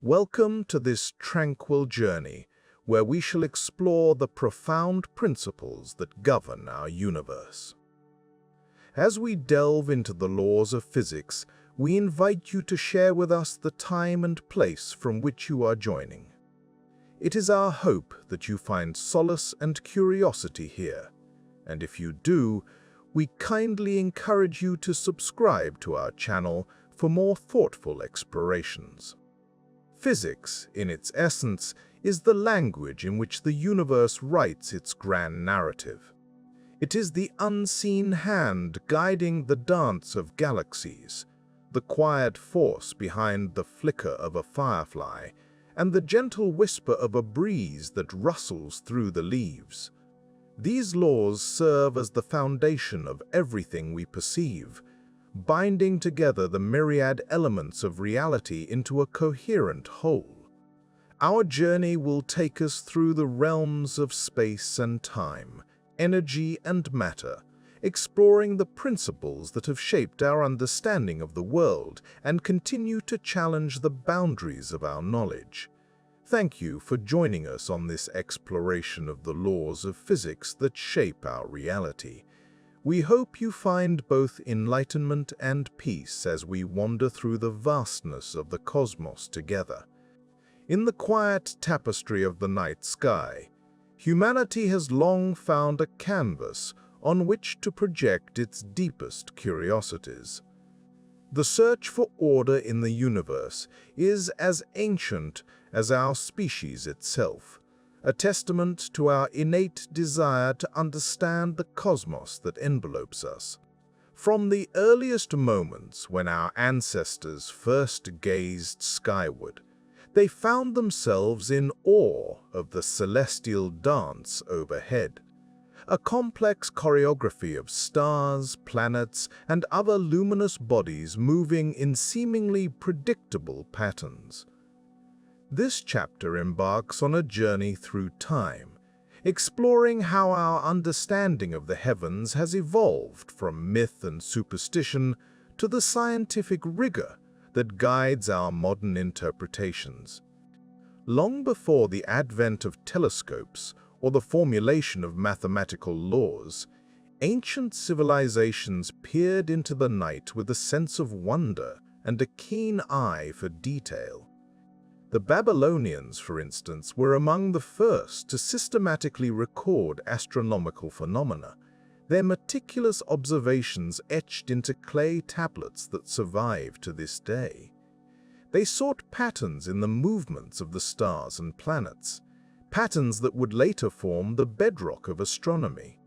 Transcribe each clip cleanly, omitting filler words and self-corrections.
Welcome to this tranquil journey where we shall explore the profound principles that govern our universe. As we delve into the laws of physics, we invite you to share with us the time and place from which you are joining. It is our hope that you find solace and curiosity here, and if you do, we kindly encourage you to subscribe to our channel for more thoughtful explorations. Physics, in its essence, is the language in which the universe writes its grand narrative. It is the unseen hand guiding the dance of galaxies, the quiet force behind the flicker of a firefly, and the gentle whisper of a breeze that rustles through the leaves. These laws serve as the foundation of everything we perceive, binding together the myriad elements of reality into a coherent whole. Our journey will take us through the realms of space and time, energy and matter, exploring the principles that have shaped our understanding of the world and continue to challenge the boundaries of our knowledge. Thank you for joining us on this exploration of the laws of physics that shape our reality. We hope you find both enlightenment and peace as we wander through the vastness of the cosmos together. In the quiet tapestry of the night sky, humanity has long found a canvas on which to project its deepest curiosities. The search for order in the universe is as ancient as our species itself, a testament to our innate desire to understand the cosmos that envelopes us. From the earliest moments when our ancestors first gazed skyward, they found themselves in awe of the celestial dance overhead, a complex choreography of stars, planets, and other luminous bodies moving in seemingly predictable patterns. This chapter embarks on a journey through time, exploring how our understanding of the heavens has evolved from myth and superstition to the scientific rigor that guides our modern interpretations. Long before the advent of telescopes or the formulation of mathematical laws, ancient civilizations peered into the night with a sense of wonder and a keen eye for detail. The Babylonians, for instance, were among the first to systematically record astronomical phenomena, their meticulous observations etched into clay tablets that survive to this day. They sought patterns in the movements of the stars and planets, patterns that would later form the bedrock of astronomy.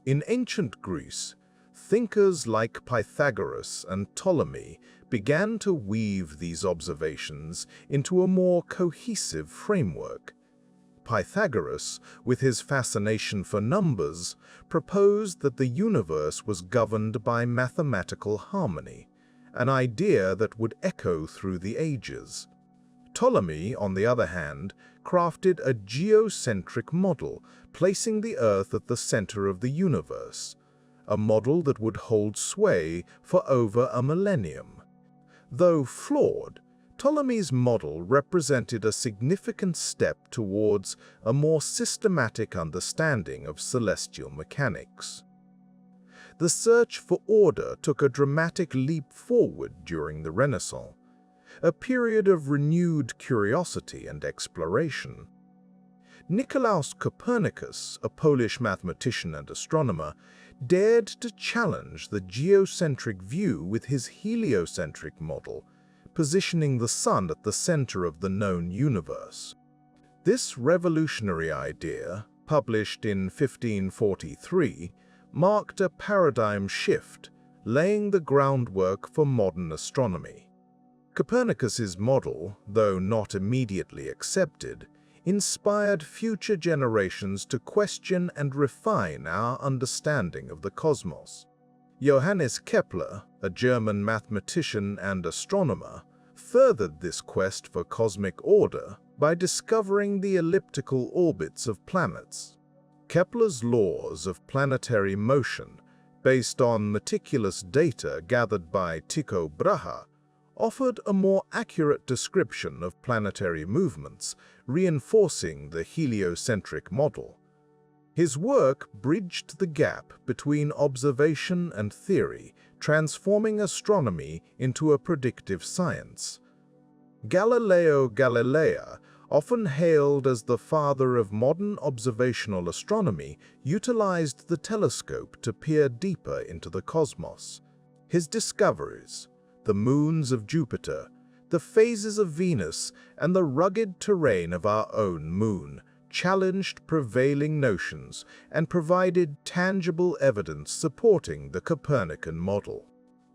In ancient Greece, thinkers like Pythagoras and Ptolemy began to weave these observations into a more cohesive framework. Pythagoras, with his fascination for numbers, proposed that the universe was governed by mathematical harmony, an idea that would echo through the ages. Ptolemy, on the other hand, crafted a geocentric model, placing the Earth at the center of the universe, a model that would hold sway for over a millennium. Though flawed, Ptolemy's model represented a significant step towards a more systematic understanding of celestial mechanics. The search for order took a dramatic leap forward during the Renaissance, a period of renewed curiosity and exploration. Nicolaus Copernicus, a Polish mathematician and astronomer, dared to challenge the geocentric view with his heliocentric model, positioning the Sun at the center of the known universe. This revolutionary idea, published in 1543, marked a paradigm shift, laying the groundwork for modern astronomy. Copernicus's model, though not immediately accepted, inspired future generations to question and refine our understanding of the cosmos. Johannes Kepler, a German mathematician and astronomer, furthered this quest for cosmic order by discovering the elliptical orbits of planets. Kepler's laws of planetary motion, based on meticulous data gathered by Tycho Brahe, offered a more accurate description of planetary movements, reinforcing the heliocentric model. His work bridged the gap between observation and theory, transforming astronomy into a predictive science. Galileo Galilei, often hailed as the father of modern observational astronomy, utilized the telescope to peer deeper into the cosmos. His discoveries, the moons of Jupiter, the phases of Venus, and the rugged terrain of our own moon, challenged prevailing notions and provided tangible evidence supporting the Copernican model.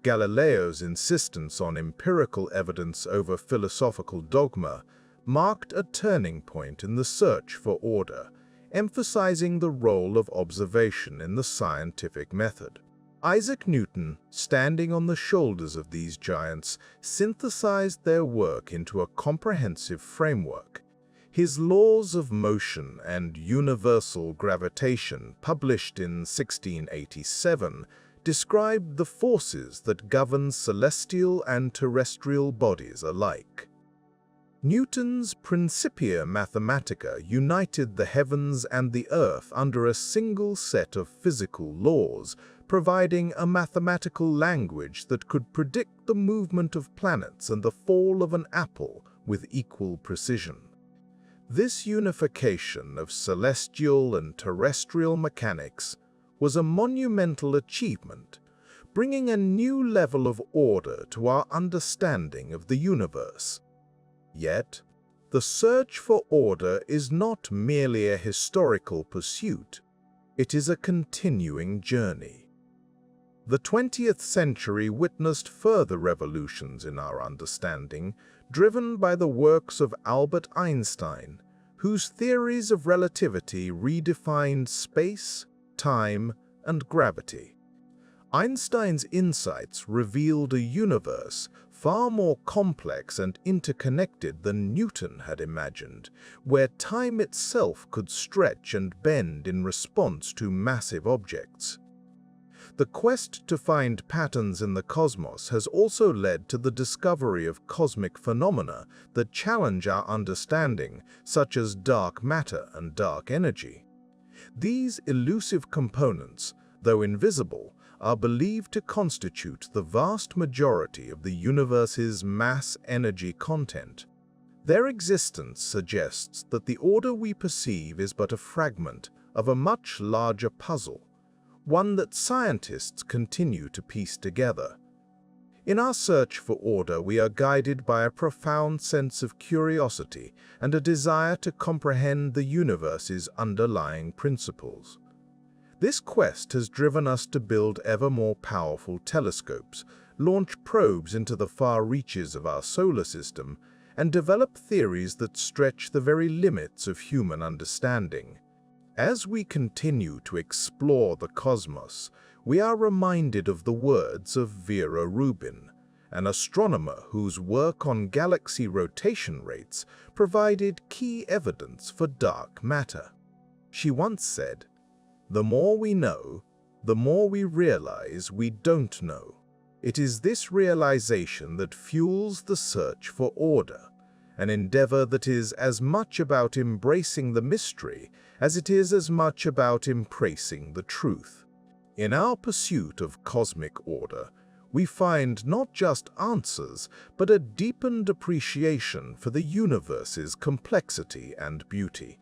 Galileo's insistence on empirical evidence over philosophical dogma marked a turning point in the search for order, emphasizing the role of observation in the scientific method. Isaac Newton, standing on the shoulders of these giants, synthesized their work into a comprehensive framework. His Laws of Motion and Universal Gravitation, published in 1687, described the forces that govern celestial and terrestrial bodies alike. Newton's Principia Mathematica united the heavens and the earth under a single set of physical laws, providing a mathematical language that could predict the movement of planets and the fall of an apple with equal precision. This unification of celestial and terrestrial mechanics was a monumental achievement, bringing a new level of order to our understanding of the universe. Yet, the search for order is not merely a historical pursuit, it is a continuing journey. The 20th century witnessed further revolutions in our understanding, driven by the works of Albert Einstein, whose theories of relativity redefined space, time, and gravity. Einstein's insights revealed a universe far more complex and interconnected than Newton had imagined, where time itself could stretch and bend in response to massive objects. The quest to find patterns in the cosmos has also led to the discovery of cosmic phenomena that challenge our understanding, such as dark matter and dark energy. These elusive components, though invisible, are believed to constitute the vast majority of the universe's mass-energy content. Their existence suggests that the order we perceive is but a fragment of a much larger puzzle, one that scientists continue to piece together. In our search for order, we are guided by a profound sense of curiosity and a desire to comprehend the universe's underlying principles. This quest has driven us to build ever more powerful telescopes, launch probes into the far reaches of our solar system, and develop theories that stretch the very limits of human understanding. As we continue to explore the cosmos, we are reminded of the words of Vera Rubin, an astronomer whose work on galaxy rotation rates provided key evidence for dark matter. She once said, "The more we know, the more we realize we don't know. It is this realization that fuels the search for order, an endeavor that is as much about embracing the mystery as it is as much about embracing the truth." In our pursuit of cosmic order, we find not just answers, but a deepened appreciation for the universe's complexity and beauty.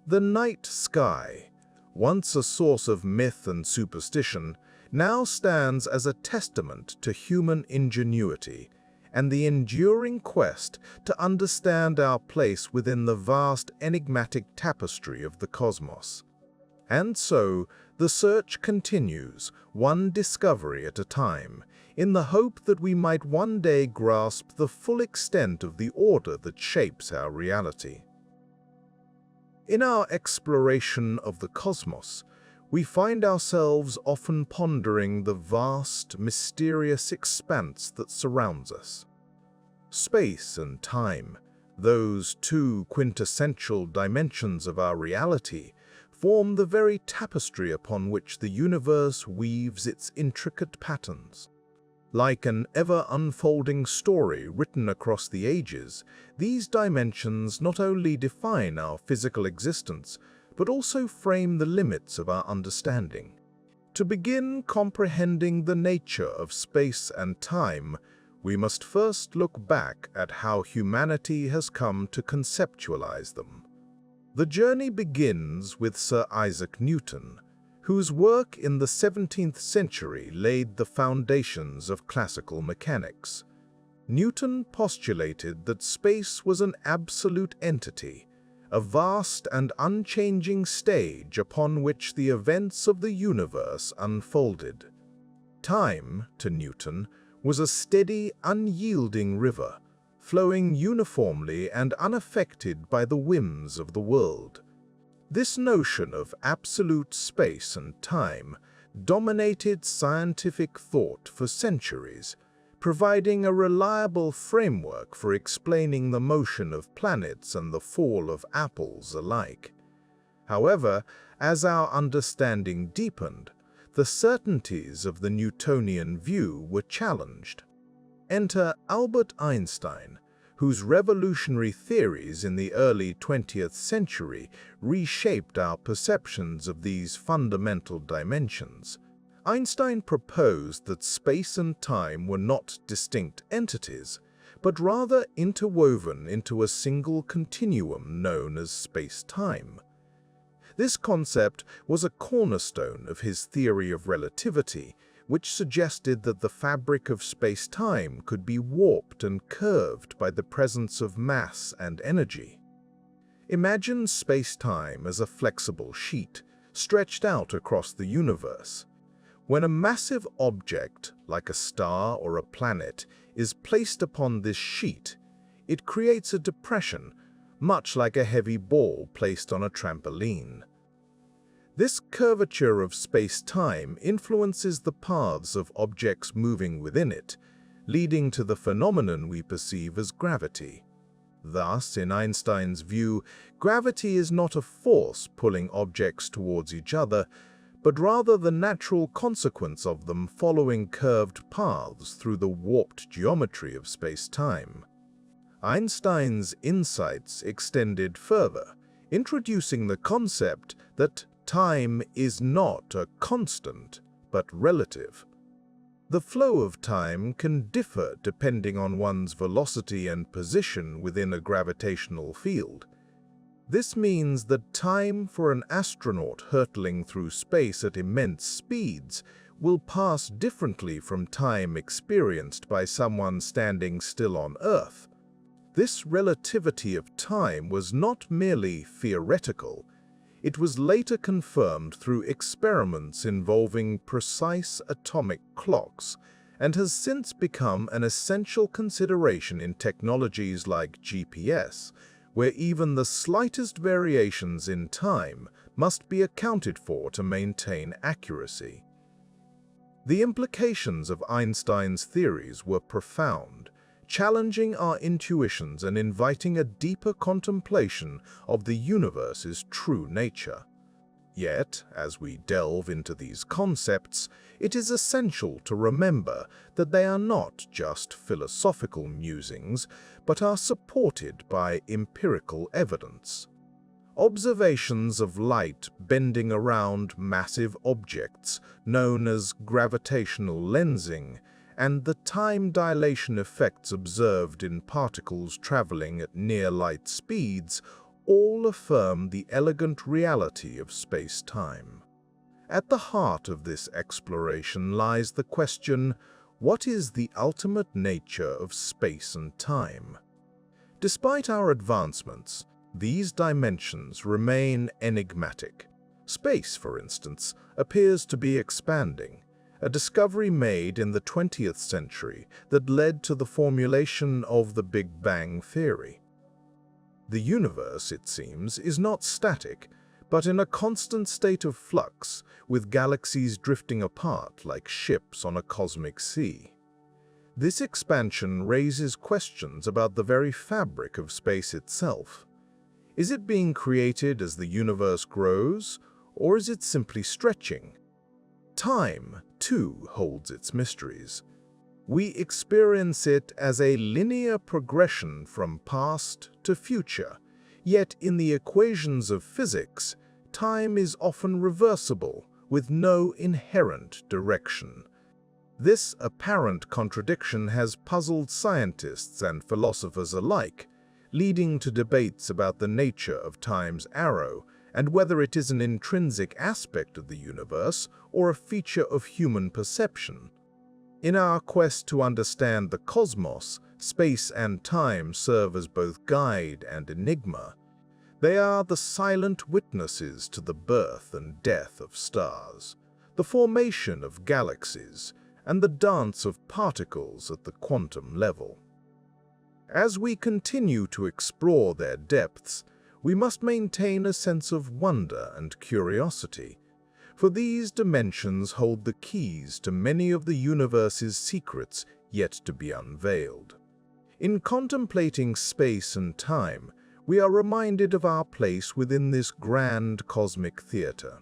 The night sky, once a source of myth and superstition, now stands as a testament to human ingenuity and the enduring quest to understand our place within the vast enigmatic tapestry of the cosmos. And so, the search continues, one discovery at a time, in the hope that we might one day grasp the full extent of the order that shapes our reality. In our exploration of the cosmos, we find ourselves often pondering the vast, mysterious expanse that surrounds us. Space and time, those two quintessential dimensions of our reality, form the very tapestry upon which the universe weaves its intricate patterns. Like an ever-unfolding story written across the ages, these dimensions not only define our physical existence, but also frame the limits of our understanding. To begin comprehending the nature of space and time, we must first look back at how humanity has come to conceptualize them. The journey begins with Sir Isaac Newton, whose work in the 17th century laid the foundations of classical mechanics. Newton postulated that space was an absolute entity, a vast and unchanging stage upon which the events of the universe unfolded. Time, to Newton, was a steady, unyielding river, flowing uniformly and unaffected by the whims of the world. This notion of absolute space and time dominated scientific thought for centuries, providing a reliable framework for explaining the motion of planets and the fall of apples alike. However, as our understanding deepened, the certainties of the Newtonian view were challenged. Enter Albert Einstein, whose revolutionary theories in the early 20th century reshaped our perceptions of these fundamental dimensions. Einstein proposed that space and time were not distinct entities, but rather interwoven into a single continuum known as space-time. This concept was a cornerstone of his theory of relativity, which suggested that the fabric of space-time could be warped and curved by the presence of mass and energy. Imagine space-time as a flexible sheet, stretched out across the universe. When a massive object, like a star or a planet, is placed upon this sheet, it creates a depression, much like a heavy ball placed on a trampoline. This curvature of space-time influences the paths of objects moving within it, leading to the phenomenon we perceive as gravity. Thus, in Einstein's view, gravity is not a force pulling objects towards each other, but rather the natural consequence of them following curved paths through the warped geometry of space-time. Einstein's insights extended further, introducing the concept that time is not a constant, but relative. The flow of time can differ depending on one's velocity and position within a gravitational field. This means that time for an astronaut hurtling through space at immense speeds will pass differently from time experienced by someone standing still on Earth. This relativity of time was not merely theoretical. It was later confirmed through experiments involving precise atomic clocks and has since become an essential consideration in technologies like GPS, where even the slightest variations in time must be accounted for to maintain accuracy. The implications of Einstein's theories were profound, challenging our intuitions and inviting a deeper contemplation of the universe's true nature. Yet, as we delve into these concepts, it is essential to remember that they are not just philosophical musings, but are supported by empirical evidence. Observations of light bending around massive objects, known as gravitational lensing, and the time dilation effects observed in particles traveling at near-light speeds all affirm the elegant reality of space-time. At the heart of this exploration lies the question, what is the ultimate nature of space and time? Despite our advancements, these dimensions remain enigmatic. Space, for instance, appears to be expanding, a discovery made in the 20th century that led to the formulation of the Big Bang theory. The universe, it seems, is not static, but in a constant state of flux, with galaxies drifting apart like ships on a cosmic sea. This expansion raises questions about the very fabric of space itself. Is it being created as the universe grows, or is it simply stretching? Time, too, holds its mysteries. We experience it as a linear progression from past to future, yet in the equations of physics, time is often reversible with no inherent direction. This apparent contradiction has puzzled scientists and philosophers alike, leading to debates about the nature of time's arrow and whether it is an intrinsic aspect of the universe or a feature of human perception. In our quest to understand the cosmos, space and time serve as both guide and enigma. They are the silent witnesses to the birth and death of stars, the formation of galaxies, and the dance of particles at the quantum level. As we continue to explore their depths, we must maintain a sense of wonder and curiosity, for these dimensions hold the keys to many of the universe's secrets yet to be unveiled. In contemplating space and time, we are reminded of our place within this grand cosmic theater.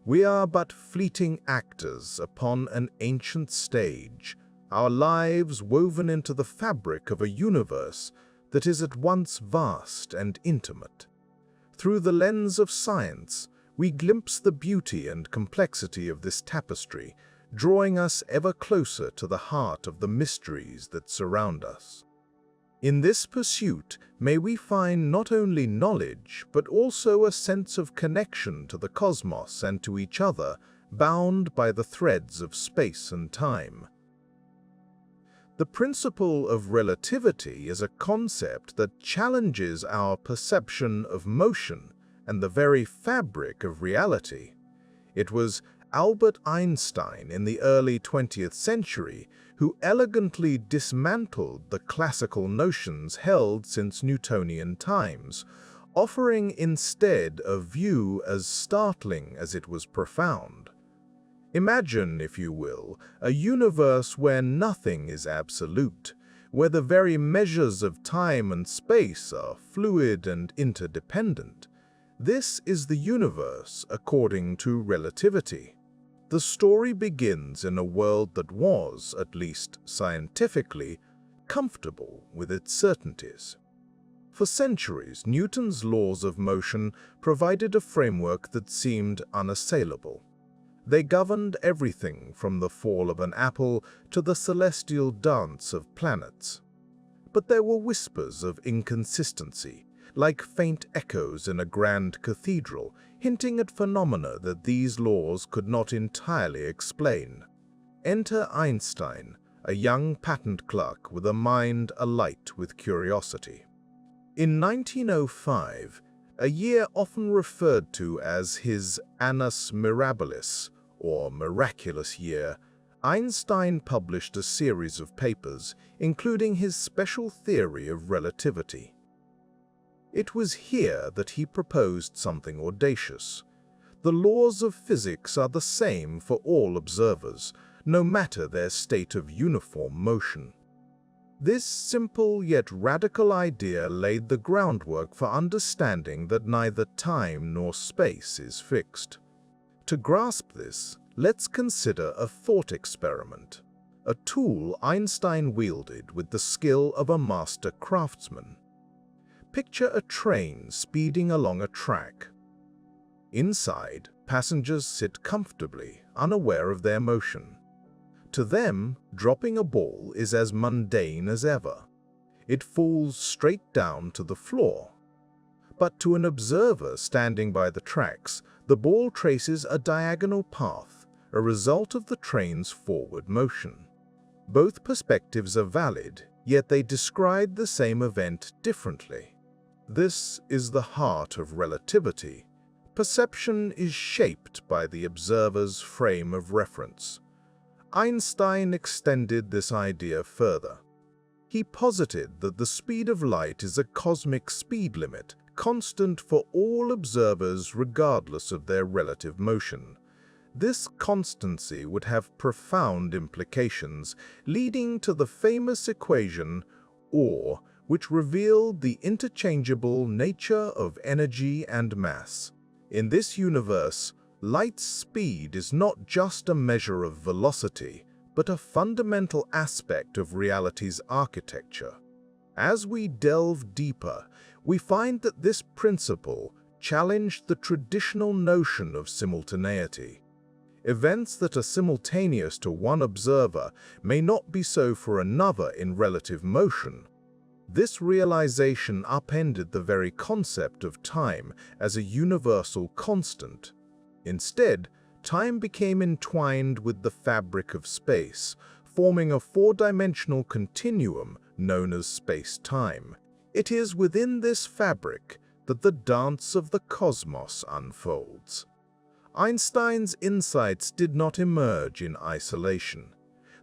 We are but fleeting actors upon an ancient stage, our lives woven into the fabric of a universe that is at once vast and intimate. Through the lens of science, we glimpse the beauty and complexity of this tapestry, drawing us ever closer to the heart of the mysteries that surround us. In this pursuit, may we find not only knowledge, but also a sense of connection to the cosmos and to each other, bound by the threads of space and time. The principle of relativity is a concept that challenges our perception of motion and the very fabric of reality. It was Albert Einstein in the early 20th century who elegantly dismantled the classical notions held since Newtonian times, offering instead a view as startling as it was profound. Imagine, if you will, a universe where nothing is absolute, where the very measures of time and space are fluid and interdependent. This is the universe according to relativity. The story begins in a world that was, at least scientifically, comfortable with its certainties. For centuries, Newton's laws of motion provided a framework that seemed unassailable. They governed everything from the fall of an apple to the celestial dance of planets. But there were whispers of inconsistency, like faint echoes in a grand cathedral, hinting at phenomena that these laws could not entirely explain. Enter Einstein, a young patent clerk with a mind alight with curiosity. In 1905, a year often referred to as his annus mirabilis, or miraculous year, Einstein published a series of papers, including his special theory of relativity. It was here that he proposed something audacious. The laws of physics are the same for all observers, no matter their state of uniform motion. This simple yet radical idea laid the groundwork for understanding that neither time nor space is fixed. To grasp this, let's consider a thought experiment, a tool Einstein wielded with the skill of a master craftsman. Picture a train speeding along a track. Inside, passengers sit comfortably, unaware of their motion. To them, dropping a ball is as mundane as ever. It falls straight down to the floor. But to an observer standing by the tracks, the ball traces a diagonal path, a result of the train's forward motion. Both perspectives are valid, yet they describe the same event differently. This is the heart of relativity. Perception is shaped by the observer's frame of reference. Einstein extended this idea further. He posited that the speed of light is a cosmic speed limit, constant for all observers regardless of their relative motion. This constancy would have profound implications, leading to the famous equation, or which revealed the interchangeable nature of energy and mass. In this universe, light's speed is not just a measure of velocity, but a fundamental aspect of reality's architecture. As we delve deeper, we find that this principle challenged the traditional notion of simultaneity. Events that are simultaneous to one observer may not be so for another in relative motion. This realization upended the very concept of time as a universal constant. Instead, time became entwined with the fabric of space, forming a four-dimensional continuum known as space-time. It is within this fabric that the dance of the cosmos unfolds. Einstein's insights did not emerge in isolation.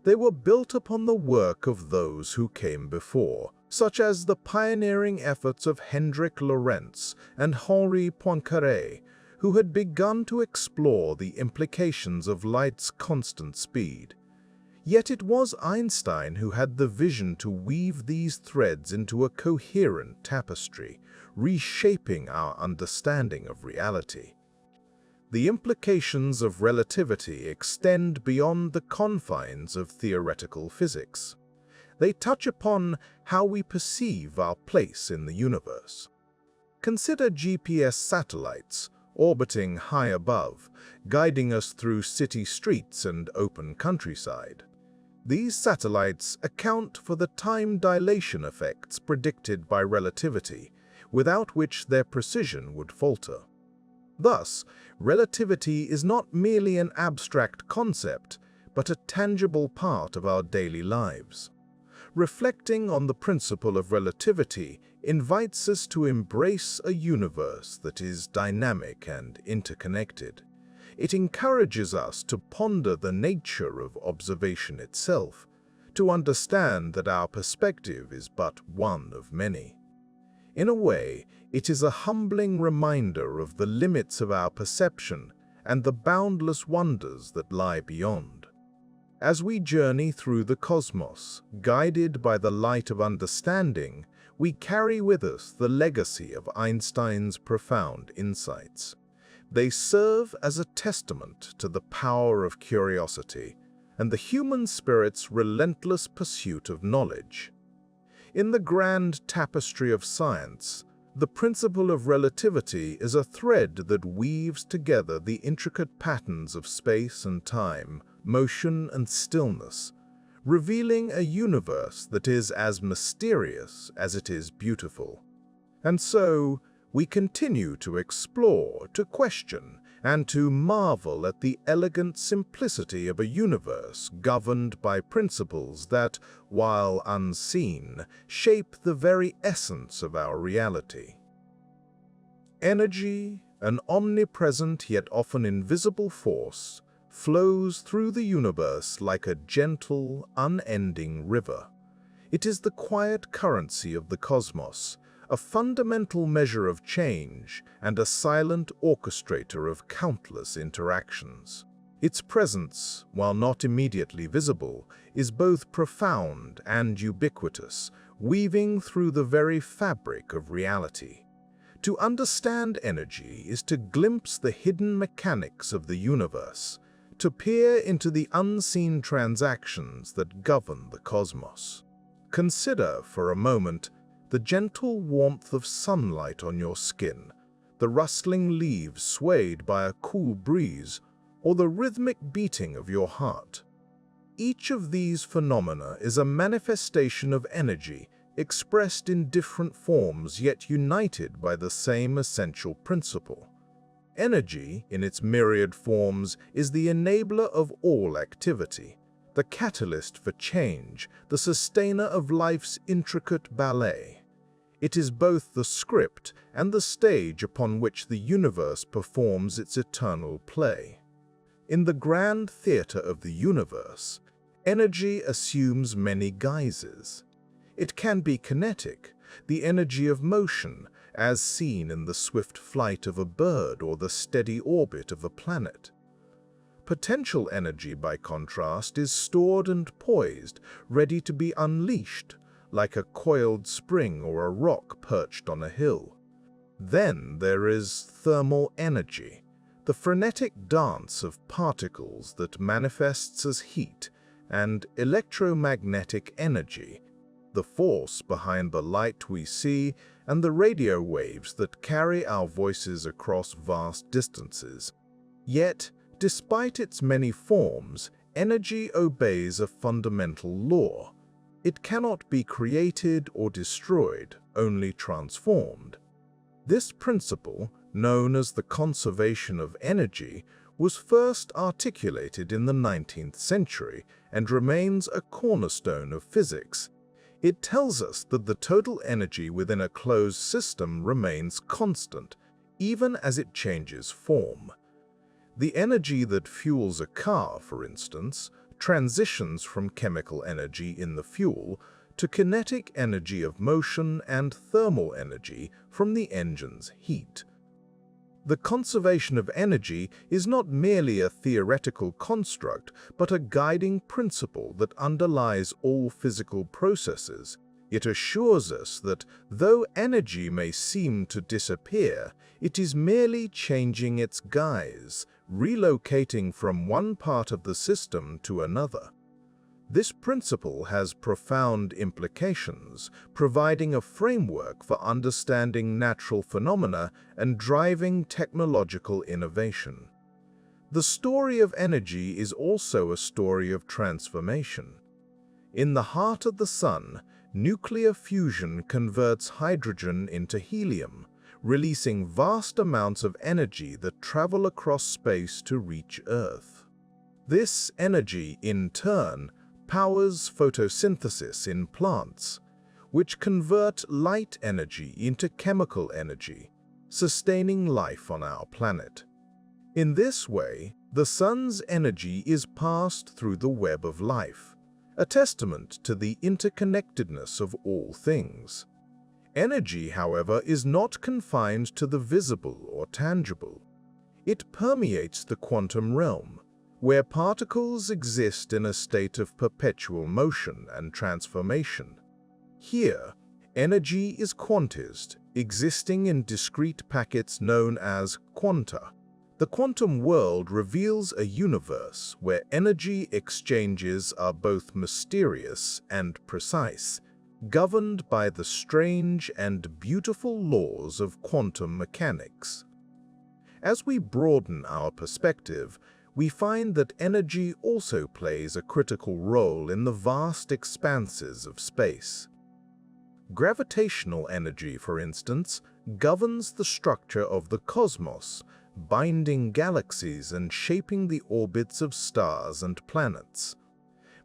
They were built upon the work of those who came before, such as the pioneering efforts of Hendrik Lorentz and Henri Poincaré, who had begun to explore the implications of light's constant speed. Yet it was Einstein who had the vision to weave these threads into a coherent tapestry, reshaping our understanding of reality. The implications of relativity extend beyond the confines of theoretical physics. They touch upon how we perceive our place in the universe. Consider GPS satellites orbiting high above, guiding us through city streets and open countryside. These satellites account for the time dilation effects predicted by relativity, without which their precision would falter. Thus, relativity is not merely an abstract concept, but a tangible part of our daily lives. Reflecting on the principle of relativity invites us to embrace a universe that is dynamic and interconnected. It encourages us to ponder the nature of observation itself, to understand that our perspective is but one of many. In a way, it is a humbling reminder of the limits of our perception and the boundless wonders that lie beyond. As we journey through the cosmos, guided by the light of understanding, we carry with us the legacy of Einstein's profound insights. They serve as a testament to the power of curiosity and the human spirit's relentless pursuit of knowledge. In the grand tapestry of science, the principle of relativity is a thread that weaves together the intricate patterns of space and time, motion and stillness, revealing a universe that is as mysterious as it is beautiful. And so, we continue to explore, to question, and to marvel at the elegant simplicity of a universe governed by principles that, while unseen, shape the very essence of our reality. Energy, an omnipresent yet often invisible force, flows through the universe like a gentle, unending river. It is the quiet currency of the cosmos, a fundamental measure of change and a silent orchestrator of countless interactions. Its presence, while not immediately visible, is both profound and ubiquitous, weaving through the very fabric of reality. To understand energy is to glimpse the hidden mechanics of the universe, to peer into the unseen transactions that govern the cosmos. Consider, for a moment, the gentle warmth of sunlight on your skin, the rustling leaves swayed by a cool breeze, or the rhythmic beating of your heart. Each of these phenomena is a manifestation of energy expressed in different forms yet united by the same essential principle. Energy, in its myriad forms, is the enabler of all activity, the catalyst for change, the sustainer of life's intricate ballet. It is both the script and the stage upon which the universe performs its eternal play. In the grand theater of the universe, energy assumes many guises. It can be kinetic, the energy of motion, as seen in the swift flight of a bird or the steady orbit of a planet. Potential energy, by contrast, is stored and poised, ready to be unleashed, like a coiled spring or a rock perched on a hill. Then there is thermal energy, the frenetic dance of particles that manifests as heat and electromagnetic energy, the force behind the light we see and the radio waves that carry our voices across vast distances. Yet, despite its many forms, energy obeys a fundamental law. It cannot be created or destroyed, only transformed. This principle, known as the conservation of energy, was first articulated in the 19th century and remains a cornerstone of physics. It tells us that the total energy within a closed system remains constant, even as it changes form. The energy that fuels a car, for instance, transitions from chemical energy in the fuel to kinetic energy of motion and thermal energy from the engine's heat. The conservation of energy is not merely a theoretical construct, but a guiding principle that underlies all physical processes. It assures us that, though energy may seem to disappear, it is merely changing its guise, relocating from one part of the system to another. This principle has profound implications, providing a framework for understanding natural phenomena and driving technological innovation. The story of energy is also a story of transformation. In the heart of the Sun, nuclear fusion converts hydrogen into helium, releasing vast amounts of energy that travel across space to reach Earth. This energy, in turn, powers photosynthesis in plants, which convert light energy into chemical energy, sustaining life on our planet. In this way, the Sun's energy is passed through the web of life, a testament to the interconnectedness of all things. Energy, however, is not confined to the visible or tangible. It permeates the quantum realm, where particles exist in a state of perpetual motion and transformation. Here, energy is quantized, existing in discrete packets known as quanta. The quantum world reveals a universe where energy exchanges are both mysterious and precise, governed by the strange and beautiful laws of quantum mechanics. As we broaden our perspective, we find that energy also plays a critical role in the vast expanses of space. Gravitational energy, for instance, governs the structure of the cosmos, binding galaxies and shaping the orbits of stars and planets.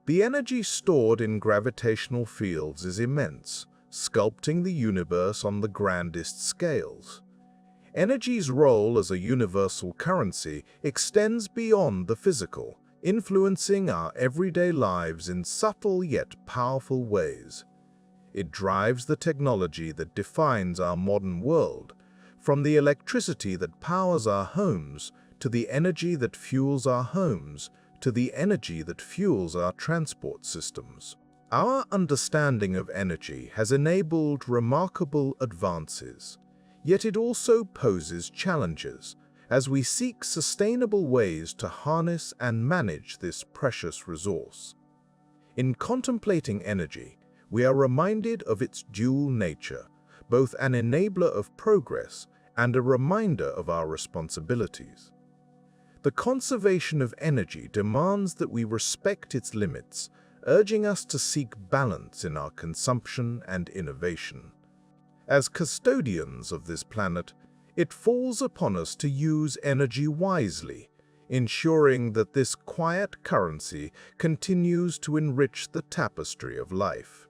The energy stored in gravitational fields is immense, sculpting the universe on the grandest scales. Energy's role as a universal currency extends beyond the physical, influencing our everyday lives in subtle yet powerful ways. It drives the technology that defines our modern world, from the electricity that powers our homes, to the energy that fuels our homes, to the energy that fuels our transport systems. Our understanding of energy has enabled remarkable advances. Yet it also poses challenges as we seek sustainable ways to harness and manage this precious resource. In contemplating energy, we are reminded of its dual nature, both an enabler of progress and a reminder of our responsibilities. The conservation of energy demands that we respect its limits, urging us to seek balance in our consumption and innovation. As custodians of this planet, it falls upon us to use energy wisely, ensuring that this quiet currency continues to enrich the tapestry of life.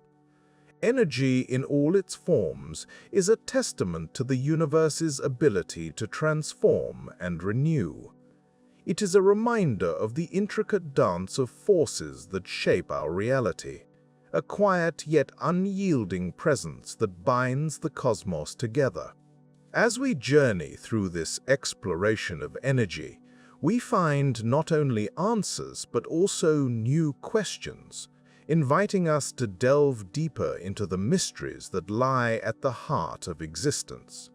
Energy in all its forms is a testament to the universe's ability to transform and renew. It is a reminder of the intricate dance of forces that shape our reality, a quiet yet unyielding presence that binds the cosmos together. As we journey through this exploration of energy, we find not only answers but also new questions, inviting us to delve deeper into the mysteries that lie at the heart of existence.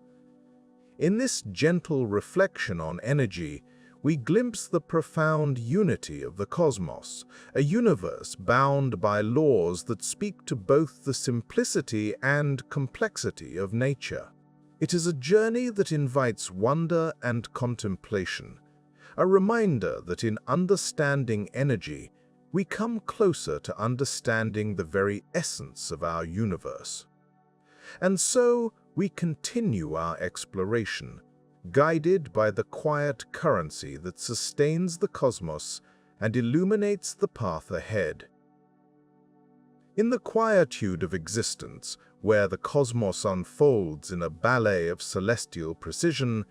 In this gentle reflection on energy, we glimpse the profound unity of the cosmos, a universe bound by laws that speak to both the simplicity and complexity of nature. It is a journey that invites wonder and contemplation, a reminder that in understanding energy, we come closer to understanding the very essence of our universe. And so, we continue our exploration, guided by the quiet currency that sustains the cosmos and illuminates the path ahead. In the quietude of existence, where the cosmos unfolds in a ballet of celestial precision,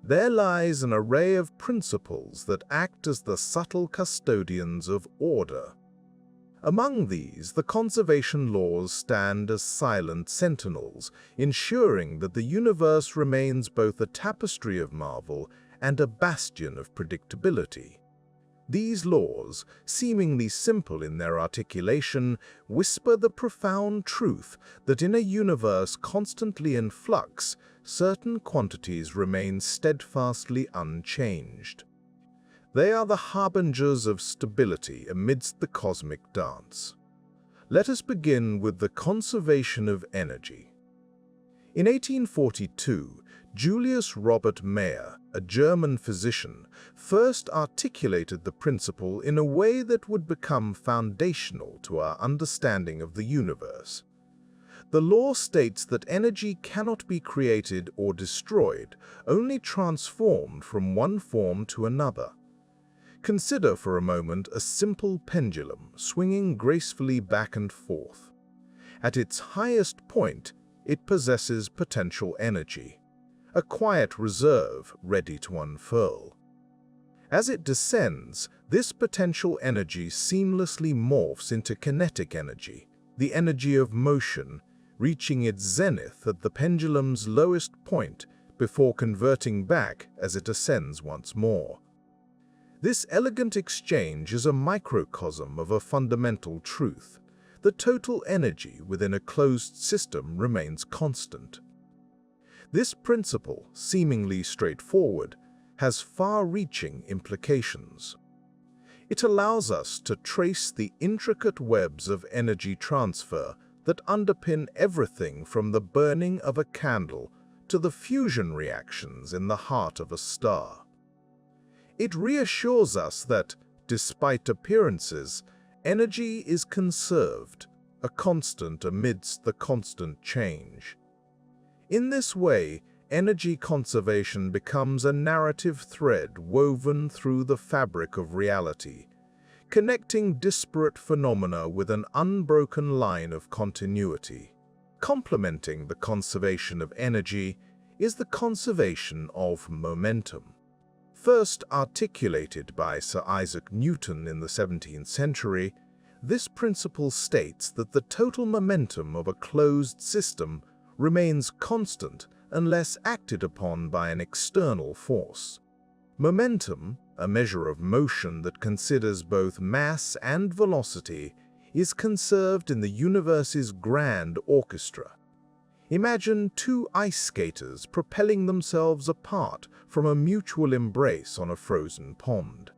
there lies an array of principles that act as the subtle custodians of order. Among these, the conservation laws stand as silent sentinels, ensuring that the universe remains both a tapestry of marvel and a bastion of predictability. These laws, seemingly simple in their articulation, whisper the profound truth that in a universe constantly in flux, certain quantities remain steadfastly unchanged. They are the harbingers of stability amidst the cosmic dance. Let us begin with the conservation of energy. In 1842, Julius Robert Mayer, a German physician, first articulated the principle in a way that would become foundational to our understanding of the universe. The law states that energy cannot be created or destroyed, only transformed from one form to another. Consider for a moment a simple pendulum swinging gracefully back and forth. At its highest point, it possesses potential energy, a quiet reserve ready to unfurl. As it descends, this potential energy seamlessly morphs into kinetic energy, the energy of motion, reaching its zenith at the pendulum's lowest point before converting back as it ascends once more. This elegant exchange is a microcosm of a fundamental truth. The total energy within a closed system remains constant. This principle, seemingly straightforward, has far-reaching implications. It allows us to trace the intricate webs of energy transfer that underpin everything from the burning of a candle to the fusion reactions in the heart of a star. It reassures us that, despite appearances, energy is conserved, a constant amidst the constant change. In this way, energy conservation becomes a narrative thread woven through the fabric of reality, connecting disparate phenomena with an unbroken line of continuity. Complementing the conservation of energy is the conservation of momentum. First articulated by Sir Isaac Newton in the 17th century, this principle states that the total momentum of a closed system remains constant unless acted upon by an external force. Momentum, a measure of motion that considers both mass and velocity, is conserved in the universe's grand orchestra. Imagine two ice skaters propelling themselves apart from a mutual embrace on a frozen pond.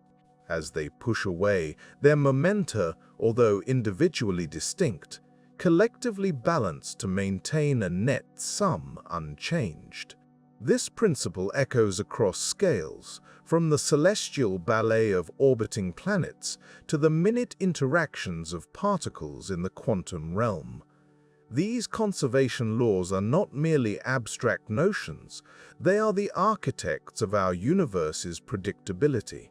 As they push away, their momenta, although individually distinct, collectively balance to maintain a net sum unchanged. This principle echoes across scales, from the celestial ballet of orbiting planets to the minute interactions of particles in the quantum realm. These conservation laws are not merely abstract notions, they are the architects of our universe's predictability.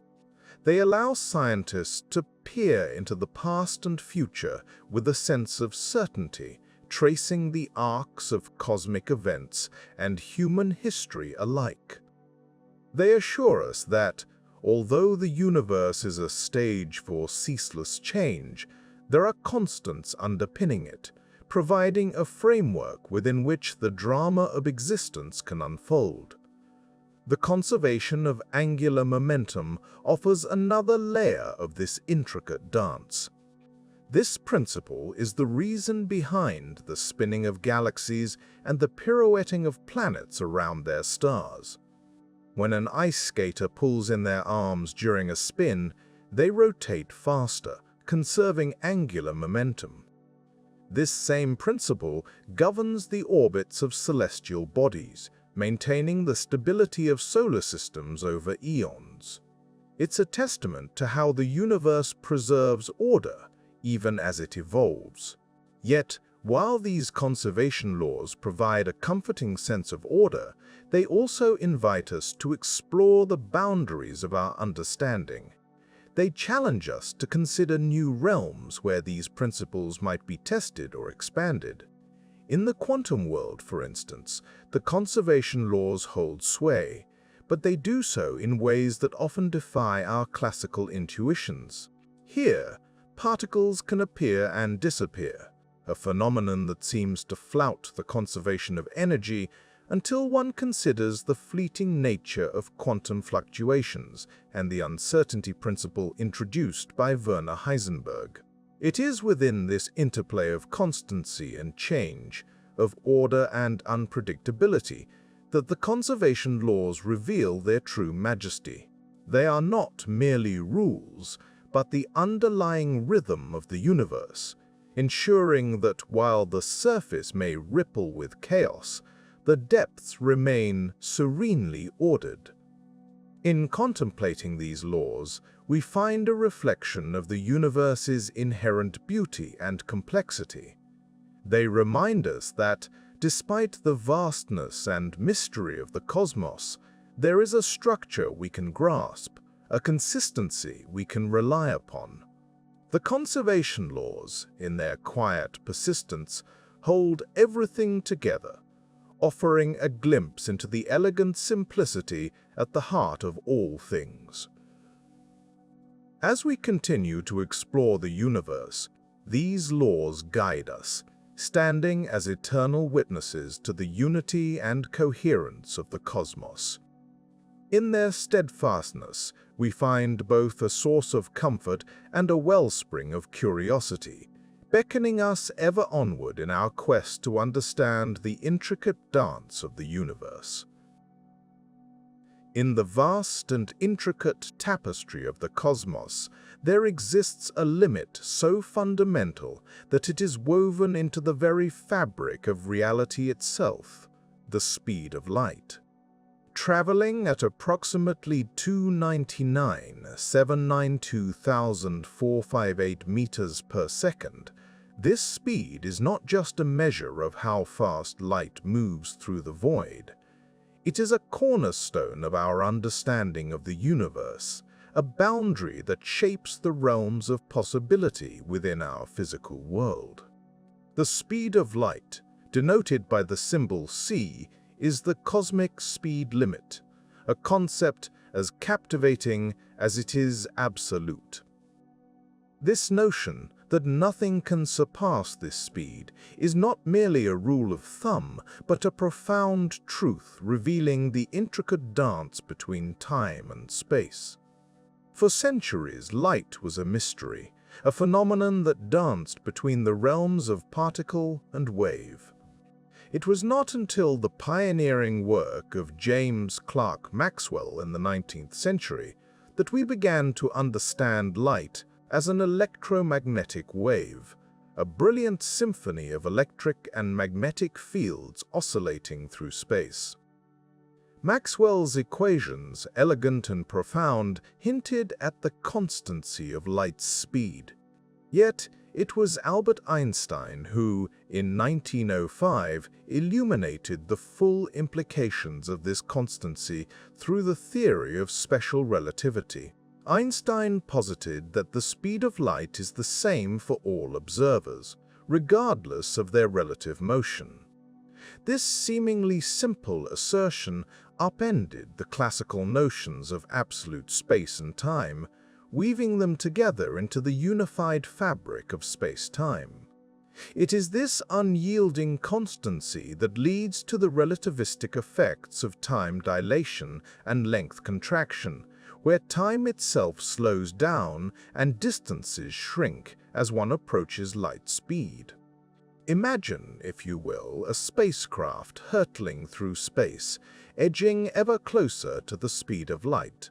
They allow scientists to peer into the past and future with a sense of certainty, tracing the arcs of cosmic events and human history alike. They assure us that, although the universe is a stage for ceaseless change, there are constants underpinning it, providing a framework within which the drama of existence can unfold. The conservation of angular momentum offers another layer of this intricate dance. This principle is the reason behind the spinning of galaxies and the pirouetting of planets around their stars. When an ice skater pulls in their arms during a spin, they rotate faster, conserving angular momentum. This same principle governs the orbits of celestial bodies, maintaining the stability of solar systems over eons. It's a testament to how the universe preserves order, even as it evolves. Yet, while these conservation laws provide a comforting sense of order, they also invite us to explore the boundaries of our understanding. They challenge us to consider new realms where these principles might be tested or expanded. In the quantum world, for instance, the conservation laws hold sway, but they do so in ways that often defy our classical intuitions. Here, particles can appear and disappear, a phenomenon that seems to flout the conservation of energy until one considers the fleeting nature of quantum fluctuations and the uncertainty principle introduced by Werner Heisenberg. It is within this interplay of constancy and change, of order and unpredictability, that the conservation laws reveal their true majesty. They are not merely rules, but the underlying rhythm of the universe, ensuring that while the surface may ripple with chaos, the depths remain serenely ordered. In contemplating these laws, we find a reflection of the universe's inherent beauty and complexity. They remind us that, despite the vastness and mystery of the cosmos, there is a structure we can grasp, a consistency we can rely upon. The conservation laws, in their quiet persistence, hold everything together, offering a glimpse into the elegant simplicity at the heart of all things. As we continue to explore the universe, these laws guide us, standing as eternal witnesses to the unity and coherence of the cosmos. In their steadfastness, we find both a source of comfort and a wellspring of curiosity, beckoning us ever onward in our quest to understand the intricate dance of the universe. In the vast and intricate tapestry of the cosmos, there exists a limit so fundamental that it is woven into the very fabric of reality itself, the speed of light. Traveling at approximately 299,792,458 meters per second, this speed is not just a measure of how fast light moves through the void. It is a cornerstone of our understanding of the universe, a boundary that shapes the realms of possibility within our physical world. The speed of light, denoted by the symbol c, is the cosmic speed limit, a concept as captivating as it is absolute. This notion that nothing can surpass this speed is not merely a rule of thumb, but a profound truth revealing the intricate dance between time and space. For centuries, light was a mystery, a phenomenon that danced between the realms of particle and wave. It was not until the pioneering work of James Clerk Maxwell in the 19th century that we began to understand light as an electromagnetic wave, a brilliant symphony of electric and magnetic fields oscillating through space. Maxwell's equations, elegant and profound, hinted at the constancy of light's speed. Yet, it was Albert Einstein who, in 1905, illuminated the full implications of this constancy through the theory of special relativity. Einstein posited that the speed of light is the same for all observers, regardless of their relative motion. This seemingly simple assertion upended the classical notions of absolute space and time, weaving them together into the unified fabric of space-time. It is this unyielding constancy that leads to the relativistic effects of time dilation and length contraction, where time itself slows down and distances shrink as one approaches light speed. Imagine, if you will, a spacecraft hurtling through space, edging ever closer to the speed of light.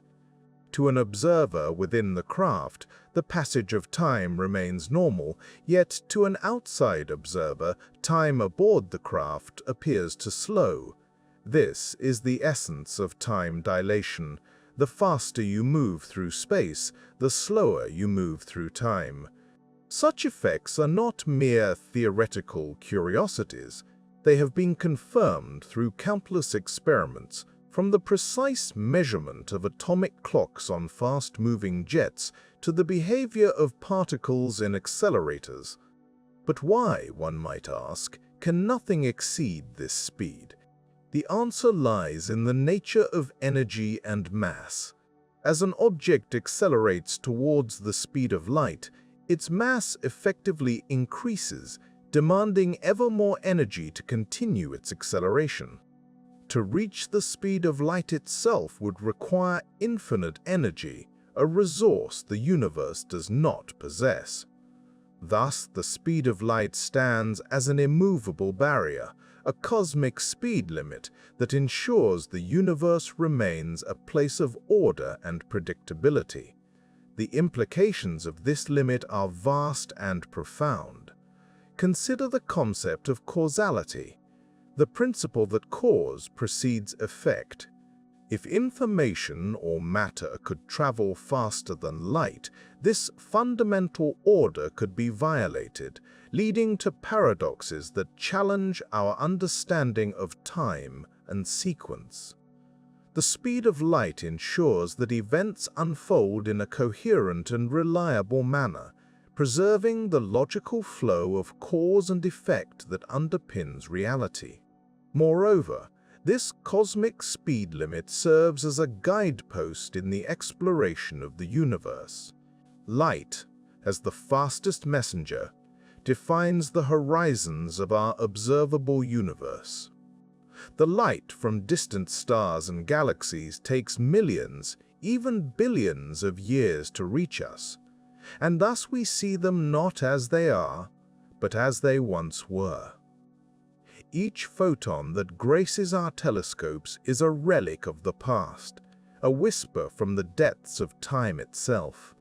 To an observer within the craft, the passage of time remains normal, yet to an outside observer, time aboard the craft appears to slow. This is the essence of time dilation. The faster you move through space, the slower you move through time. Such effects are not mere theoretical curiosities. They have been confirmed through countless experiments, from the precise measurement of atomic clocks on fast-moving jets to the behavior of particles in accelerators. But why, one might ask, can nothing exceed this speed? The answer lies in the nature of energy and mass. As an object accelerates towards the speed of light, its mass effectively increases, demanding ever more energy to continue its acceleration. To reach the speed of light itself would require infinite energy, a resource the universe does not possess. Thus, the speed of light stands as an immovable barrier, a cosmic speed limit that ensures the universe remains a place of order and predictability. The implications of this limit are vast and profound. Consider the concept of causality, the principle that cause precedes effect. If information or matter could travel faster than light, this fundamental order could be violated, leading to paradoxes that challenge our understanding of time and sequence. The speed of light ensures that events unfold in a coherent and reliable manner, preserving the logical flow of cause and effect that underpins reality. Moreover, this cosmic speed limit serves as a guidepost in the exploration of the universe. Light, as the fastest messenger, defines the horizons of our observable universe. The light from distant stars and galaxies takes millions, even billions of years to reach us, and thus we see them not as they are, but as they once were. Each photon that graces our telescopes is a relic of the past, a whisper from the depths of time itself.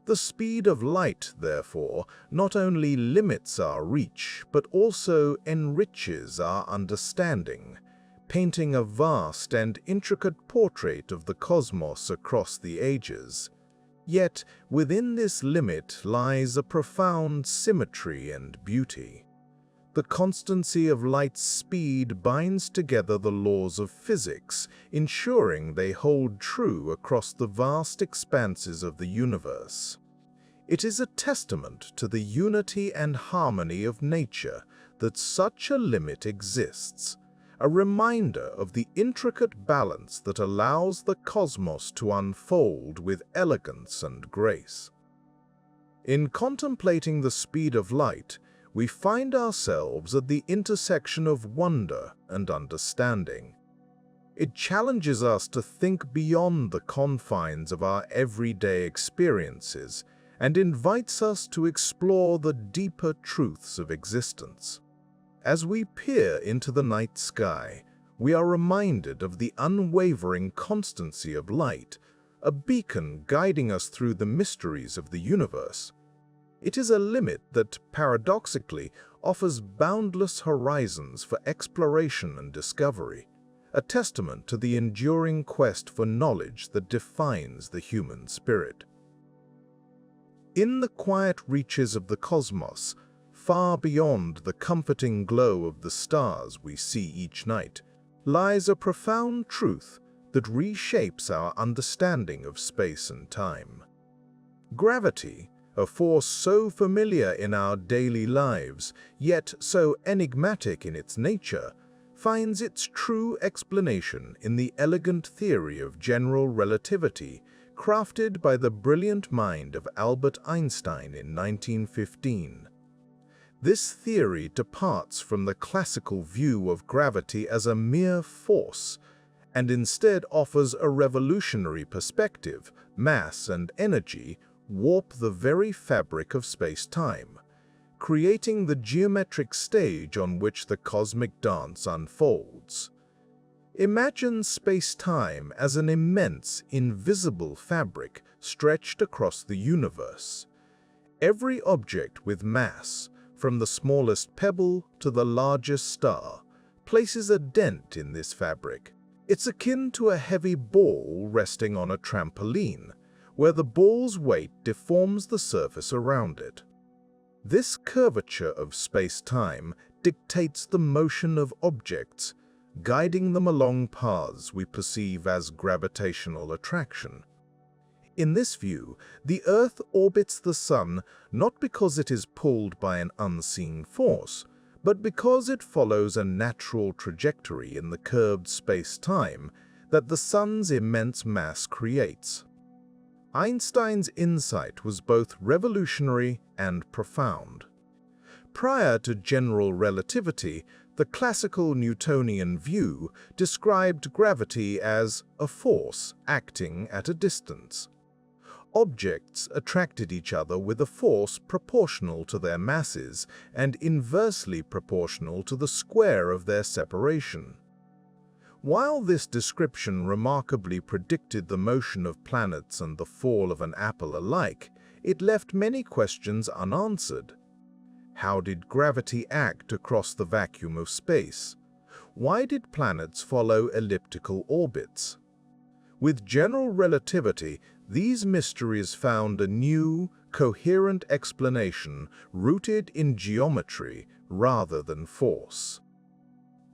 The speed of light, therefore, not only limits our reach, but also enriches our understanding, painting a vast and intricate portrait of the cosmos across the ages. Yet, within this limit lies a profound symmetry and beauty. The constancy of light's speed binds together the laws of physics, ensuring they hold true across the vast expanses of the universe. It is a testament to the unity and harmony of nature that such a limit exists, a reminder of the intricate balance that allows the cosmos to unfold with elegance and grace. In contemplating the speed of light, we find ourselves at the intersection of wonder and understanding. It challenges us to think beyond the confines of our everyday experiences and invites us to explore the deeper truths of existence. As we peer into the night sky, we are reminded of the unwavering constancy of light, a beacon guiding us through the mysteries of the universe. It is a limit that, paradoxically, offers boundless horizons for exploration and discovery, a testament to the enduring quest for knowledge that defines the human spirit. In the quiet reaches of the cosmos, far beyond the comforting glow of the stars we see each night, lies a profound truth that reshapes our understanding of space and time. Gravity, a force so familiar in our daily lives, yet so enigmatic in its nature, finds its true explanation in the elegant theory of general relativity crafted by the brilliant mind of Albert Einstein in 1915. This theory departs from the classical view of gravity as a mere force, and instead offers a revolutionary perspective. Mass and energy warp the very fabric of space-time, creating the geometric stage on which the cosmic dance unfolds. Imagine space-time as an immense, invisible fabric stretched across the universe. Every object with mass, from the smallest pebble to the largest star, places a dent in this fabric. It's akin to a heavy ball resting on a trampoline, where the ball's weight deforms the surface around it. This curvature of space-time dictates the motion of objects, guiding them along paths we perceive as gravitational attraction. In this view, the Earth orbits the Sun not because it is pulled by an unseen force, but because it follows a natural trajectory in the curved space-time that the Sun's immense mass creates. Einstein's insight was both revolutionary and profound. Prior to general relativity, the classical Newtonian view described gravity as a force acting at a distance. Objects attracted each other with a force proportional to their masses and inversely proportional to the square of their separation. While this description remarkably predicted the motion of planets and the fall of an apple alike, it left many questions unanswered. How did gravity act across the vacuum of space? Why did planets follow elliptical orbits? With general relativity, these mysteries found a new, coherent explanation rooted in geometry rather than force.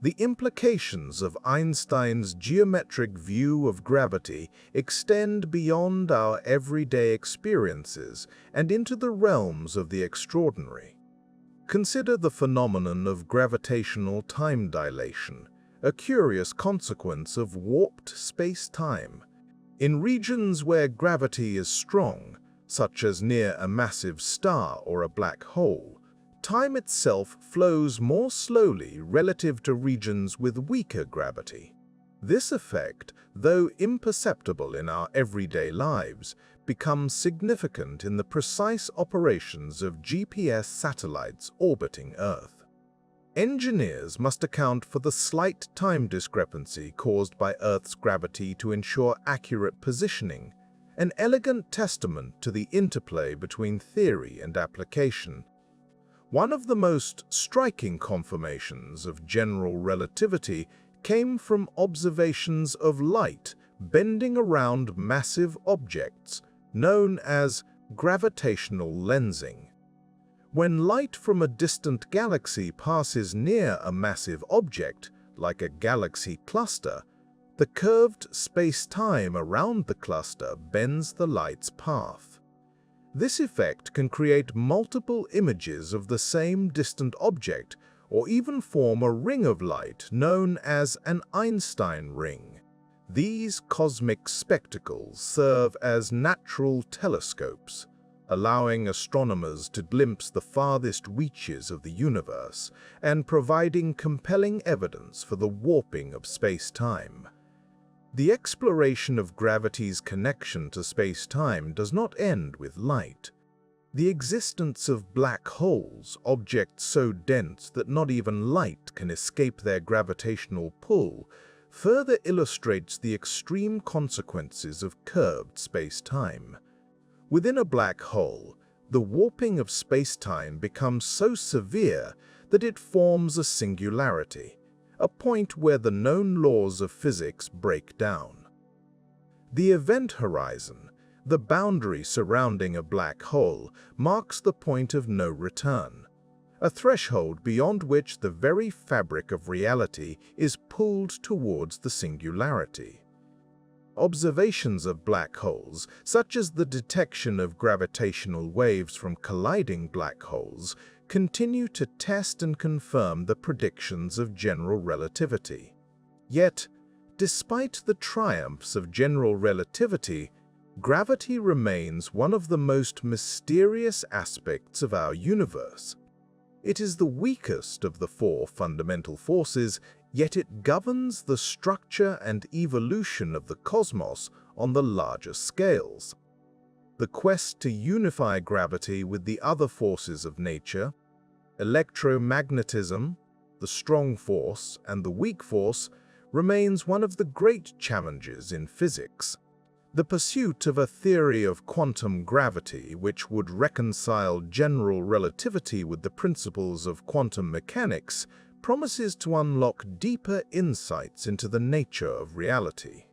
The implications of Einstein's geometric view of gravity extend beyond our everyday experiences and into the realms of the extraordinary. Consider the phenomenon of gravitational time dilation, a curious consequence of warped space-time. In regions where gravity is strong, such as near a massive star or a black hole, time itself flows more slowly relative to regions with weaker gravity. This effect, though imperceptible in our everyday lives, becomes significant in the precise operations of GPS satellites orbiting Earth. Engineers must account for the slight time discrepancy caused by Earth's gravity to ensure accurate positioning, an elegant testament to the interplay between theory and application. One of the most striking confirmations of general relativity came from observations of light bending around massive objects, known as gravitational lensing. When light from a distant galaxy passes near a massive object, like a galaxy cluster, the curved space-time around the cluster bends the light's path. This effect can create multiple images of the same distant object, or even form a ring of light known as an Einstein ring. These cosmic spectacles serve as natural telescopes, allowing astronomers to glimpse the farthest reaches of the universe and providing compelling evidence for the warping of space-time. The exploration of gravity's connection to space-time does not end with light. The existence of black holes, objects so dense that not even light can escape their gravitational pull, further illustrates the extreme consequences of curved space-time. Within a black hole, the warping of space-time becomes so severe that it forms a singularity, a point where the known laws of physics break down. The event horizon, the boundary surrounding a black hole, marks the point of no return, a threshold beyond which the very fabric of reality is pulled towards the singularity. Observations of black holes, such as the detection of gravitational waves from colliding black holes, continue to test and confirm the predictions of general relativity. Yet, despite the triumphs of general relativity, gravity remains one of the most mysterious aspects of our universe. It is the weakest of the four fundamental forces, yet it governs the structure and evolution of the cosmos on the larger scales. The quest to unify gravity with the other forces of nature, Electromagnetism, the strong force and the weak force, remains one of the great challenges in physics. The pursuit of a theory of quantum gravity which would reconcile general relativity with the principles of quantum mechanics promises to unlock deeper insights into the nature of reality.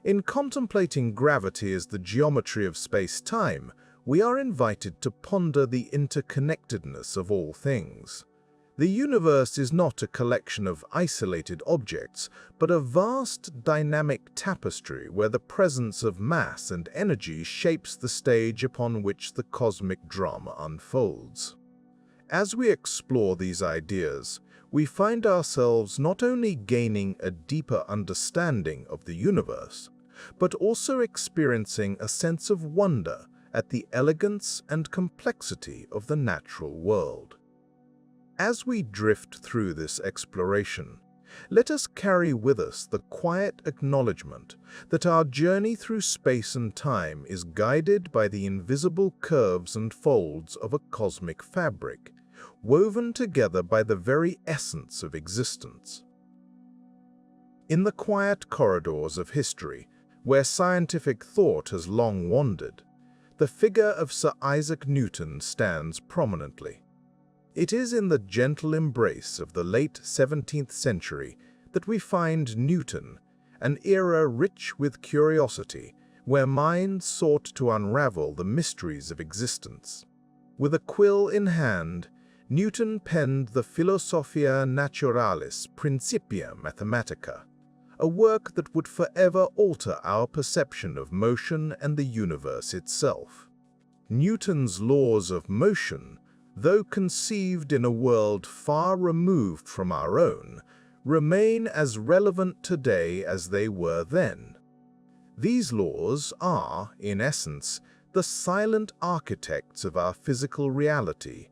In contemplating gravity as the geometry of space-time, we are invited to ponder the interconnectedness of all things. The universe is not a collection of isolated objects, but a vast dynamic tapestry where the presence of mass and energy shapes the stage upon which the cosmic drama unfolds. As we explore these ideas, we find ourselves not only gaining a deeper understanding of the universe, but also experiencing a sense of wonder at the elegance and complexity of the natural world. As we drift through this exploration, let us carry with us the quiet acknowledgement that our journey through space and time is guided by the invisible curves and folds of a cosmic fabric, woven together by the very essence of existence. In the quiet corridors of history, where scientific thought has long wandered, the figure of Sir Isaac Newton stands prominently. It is in the gentle embrace of the late 17th century that we find Newton, an era rich with curiosity, where minds sought to unravel the mysteries of existence. With a quill in hand, Newton penned the Philosophia Naturalis Principia Mathematica, a work that would forever alter our perception of motion and the universe itself. Newton's laws of motion, though conceived in a world far removed from our own, remain as relevant today as they were then. These laws are, in essence, the silent architects of our physical reality,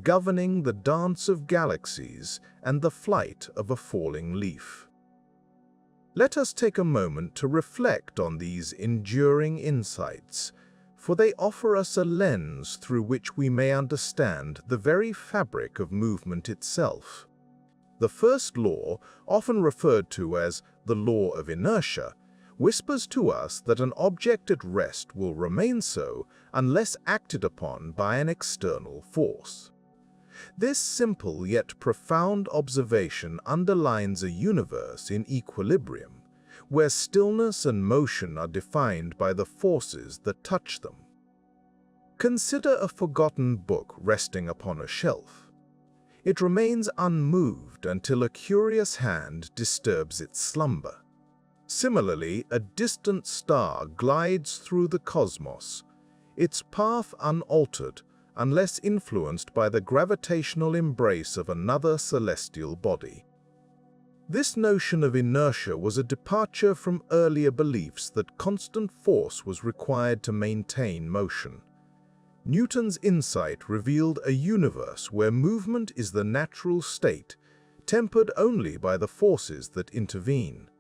governing the dance of galaxies and the flight of a falling leaf. Let us take a moment to reflect on these enduring insights, for they offer us a lens through which we may understand the very fabric of movement itself. The first law, often referred to as the law of inertia, whispers to us that an object at rest will remain so unless acted upon by an external force. This simple yet profound observation underlines a universe in equilibrium, where stillness and motion are defined by the forces that touch them. Consider a forgotten book resting upon a shelf. It remains unmoved until a curious hand disturbs its slumber. Similarly, a distant star glides through the cosmos, its path unaltered unless influenced by the gravitational embrace of another celestial body. This notion of inertia was a departure from earlier beliefs that constant force was required to maintain motion. Newton's insight revealed a universe where movement is the natural state, tempered only by the forces that intervene.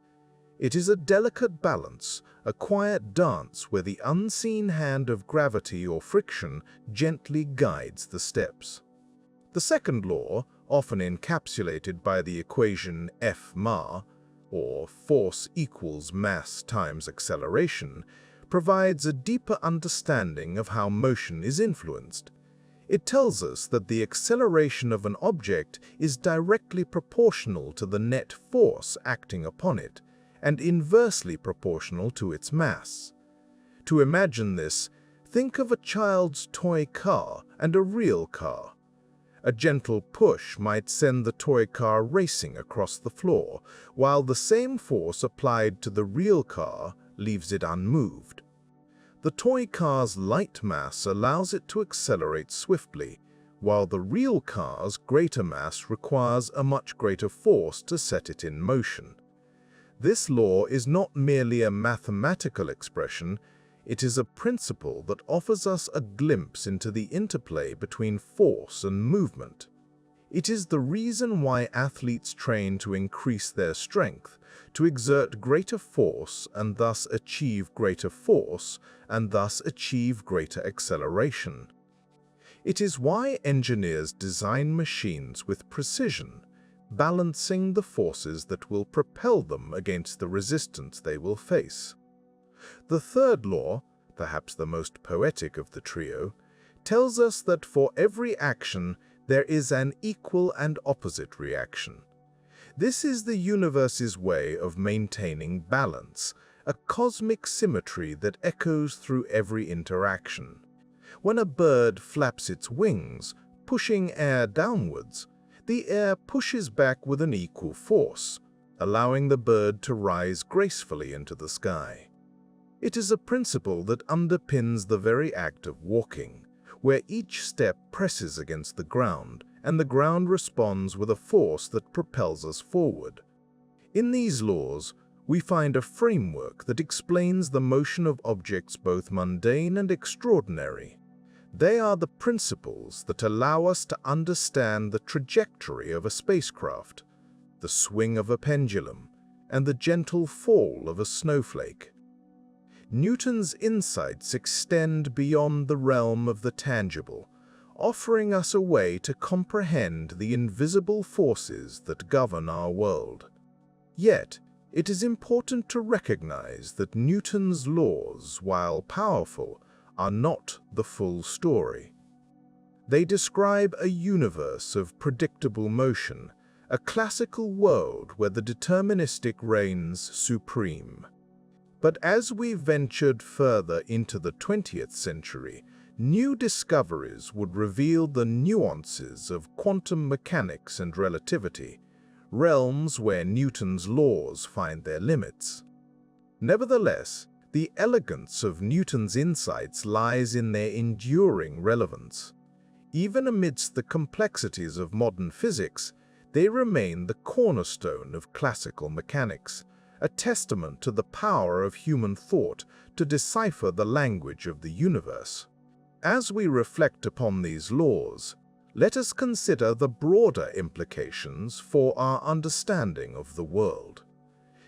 It is a delicate balance, a quiet dance where the unseen hand of gravity or friction gently guides the steps. The second law, often encapsulated by the equation F-ma, or force equals mass times acceleration, provides a deeper understanding of how motion is influenced. It tells us that the acceleration of an object is directly proportional to the net force acting upon it, and inversely proportional to its mass. To imagine this, think of a child's toy car and a real car. A gentle push might send the toy car racing across the floor, while the same force applied to the real car leaves it unmoved. The toy car's light mass allows it to accelerate swiftly, while the real car's greater mass requires a much greater force to set it in motion. This law is not merely a mathematical expression, it is a principle that offers us a glimpse into the interplay between force and movement. It is the reason why athletes train to increase their strength, to exert greater force and thus achieve greater force, and thus achieve greater acceleration. It is why engineers design machines with precision, balancing the forces that will propel them against the resistance they will face. The third law, perhaps the most poetic of the trio, tells us that for every action there is an equal and opposite reaction. This is the universe's way of maintaining balance, a cosmic symmetry that echoes through every interaction. When a bird flaps its wings, pushing air downwards, the air pushes back with an equal force, allowing the bird to rise gracefully into the sky. It is a principle that underpins the very act of walking, where each step presses against the ground, and the ground responds with a force that propels us forward. In these laws, we find a framework that explains the motion of objects both mundane and extraordinary. They are the principles that allow us to understand the trajectory of a spacecraft, the swing of a pendulum, and the gentle fall of a snowflake. Newton's insights extend beyond the realm of the tangible, offering us a way to comprehend the invisible forces that govern our world. Yet, it is important to recognize that Newton's laws, while powerful, are not the full story. They describe a universe of predictable motion, a classical world where the deterministic reigns supreme. But as we ventured further into the 20th century, new discoveries would reveal the nuances of quantum mechanics and relativity, realms where Newton's laws find their limits. Nevertheless, the elegance of Newton's insights lies in their enduring relevance. Even amidst the complexities of modern physics, they remain the cornerstone of classical mechanics, a testament to the power of human thought to decipher the language of the universe. As we reflect upon these laws, let us consider the broader implications for our understanding of the world.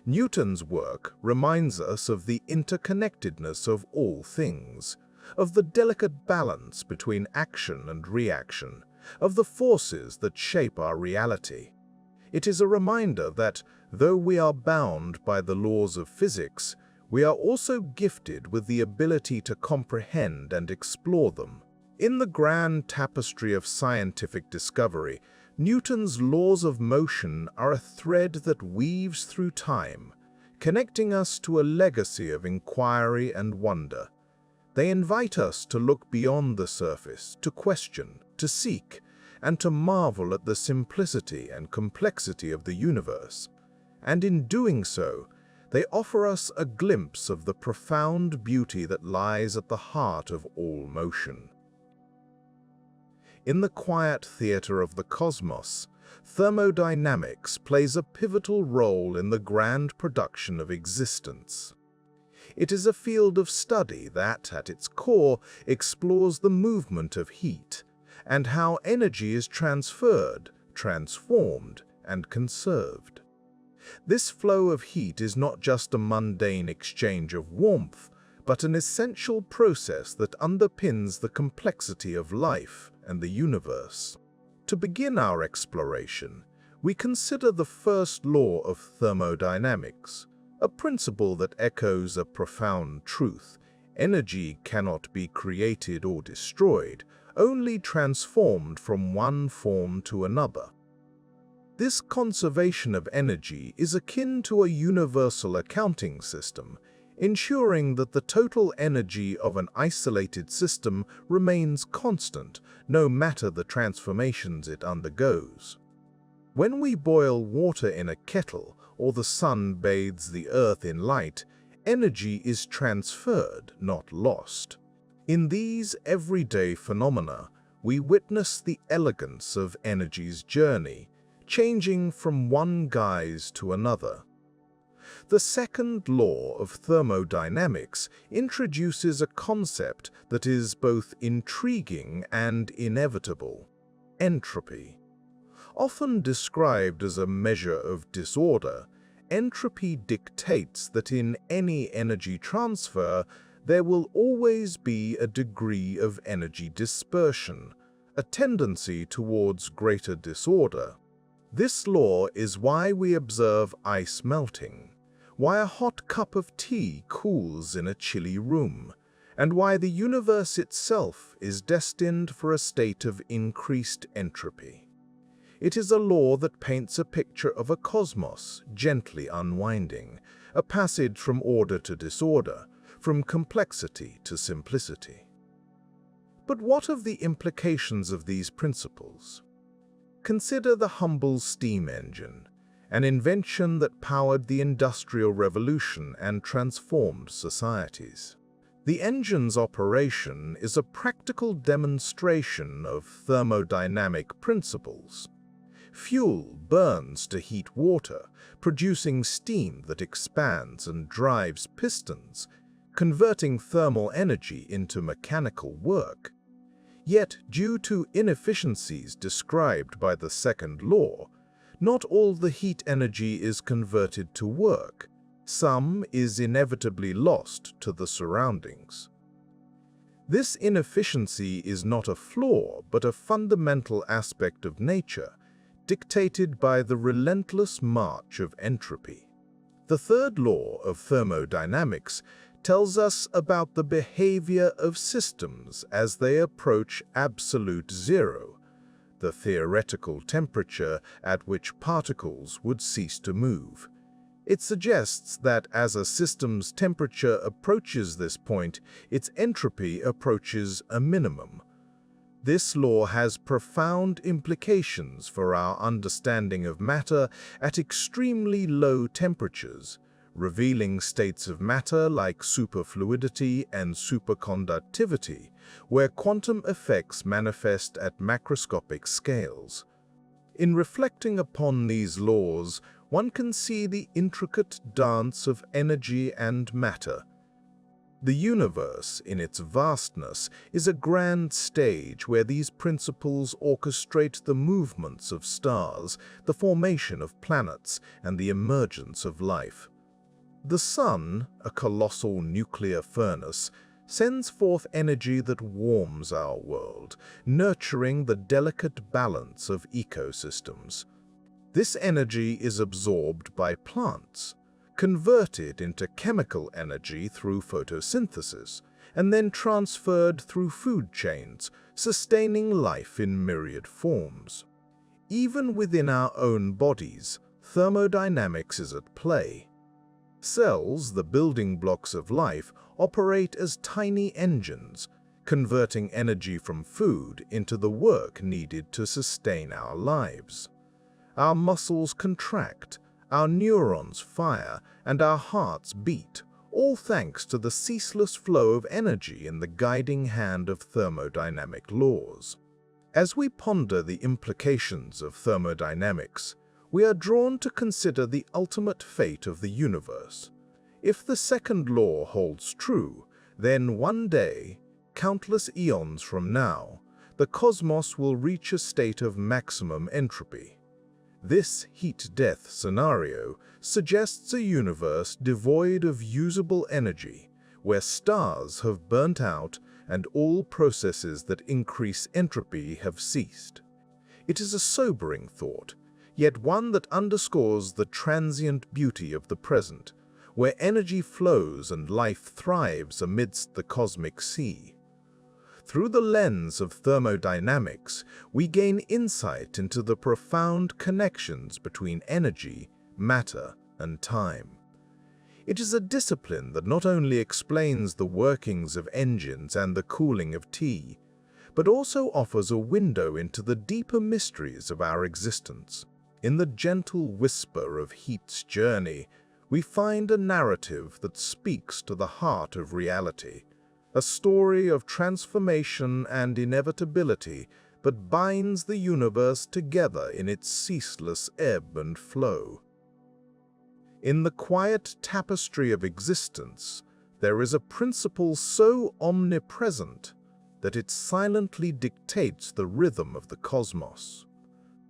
Newton's work reminds us of the interconnectedness of all things, of the delicate balance between action and reaction, of the forces that shape our reality. It is a reminder that, though we are bound by the laws of physics, we are also gifted with the ability to comprehend and explore them. In the grand tapestry of scientific discovery, Newton's laws of motion are a thread that weaves through time, connecting us to a legacy of inquiry and wonder. They invite us to look beyond the surface, to question, to seek, and to marvel at the simplicity and complexity of the universe. And in doing so, they offer us a glimpse of the profound beauty that lies at the heart of all motion. In the quiet theater of the cosmos, thermodynamics plays a pivotal role in the grand production of existence. It is a field of study that, at its core, explores the movement of heat and how energy is transferred, transformed, and conserved. This flow of heat is not just a mundane exchange of warmth, but an essential process that underpins the complexity of life and the universe. To begin our exploration, we consider the first law of thermodynamics, a principle that echoes a profound truth. Energy cannot be created or destroyed, only transformed from one form to another. This conservation of energy is akin to a universal accounting system, ensuring that the total energy of an isolated system remains constant, no matter the transformations it undergoes. When we boil water in a kettle, or the sun bathes the earth in light, energy is transferred, not lost. In these everyday phenomena, we witness the elegance of energy's journey, changing from one guise to another. The second law of thermodynamics introduces a concept that is both intriguing and inevitable: entropy. Often described as a measure of disorder, entropy dictates that in any energy transfer, there will always be a degree of energy dispersion, a tendency towards greater disorder. This law is why we observe ice melting, why a hot cup of tea cools in a chilly room, and why the universe itself is destined for a state of increased entropy. It is a law that paints a picture of a cosmos gently unwinding, a passage from order to disorder, from complexity to simplicity. But what of the implications of these principles? Consider the humble steam engine, an invention that powered the Industrial Revolution and transformed societies. The engine's operation is a practical demonstration of thermodynamic principles. Fuel burns to heat water, producing steam that expands and drives pistons, converting thermal energy into mechanical work. Yet, due to inefficiencies described by the second law, not all the heat energy is converted to work. Some is inevitably lost to the surroundings. This inefficiency is not a flaw, but a fundamental aspect of nature, dictated by the relentless march of entropy. The third law of thermodynamics tells us about the behavior of systems as they approach absolute zero, the theoretical temperature at which particles would cease to move. It suggests that as a system's temperature approaches this point, its entropy approaches a minimum. This law has profound implications for our understanding of matter at extremely low temperatures, revealing states of matter like superfluidity and superconductivity, where quantum effects manifest at macroscopic scales. In reflecting upon these laws, one can see the intricate dance of energy and matter. The universe, in its vastness, is a grand stage where these principles orchestrate the movements of stars, the formation of planets, and the emergence of life. The Sun, a colossal nuclear furnace, sends forth energy that warms our world, nurturing the delicate balance of ecosystems. This energy is absorbed by plants, converted into chemical energy through photosynthesis, and then transferred through food chains, sustaining life in myriad forms. Even within our own bodies, thermodynamics is at play. Cells, the building blocks of life, operate as tiny engines, converting energy from food into the work needed to sustain our lives. Our muscles contract, our neurons fire, and our hearts beat, all thanks to the ceaseless flow of energy in the guiding hand of thermodynamic laws. As we ponder the implications of thermodynamics, we are drawn to consider the ultimate fate of the universe. If the second law holds true, then one day, countless eons from now, the cosmos will reach a state of maximum entropy. This heat-death scenario suggests a universe devoid of usable energy, where stars have burnt out and all processes that increase entropy have ceased. It is a sobering thought, yet one that underscores the transient beauty of the present, where energy flows and life thrives amidst the cosmic sea. Through the lens of thermodynamics, we gain insight into the profound connections between energy, matter, and time. It is a discipline that not only explains the workings of engines and the cooling of tea, but also offers a window into the deeper mysteries of our existence. In the gentle whisper of heat's journey, we find a narrative that speaks to the heart of reality, a story of transformation and inevitability that binds the universe together in its ceaseless ebb and flow. In the quiet tapestry of existence, there is a principle so omnipresent that it silently dictates the rhythm of the cosmos.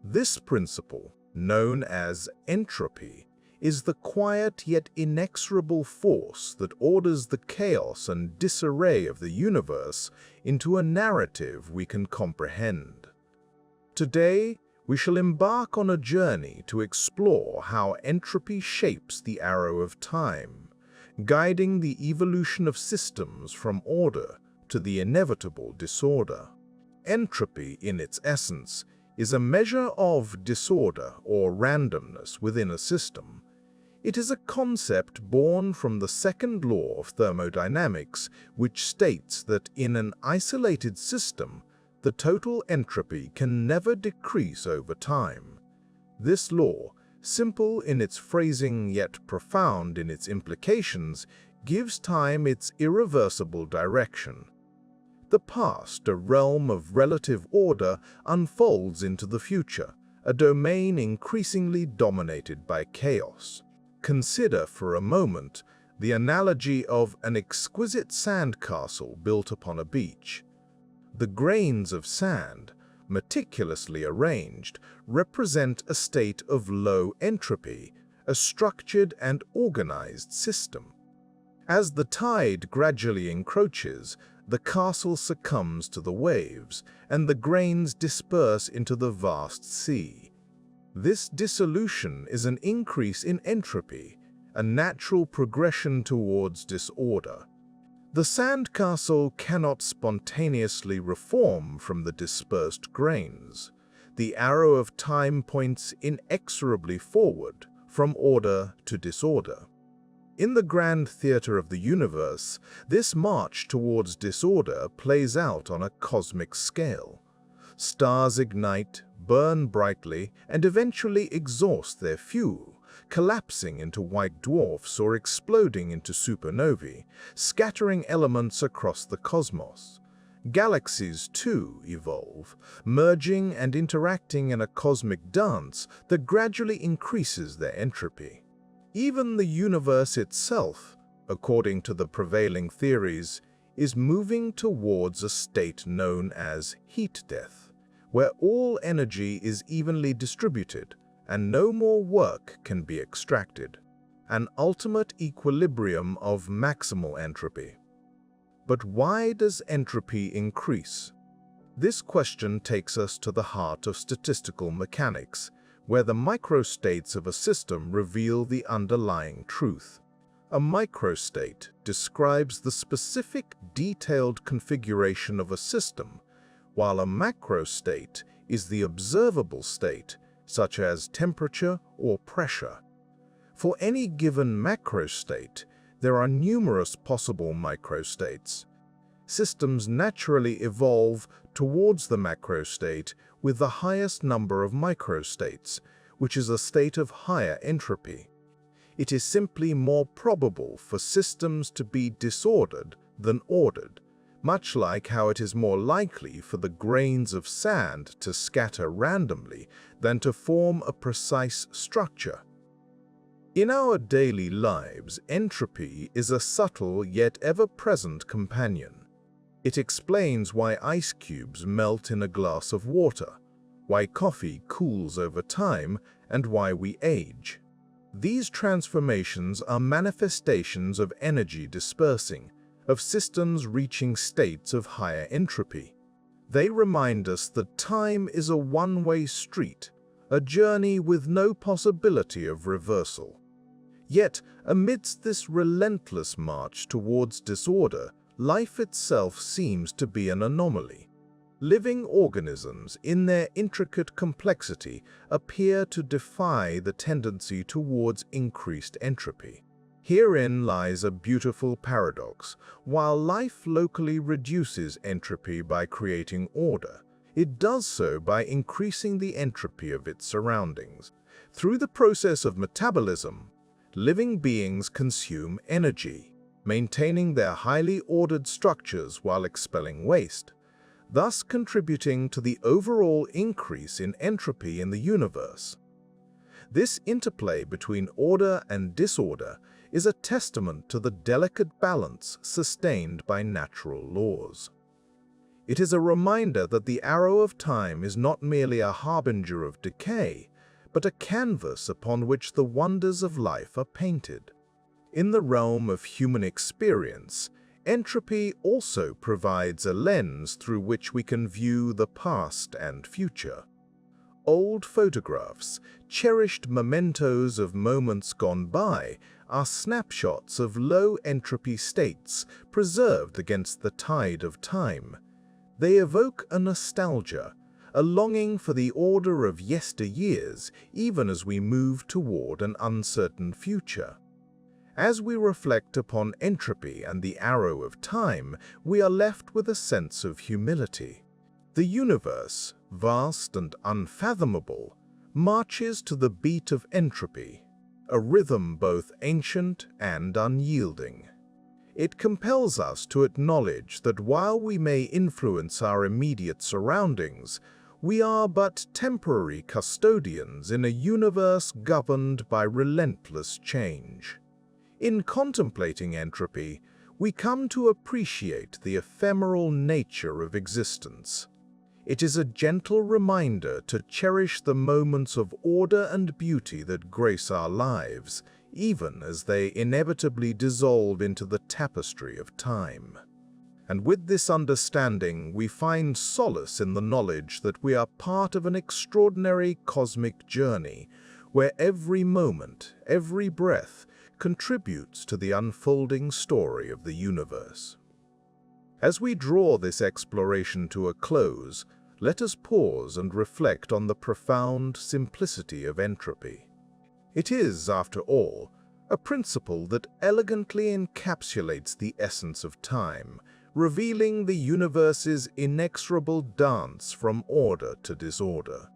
This principle, known as entropy, is the quiet yet inexorable force that orders the chaos and disarray of the universe into a narrative we can comprehend. Today, we shall embark on a journey to explore how entropy shapes the arrow of time, guiding the evolution of systems from order to the inevitable disorder. Entropy, in its essence, is a measure of disorder or randomness within a system. It is a concept born from the second law of thermodynamics, which states that in an isolated system, the total entropy can never decrease over time. This law, simple in its phrasing yet profound in its implications, gives time its irreversible direction. The past, a realm of relative order, unfolds into the future, a domain increasingly dominated by chaos. Consider for a moment the analogy of an exquisite sandcastle built upon a beach. The grains of sand, meticulously arranged, represent a state of low entropy, a structured and organized system. As the tide gradually encroaches, the castle succumbs to the waves, and the grains disperse into the vast sea. This dissolution is an increase in entropy, a natural progression towards disorder. The sandcastle cannot spontaneously reform from the dispersed grains. The arrow of time points inexorably forward, from order to disorder. In the grand theater of the universe, this march towards disorder plays out on a cosmic scale. Stars ignite, burn brightly, and eventually exhaust their fuel, collapsing into white dwarfs or exploding into supernovae, scattering elements across the cosmos. Galaxies, too, evolve, merging and interacting in a cosmic dance that gradually increases their entropy. Even the universe itself, according to the prevailing theories, is moving towards a state known as heat death, where all energy is evenly distributed and no more work can be extracted, an ultimate equilibrium of maximal entropy. But why does entropy increase? This question takes us to the heart of statistical mechanics, where the microstates of a system reveal the underlying truth. A microstate describes the specific, detailed configuration of a system, while a macrostate is the observable state, such as temperature or pressure. For any given macrostate, there are numerous possible microstates. Systems naturally evolve towards the macrostate with the highest number of microstates, which is a state of higher entropy. It is simply more probable for systems to be disordered than ordered, much like how it is more likely for the grains of sand to scatter randomly than to form a precise structure. In our daily lives, entropy is a subtle yet ever-present companion. It explains why ice cubes melt in a glass of water, why coffee cools over time, and why we age. These transformations are manifestations of energy dispersing, of systems reaching states of higher entropy. They remind us that time is a one-way street, a journey with no possibility of reversal. Yet, amidst this relentless march towards disorder, life itself seems to be an anomaly. Living organisms, in their intricate complexity, appear to defy the tendency towards increased entropy. Herein lies a beautiful paradox. While life locally reduces entropy by creating order, it does so by increasing the entropy of its surroundings. Through the process of metabolism, living beings consume energy, maintaining their highly ordered structures while expelling waste, thus contributing to the overall increase in entropy in the universe. This interplay between order and disorder is a testament to the delicate balance sustained by natural laws. It is a reminder that the arrow of time is not merely a harbinger of decay, but a canvas upon which the wonders of life are painted. In the realm of human experience, entropy also provides a lens through which we can view the past and future. Old photographs, cherished mementos of moments gone by, are snapshots of low-entropy states preserved against the tide of time. They evoke a nostalgia, a longing for the order of yesteryears, even as we move toward an uncertain future. As we reflect upon entropy and the arrow of time, we are left with a sense of humility. The universe, vast and unfathomable, marches to the beat of entropy, a rhythm both ancient and unyielding. It compels us to acknowledge that while we may influence our immediate surroundings, we are but temporary custodians in a universe governed by relentless change. In contemplating entropy, we come to appreciate the ephemeral nature of existence. It is a gentle reminder to cherish the moments of order and beauty that grace our lives, even as they inevitably dissolve into the tapestry of time. And with this understanding, we find solace in the knowledge that we are part of an extraordinary cosmic journey, where every moment, every breath, contributes to the unfolding story of the universe. As we draw this exploration to a close, let us pause and reflect on the profound simplicity of entropy. It is, after all, a principle that elegantly encapsulates the essence of time, revealing the universe's inexorable dance from order to disorder.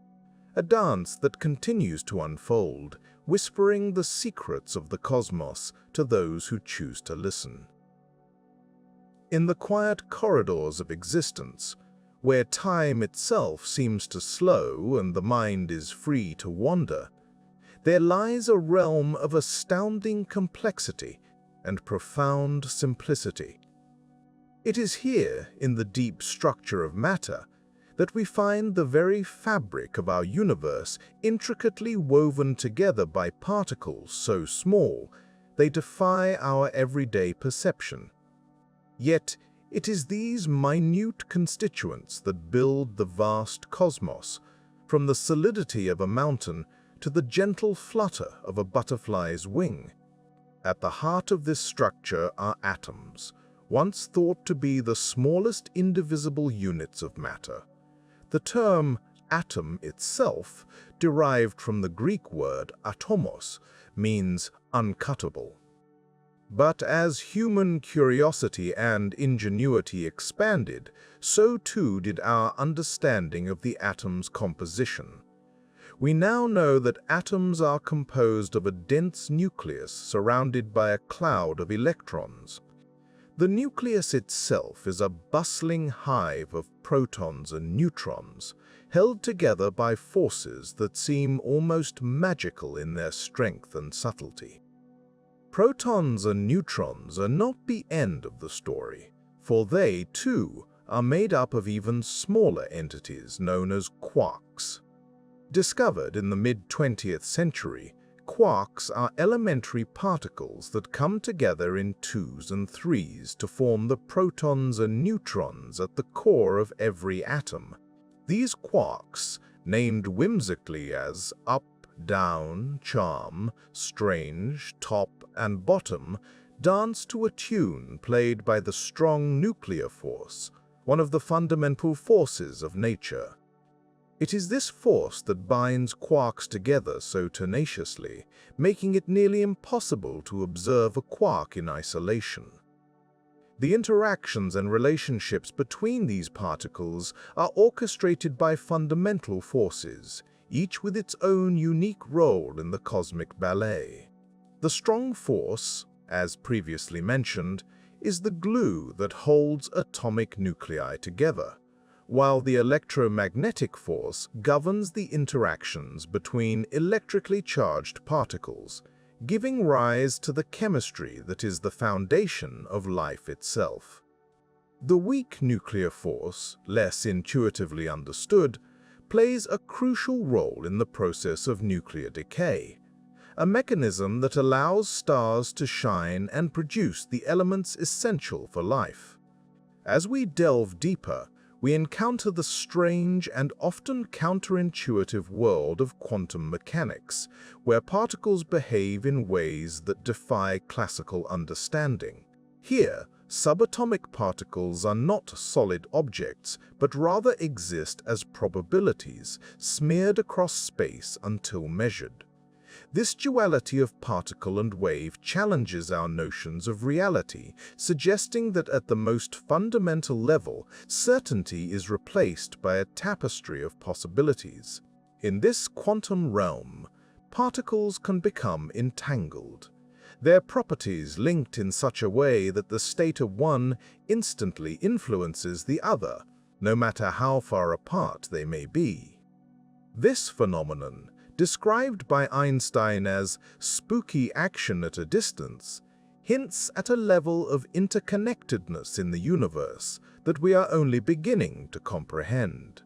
A dance that continues to unfold, whispering the secrets of the cosmos to those who choose to listen. In the quiet corridors of existence, where time itself seems to slow and the mind is free to wander, there lies a realm of astounding complexity and profound simplicity. It is here, in the deep structure of matter, that we find the very fabric of our universe intricately woven together by particles so small they defy our everyday perception. Yet, it is these minute constituents that build the vast cosmos, from the solidity of a mountain to the gentle flutter of a butterfly's wing. At the heart of this structure are atoms, once thought to be the smallest indivisible units of matter. The term atom itself, derived from the Greek word atomos, means uncuttable. But as human curiosity and ingenuity expanded, so too did our understanding of the atom's composition. We now know that atoms are composed of a dense nucleus surrounded by a cloud of electrons. The nucleus itself is a bustling hive of protons and neutrons, held together by forces that seem almost magical in their strength and subtlety. Protons and neutrons are not the end of the story, for they, too, are made up of even smaller entities known as quarks. Discovered in the mid-20th century, quarks are elementary particles that come together in twos and threes to form the protons and neutrons at the core of every atom. These quarks, named whimsically as up, down, charm, strange, top, and bottom, dance to a tune played by the strong nuclear force, one of the fundamental forces of nature. It is this force that binds quarks together so tenaciously, making it nearly impossible to observe a quark in isolation. The interactions and relationships between these particles are orchestrated by fundamental forces, each with its own unique role in the cosmic ballet. The strong force, as previously mentioned, is the glue that holds atomic nuclei together, while the electromagnetic force governs the interactions between electrically charged particles, giving rise to the chemistry that is the foundation of life itself. The weak nuclear force, less intuitively understood, plays a crucial role in the process of nuclear decay, a mechanism that allows stars to shine and produce the elements essential for life. As we delve deeper, we encounter the strange and often counterintuitive world of quantum mechanics, where particles behave in ways that defy classical understanding. Here, subatomic particles are not solid objects, but rather exist as probabilities smeared across space until measured. This duality of particle and wave challenges our notions of reality, suggesting that at the most fundamental level, certainty is replaced by a tapestry of possibilities. In this quantum realm, particles can become entangled, their properties linked in such a way that the state of one instantly influences the other, no matter how far apart they may be. This phenomenon, described by Einstein as spooky action at a distance, hints at a level of interconnectedness in the universe that we are only beginning to comprehend.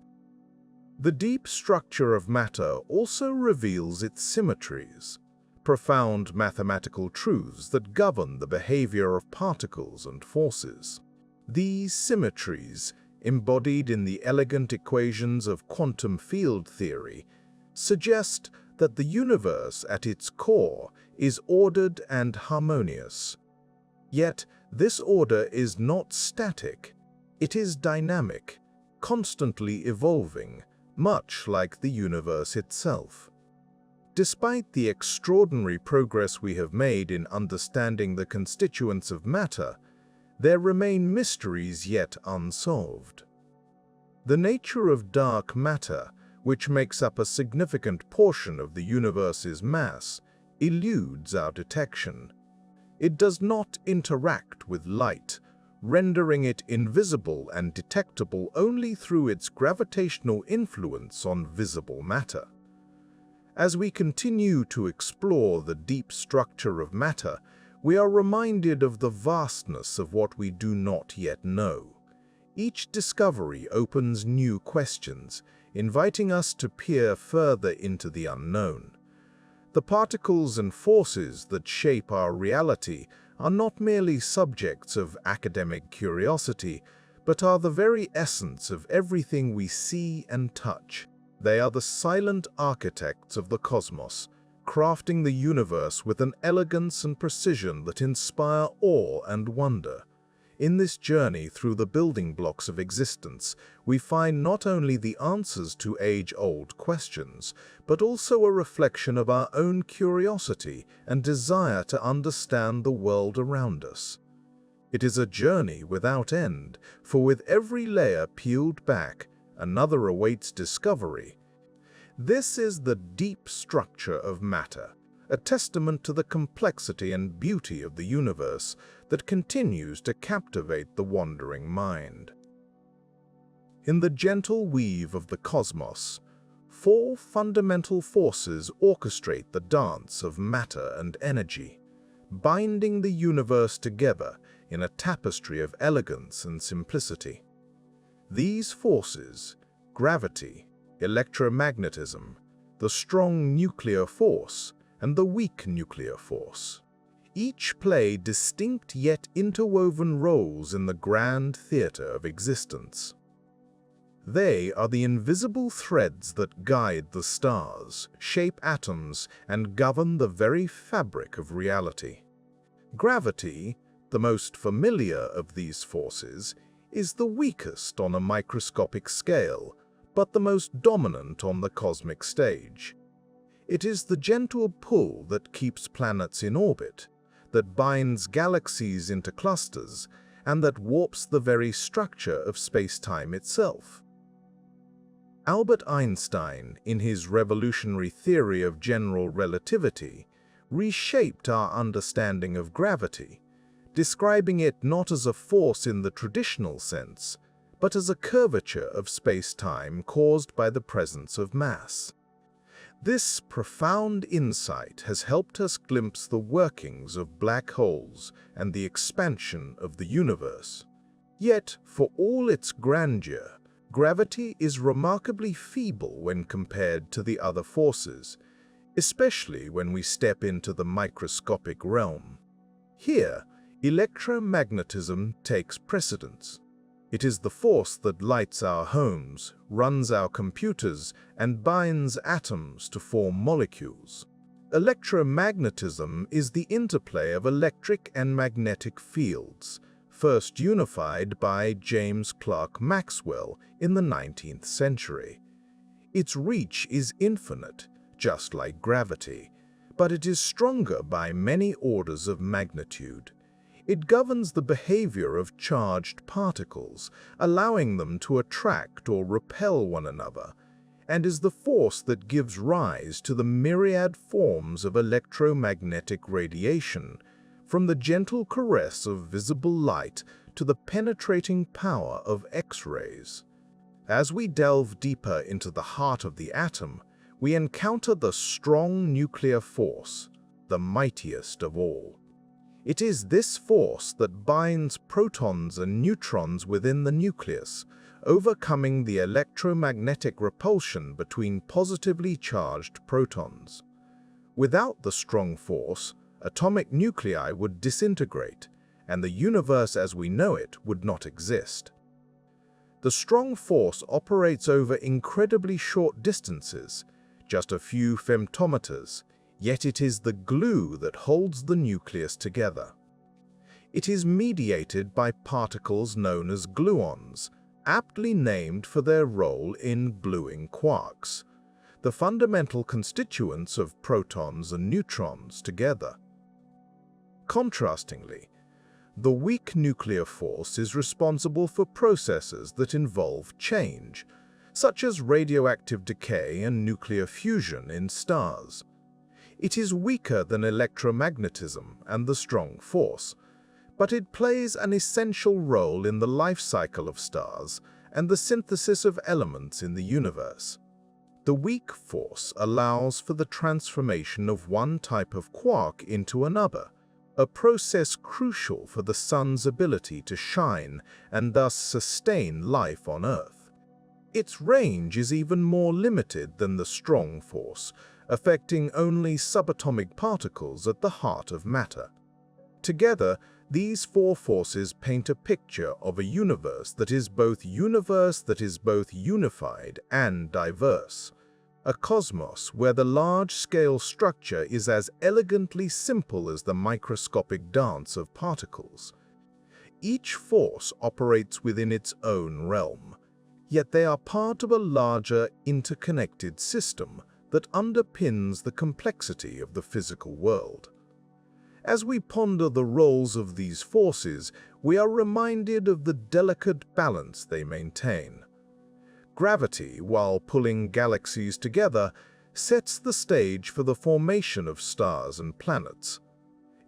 The deep structure of matter also reveals its symmetries, profound mathematical truths that govern the behavior of particles and forces. These symmetries, embodied in the elegant equations of quantum field theory, suggest that the universe at its core is ordered and harmonious. Yet, this order is not static. It is dynamic, constantly evolving, much like the universe itself. Despite the extraordinary progress we have made in understanding the constituents of matter, there remain mysteries yet unsolved. The nature of dark matter, which makes up a significant portion of the universe's mass, eludes our detection. It does not interact with light, rendering it invisible and detectable only through its gravitational influence on visible matter. As we continue to explore the deep structure of matter, we are reminded of the vastness of what we do not yet know. Each discovery opens new questions, inviting us to peer further into the unknown. The particles and forces that shape our reality are not merely subjects of academic curiosity, but are the very essence of everything we see and touch. They are the silent architects of the cosmos, crafting the universe with an elegance and precision that inspire awe and wonder. In this journey through the building blocks of existence, we find not only the answers to age-old questions, but also a reflection of our own curiosity and desire to understand the world around us. It is a journey without end, for with every layer peeled back, another awaits discovery. This is the deep structure of matter, a testament to the complexity and beauty of the universe that continues to captivate the wandering mind. In the gentle weave of the cosmos, four fundamental forces orchestrate the dance of matter and energy, binding the universe together in a tapestry of elegance and simplicity. These forces, gravity, electromagnetism, the strong nuclear force, and the weak nuclear force, each play distinct yet interwoven roles in the grand theater of existence. They are the invisible threads that guide the stars, shape atoms, and govern the very fabric of reality. Gravity, the most familiar of these forces, is the weakest on a microscopic scale, but the most dominant on the cosmic stage. It is the gentle pull that keeps planets in orbit, that binds galaxies into clusters, and that warps the very structure of space-time itself. Albert Einstein, in his revolutionary theory of general relativity, reshaped our understanding of gravity, describing it not as a force in the traditional sense, but as a curvature of space-time caused by the presence of mass. This profound insight has helped us glimpse the workings of black holes and the expansion of the universe. Yet, for all its grandeur, Gravity is remarkably feeble when compared to the other forces, especially when we step into the microscopic realm. Here, electromagnetism takes precedence. It is the force that lights our homes, runs our computers, and binds atoms to form molecules. Electromagnetism is the interplay of electric and magnetic fields, first unified by James Clerk Maxwell in the 19th century. Its reach is infinite, just like gravity, but it is stronger by many orders of magnitude. It governs the behavior of charged particles, allowing them to attract or repel one another, and is the force that gives rise to the myriad forms of electromagnetic radiation, from the gentle caress of visible light to the penetrating power of X-rays. As we delve deeper into the heart of the atom, we encounter the strong nuclear force, the mightiest of all. It is this force that binds protons and neutrons within the nucleus, overcoming the electromagnetic repulsion between positively charged protons. Without the strong force, atomic nuclei would disintegrate, and the universe as we know it would not exist. The strong force operates over incredibly short distances, just a few femtometers, yet it is the glue that holds the nucleus together. It is mediated by particles known as gluons, aptly named for their role in gluing quarks, the fundamental constituents of protons and neutrons together. Contrastingly, the weak nuclear force is responsible for processes that involve change, such as radioactive decay and nuclear fusion in stars. It is weaker than electromagnetism and the strong force, but it plays an essential role in the life cycle of stars and the synthesis of elements in the universe. The weak force allows for the transformation of one type of quark into another, a process crucial for the sun's ability to shine and thus sustain life on Earth. Its range is even more limited than the strong force, affecting only subatomic particles at the heart of matter. Together, these four forces paint a picture of a universe that is both unified and diverse, a cosmos where the large-scale structure is as elegantly simple as the microscopic dance of particles. Each force operates within its own realm, yet they are part of a larger, interconnected system that underpins the complexity of the physical world. As we ponder the roles of these forces, we are reminded of the delicate balance they maintain. Gravity, while pulling galaxies together, sets the stage for the formation of stars and planets.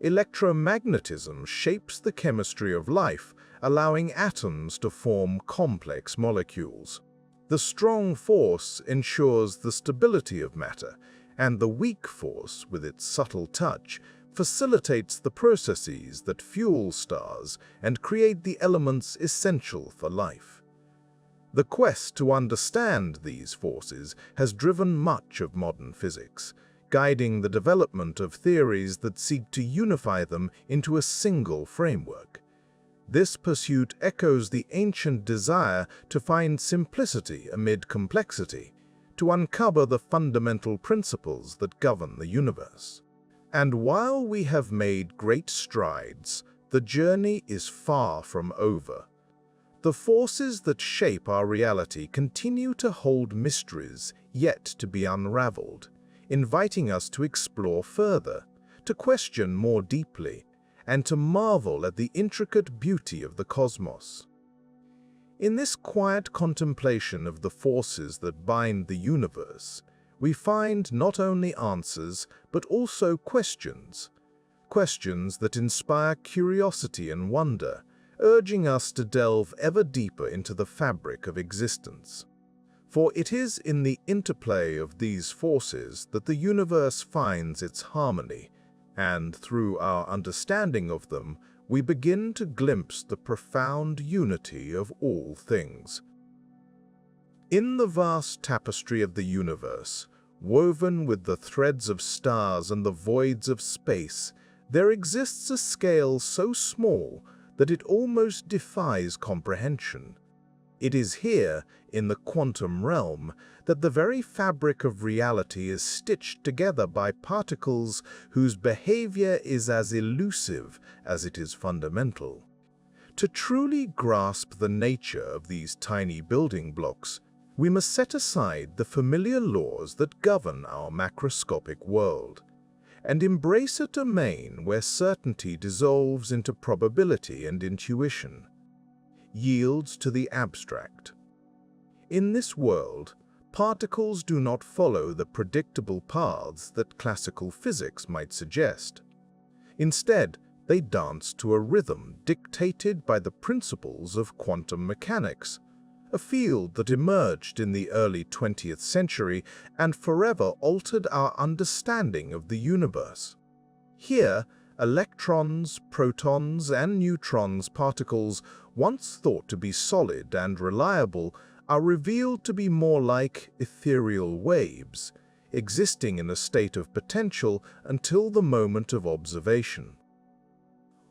Electromagnetism shapes the chemistry of life, allowing atoms to form complex molecules. The strong force ensures the stability of matter, and the weak force, with its subtle touch, facilitates the processes that fuel stars and create the elements essential for life. The quest to understand these forces has driven much of modern physics, guiding the development of theories that seek to unify them into a single framework. This pursuit echoes the ancient desire to find simplicity amid complexity, to uncover the fundamental principles that govern the universe. And while we have made great strides, the journey is far from over. The forces that shape our reality continue to hold mysteries yet to be unraveled, inviting us to explore further, to question more deeply, and to marvel at the intricate beauty of the cosmos. In this quiet contemplation of the forces that bind the universe, we find not only answers, but also questions. Questions that inspire curiosity and wonder, urging us to delve ever deeper into the fabric of existence. For it is in the interplay of these forces that the universe finds its harmony, and through our understanding of them, we begin to glimpse the profound unity of all things. In the vast tapestry of the universe, woven with the threads of stars and the voids of space, there exists a scale so small that it almost defies comprehension. It is here, in the quantum realm, that the very fabric of reality is stitched together by particles whose behavior is as elusive as it is fundamental. To truly grasp the nature of these tiny building blocks, we must set aside the familiar laws that govern our macroscopic world, and embrace a domain where certainty dissolves into probability and intuition, yields to the abstract. In this world, particles do not follow the predictable paths that classical physics might suggest. Instead, they dance to a rhythm dictated by the principles of quantum mechanics, a field that emerged in the early 20th century and forever altered our understanding of the universe. Here, electrons, protons, and neutrons particles, once thought to be solid and reliable, are revealed to be more like ethereal waves, existing in a state of potential until the moment of observation.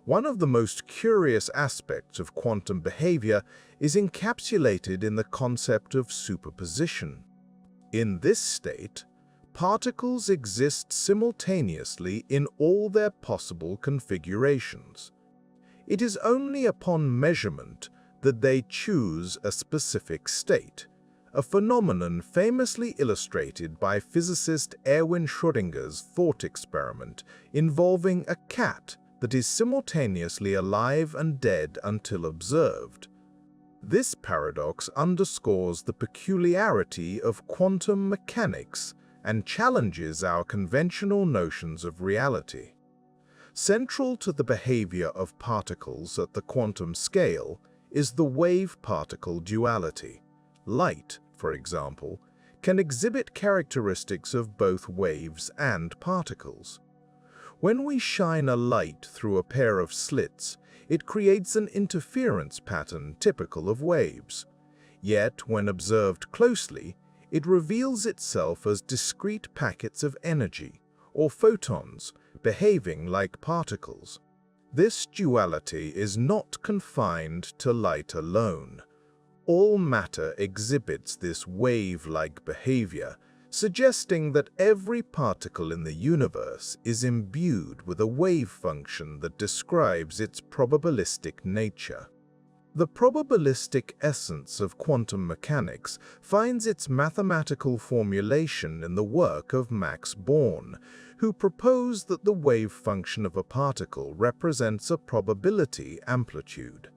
One of the most curious aspects of quantum behavior is encapsulated in the concept of superposition. In this state, particles exist simultaneously in all their possible configurations. It is only upon measurement that they choose a specific state, a phenomenon famously illustrated by physicist Erwin Schrödinger's thought experiment involving a cat that is simultaneously alive and dead until observed. This paradox underscores the peculiarity of quantum mechanics and challenges our conventional notions of reality. Central to the behavior of particles at the quantum scale is the wave-particle duality. Light, for example, can exhibit characteristics of both waves and particles. When we shine a light through a pair of slits, it creates an interference pattern typical of waves. Yet, when observed closely, it reveals itself as discrete packets of energy, or photons, behaving like particles. This duality is not confined to light alone. All matter exhibits this wave-like behavior, suggesting that every particle in the universe is imbued with a wave function that describes its probabilistic nature. The probabilistic essence of quantum mechanics finds its mathematical formulation in the work of Max Born, who proposed that the wave function of a particle represents a probability amplitude.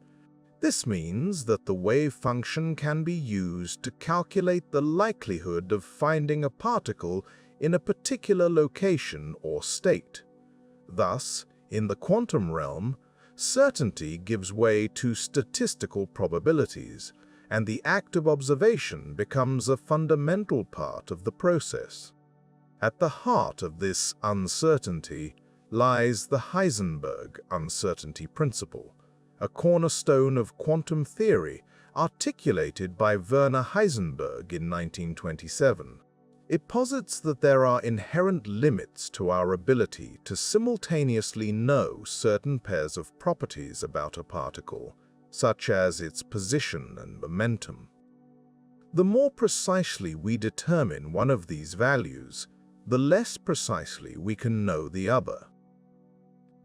This means that the wave function can be used to calculate the likelihood of finding a particle in a particular location or state. Thus, in the quantum realm, certainty gives way to statistical probabilities, and the act of observation becomes a fundamental part of the process. At the heart of this uncertainty lies the Heisenberg uncertainty principle, a cornerstone of quantum theory articulated by Werner Heisenberg in 1927. It posits that there are inherent limits to our ability to simultaneously know certain pairs of properties about a particle, such as its position and momentum. The more precisely we determine one of these values, the less precisely we can know the other.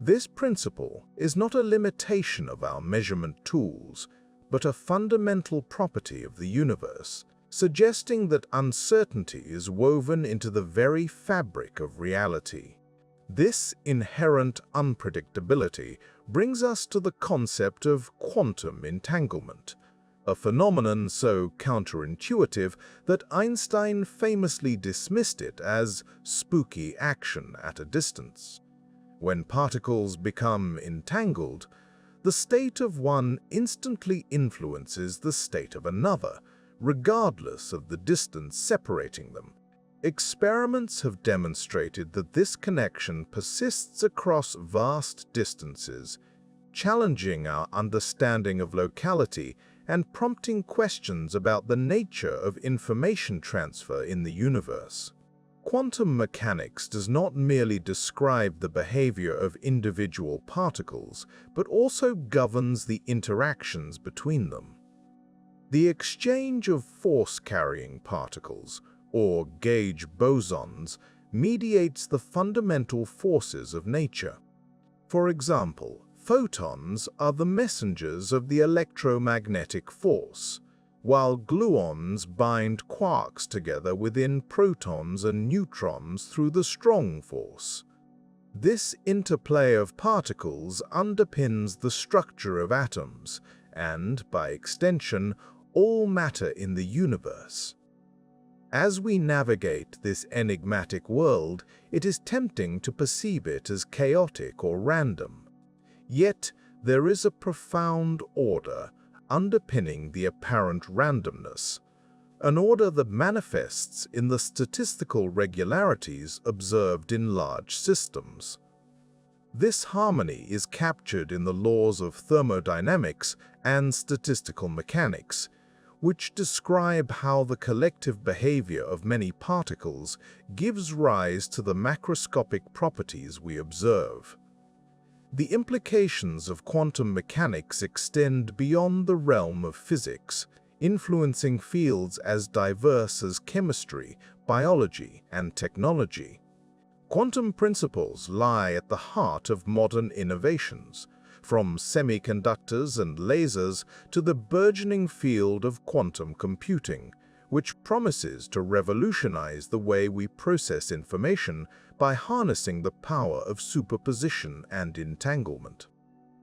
This principle is not a limitation of our measurement tools, but a fundamental property of the universe, suggesting that uncertainty is woven into the very fabric of reality. This inherent unpredictability brings us to the concept of quantum entanglement, a phenomenon so counterintuitive that Einstein famously dismissed it as spooky action at a distance. When particles become entangled, the state of one instantly influences the state of another, regardless of the distance separating them. Experiments have demonstrated that this connection persists across vast distances, challenging our understanding of locality and prompting questions about the nature of information transfer in the universe. Quantum mechanics does not merely describe the behavior of individual particles, but also governs the interactions between them. The exchange of force-carrying particles, or gauge bosons, mediates the fundamental forces of nature. For example, photons are the messengers of the electromagnetic force, while gluons bind quarks together within protons and neutrons through the strong force. This interplay of particles underpins the structure of atoms and, by extension, all matter in the universe. As we navigate this enigmatic world, it is tempting to perceive it as chaotic or random. Yet, there is a profound order underpinning the apparent randomness, an order that manifests in the statistical regularities observed in large systems. This harmony is captured in the laws of thermodynamics and statistical mechanics, which describe how the collective behavior of many particles gives rise to the macroscopic properties we observe. The implications of quantum mechanics extend beyond the realm of physics, influencing fields as diverse as chemistry, biology, and technology. Quantum principles lie at the heart of modern innovations, from semiconductors and lasers to the burgeoning field of quantum computing, which promises to revolutionize the way we process information by harnessing the power of superposition and entanglement.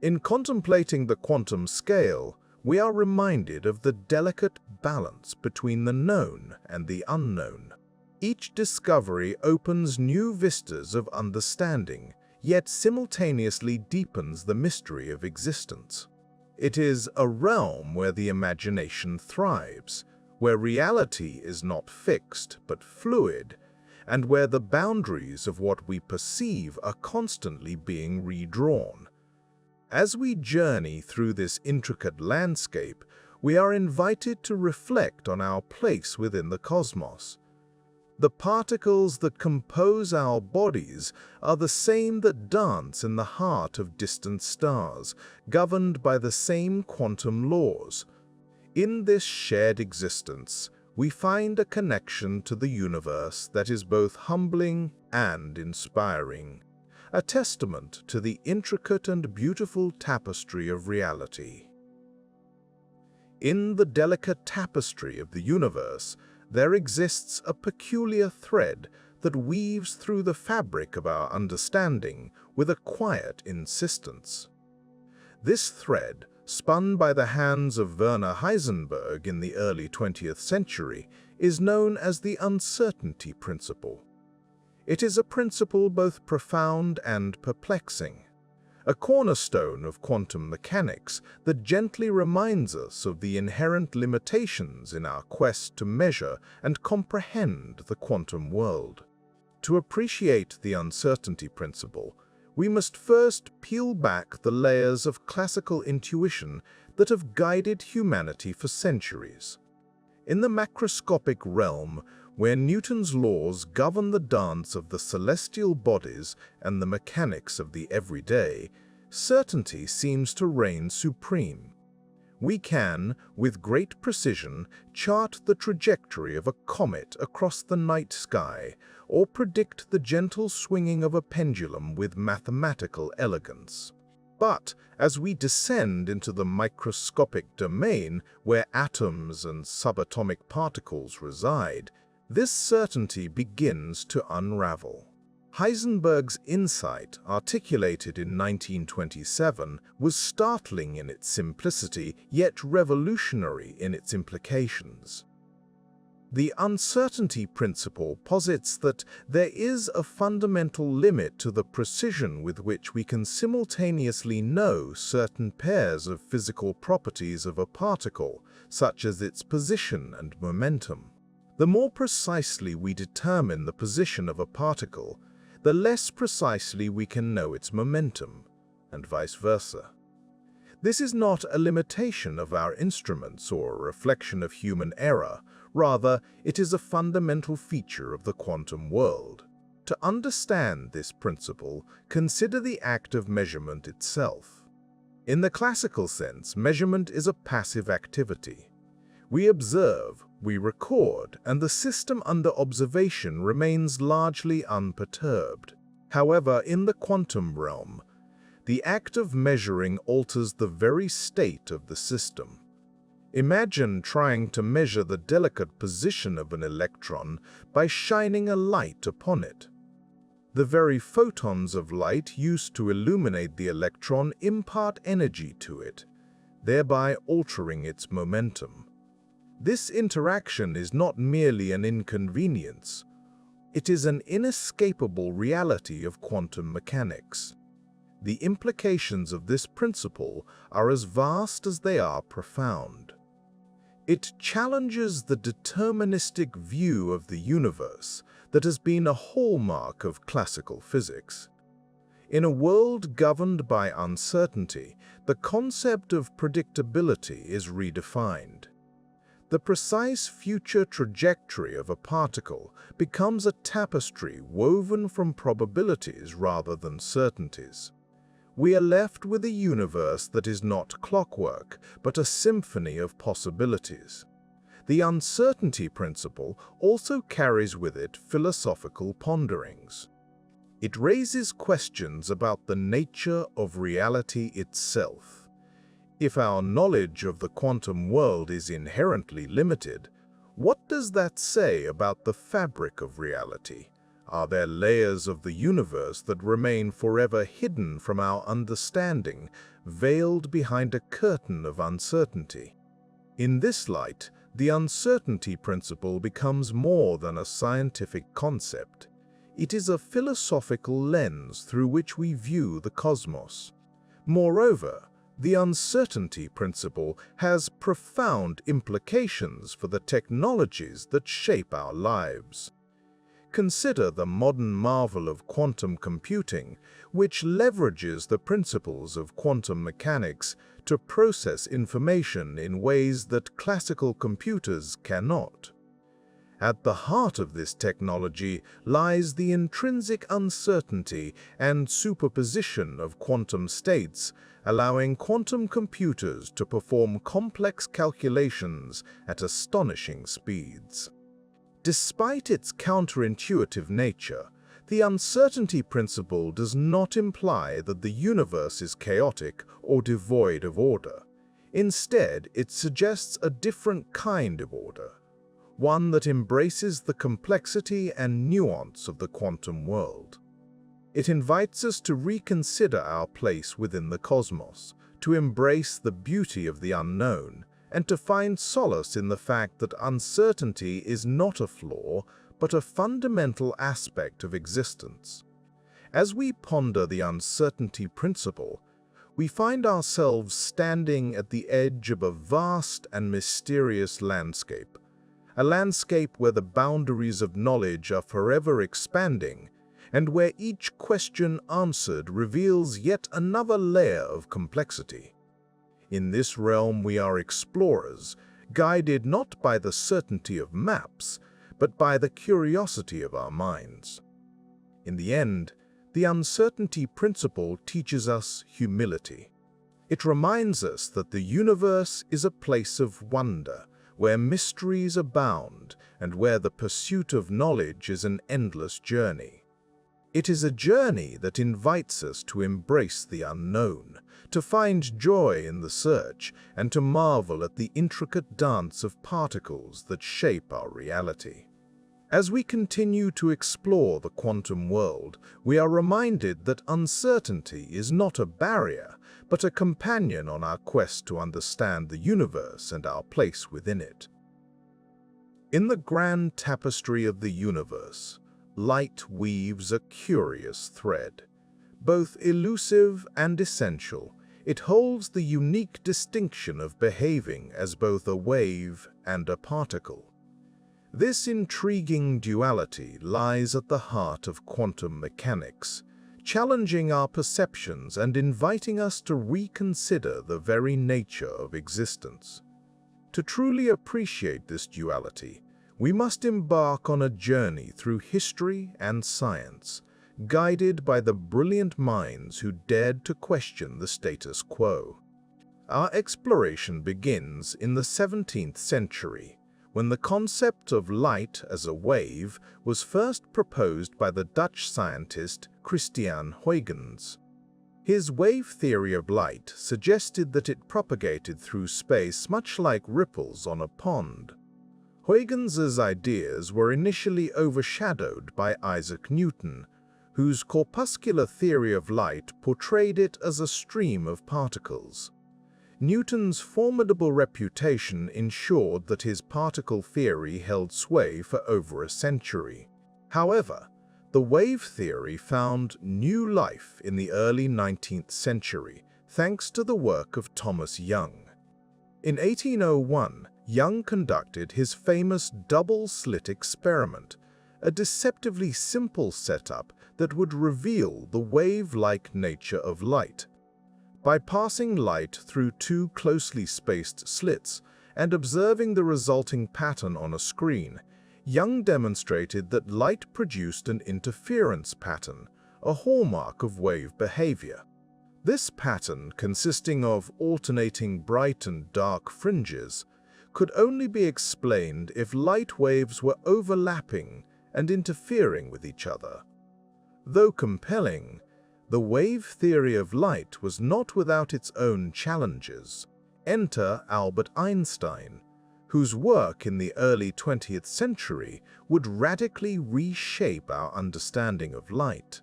In contemplating the quantum scale, we are reminded of the delicate balance between the known and the unknown. Each discovery opens new vistas of understanding, yet simultaneously deepens the mystery of existence. It is a realm where the imagination thrives, where reality is not fixed but fluid, and where the boundaries of what we perceive are constantly being redrawn. As we journey through this intricate landscape, we are invited to reflect on our place within the cosmos. The particles that compose our bodies are the same that dance in the heart of distant stars, governed by the same quantum laws. In this shared existence, we find a connection to the universe that is both humbling and inspiring, a testament to the intricate and beautiful tapestry of reality. In the delicate tapestry of the universe, there exists a peculiar thread that weaves through the fabric of our understanding with a quiet insistence. This thread, spun by the hands of Werner Heisenberg in the early 20th century, is known as the uncertainty principle. It is a principle both profound and perplexing, a cornerstone of quantum mechanics that gently reminds us of the inherent limitations in our quest to measure and comprehend the quantum world. To appreciate the uncertainty principle, we must first peel back the layers of classical intuition that have guided humanity for centuries. In the macroscopic realm, where Newton's laws govern the dance of the celestial bodies and the mechanics of the everyday, certainty seems to reign supreme. We can, with great precision, chart the trajectory of a comet across the night sky, or predict the gentle swinging of a pendulum with mathematical elegance. But as we descend into the microscopic domain where atoms and subatomic particles reside, this certainty begins to unravel. Heisenberg's insight, articulated in 1927, was startling in its simplicity, yet revolutionary in its implications. The uncertainty principle posits that there is a fundamental limit to the precision with which we can simultaneously know certain pairs of physical properties of a particle, such as its position and momentum. The more precisely we determine the position of a particle, the less precisely we can know its momentum, and vice versa. This is not a limitation of our instruments or a reflection of human error. Rather, it is a fundamental feature of the quantum world. To understand this principle, consider the act of measurement itself. In the classical sense, measurement is a passive activity. We observe, we record, and the system under observation remains largely unperturbed. However, in the quantum realm, the act of measuring alters the very state of the system. Imagine trying to measure the delicate position of an electron by shining a light upon it. The very photons of light used to illuminate the electron impart energy to it, thereby altering its momentum. This interaction is not merely an inconvenience. It is an inescapable reality of quantum mechanics. The implications of this principle are as vast as they are profound. It challenges the deterministic view of the universe that has been a hallmark of classical physics. In a world governed by uncertainty, the concept of predictability is redefined. The precise future trajectory of a particle becomes a tapestry woven from probabilities rather than certainties. We are left with a universe that is not clockwork, but a symphony of possibilities. The uncertainty principle also carries with it philosophical ponderings. It raises questions about the nature of reality itself. If our knowledge of the quantum world is inherently limited, what does that say about the fabric of reality? Are there layers of the universe that remain forever hidden from our understanding, veiled behind a curtain of uncertainty? In this light, the uncertainty principle becomes more than a scientific concept. It is a philosophical lens through which we view the cosmos. Moreover, the uncertainty principle has profound implications for the technologies that shape our lives. Consider the modern marvel of quantum computing, which leverages the principles of quantum mechanics to process information in ways that classical computers cannot. At the heart of this technology lies the intrinsic uncertainty and superposition of quantum states, allowing quantum computers to perform complex calculations at astonishing speeds. Despite its counterintuitive nature, the uncertainty principle does not imply that the universe is chaotic or devoid of order. Instead, it suggests a different kind of order, one that embraces the complexity and nuance of the quantum world. It invites us to reconsider our place within the cosmos, to embrace the beauty of the unknown, and to find solace in the fact that uncertainty is not a flaw, but a fundamental aspect of existence. As we ponder the uncertainty principle, we find ourselves standing at the edge of a vast and mysterious landscape, a landscape where the boundaries of knowledge are forever expanding, and where each question answered reveals yet another layer of complexity. In this realm we are explorers, guided not by the certainty of maps, but by the curiosity of our minds. In the end, the uncertainty principle teaches us humility. It reminds us that the universe is a place of wonder, where mysteries abound and where the pursuit of knowledge is an endless journey. It is a journey that invites us to embrace the unknown, to find joy in the search, and to marvel at the intricate dance of particles that shape our reality. As we continue to explore the quantum world, we are reminded that uncertainty is not a barrier, but a companion on our quest to understand the universe and our place within it. In the grand tapestry of the universe, light weaves a curious thread. Both elusive and essential, it holds the unique distinction of behaving as both a wave and a particle. This intriguing duality lies at the heart of quantum mechanics, challenging our perceptions and inviting us to reconsider the very nature of existence. To truly appreciate this duality, we must embark on a journey through history and science, guided by the brilliant minds who dared to question the status quo. Our exploration begins in the 17th century, when the concept of light as a wave was first proposed by the Dutch scientist Christian Huygens. His wave theory of light suggested that it propagated through space much like ripples on a pond. Huygens's ideas were initially overshadowed by Isaac Newton, whose corpuscular theory of light portrayed it as a stream of particles. Newton's formidable reputation ensured that his particle theory held sway for over a century. However, the wave theory found new life in the early 19th century, thanks to the work of Thomas Young. In 1801, Young conducted his famous double-slit experiment, a deceptively simple setup that would reveal the wave-like nature of light. By passing light through two closely spaced slits and observing the resulting pattern on a screen, Young demonstrated that light produced an interference pattern, a hallmark of wave behavior. This pattern, consisting of alternating bright and dark fringes, could only be explained if light waves were overlapping and interfering with each other. Though compelling, the wave theory of light was not without its own challenges. Enter Albert Einstein, whose work in the early 20th century would radically reshape our understanding of light.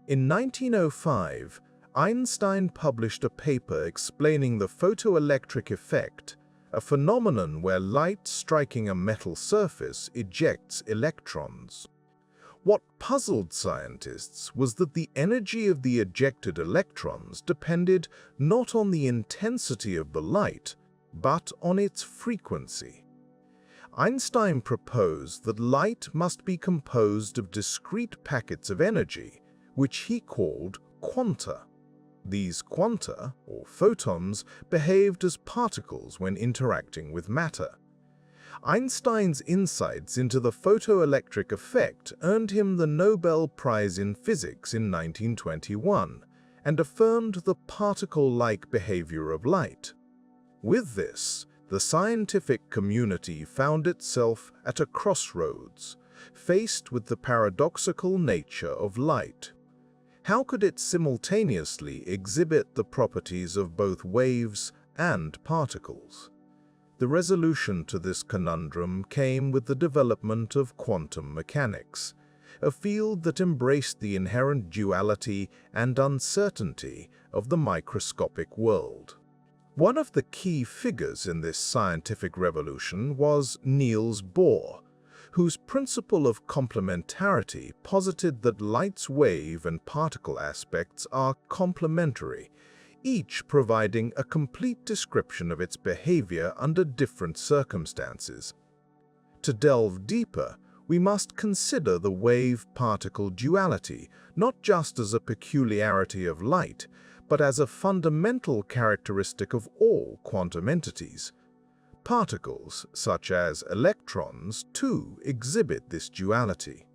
In 1905, Einstein published a paper explaining the photoelectric effect, a phenomenon where light striking a metal surface ejects electrons. What puzzled scientists was that the energy of the ejected electrons depended not on the intensity of the light, but on its frequency. Einstein proposed that light must be composed of discrete packets of energy, which he called quanta. These quanta, or photons, behaved as particles when interacting with matter. Einstein's insights into the photoelectric effect earned him the Nobel Prize in Physics in 1921 and affirmed the particle-like behavior of light. With this, the scientific community found itself at a crossroads, faced with the paradoxical nature of light. How could it simultaneously exhibit the properties of both waves and particles? The resolution to this conundrum came with the development of quantum mechanics, a field that embraced the inherent duality and uncertainty of the microscopic world. One of the key figures in this scientific revolution was Niels Bohr, whose principle of complementarity posited that light's wave and particle aspects are complementary, each providing a complete description of its behavior under different circumstances. To delve deeper, we must consider the wave-particle duality not just as a peculiarity of light, but as a fundamental characteristic of all quantum entities. Particles, such as electrons, too exhibit this duality.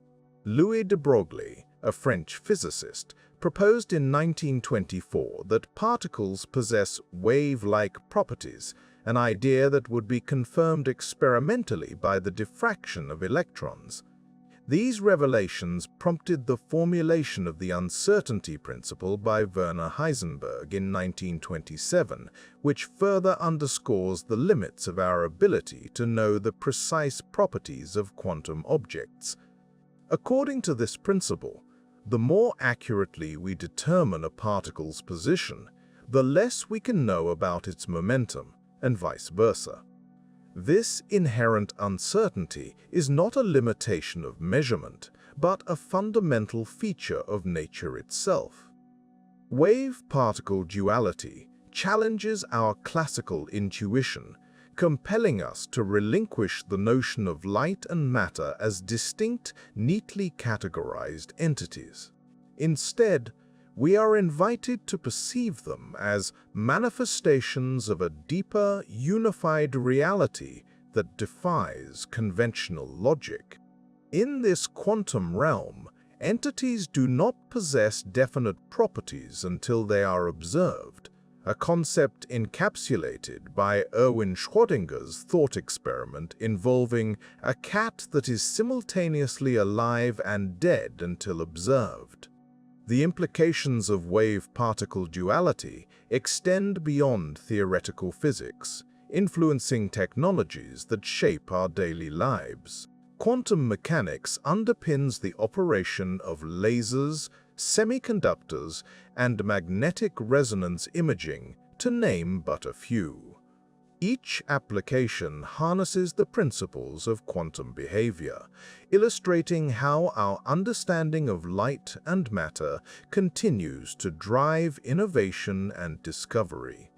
Louis de Broglie, a French physicist, proposed in 1924 that particles possess wave-like properties, an idea that would be confirmed experimentally by the diffraction of electrons. These revelations prompted the formulation of the uncertainty principle by Werner Heisenberg in 1927, which further underscores the limits of our ability to know the precise properties of quantum objects. According to this principle, the more accurately we determine a particle's position, the less we can know about its momentum, and vice versa. This inherent uncertainty is not a limitation of measurement, but a fundamental feature of nature itself. Wave-particle duality challenges our classical intuition, compelling us to relinquish the notion of light and matter as distinct, neatly categorized entities. Instead, we are invited to perceive them as manifestations of a deeper, unified reality that defies conventional logic. In this quantum realm, entities do not possess definite properties until they are observed, a concept encapsulated by Erwin Schrödinger's thought experiment involving a cat that is simultaneously alive and dead until observed. The implications of wave-particle duality extend beyond theoretical physics, influencing technologies that shape our daily lives. Quantum mechanics underpins the operation of lasers, semiconductors, and magnetic resonance imaging, to name but a few. Each application harnesses the principles of quantum behavior, illustrating how our understanding of light and matter continues to drive innovation and discovery.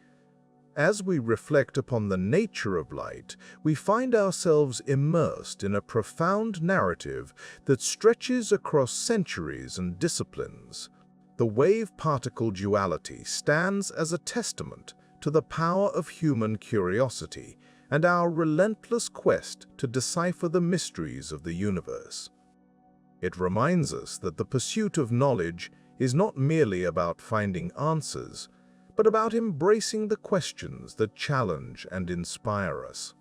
As we reflect upon the nature of light, we find ourselves immersed in a profound narrative that stretches across centuries and disciplines. The wave-particle duality stands as a testament to the power of human curiosity and our relentless quest to decipher the mysteries of the universe. It reminds us that the pursuit of knowledge is not merely about finding answers, but about embracing the questions that challenge and inspire us.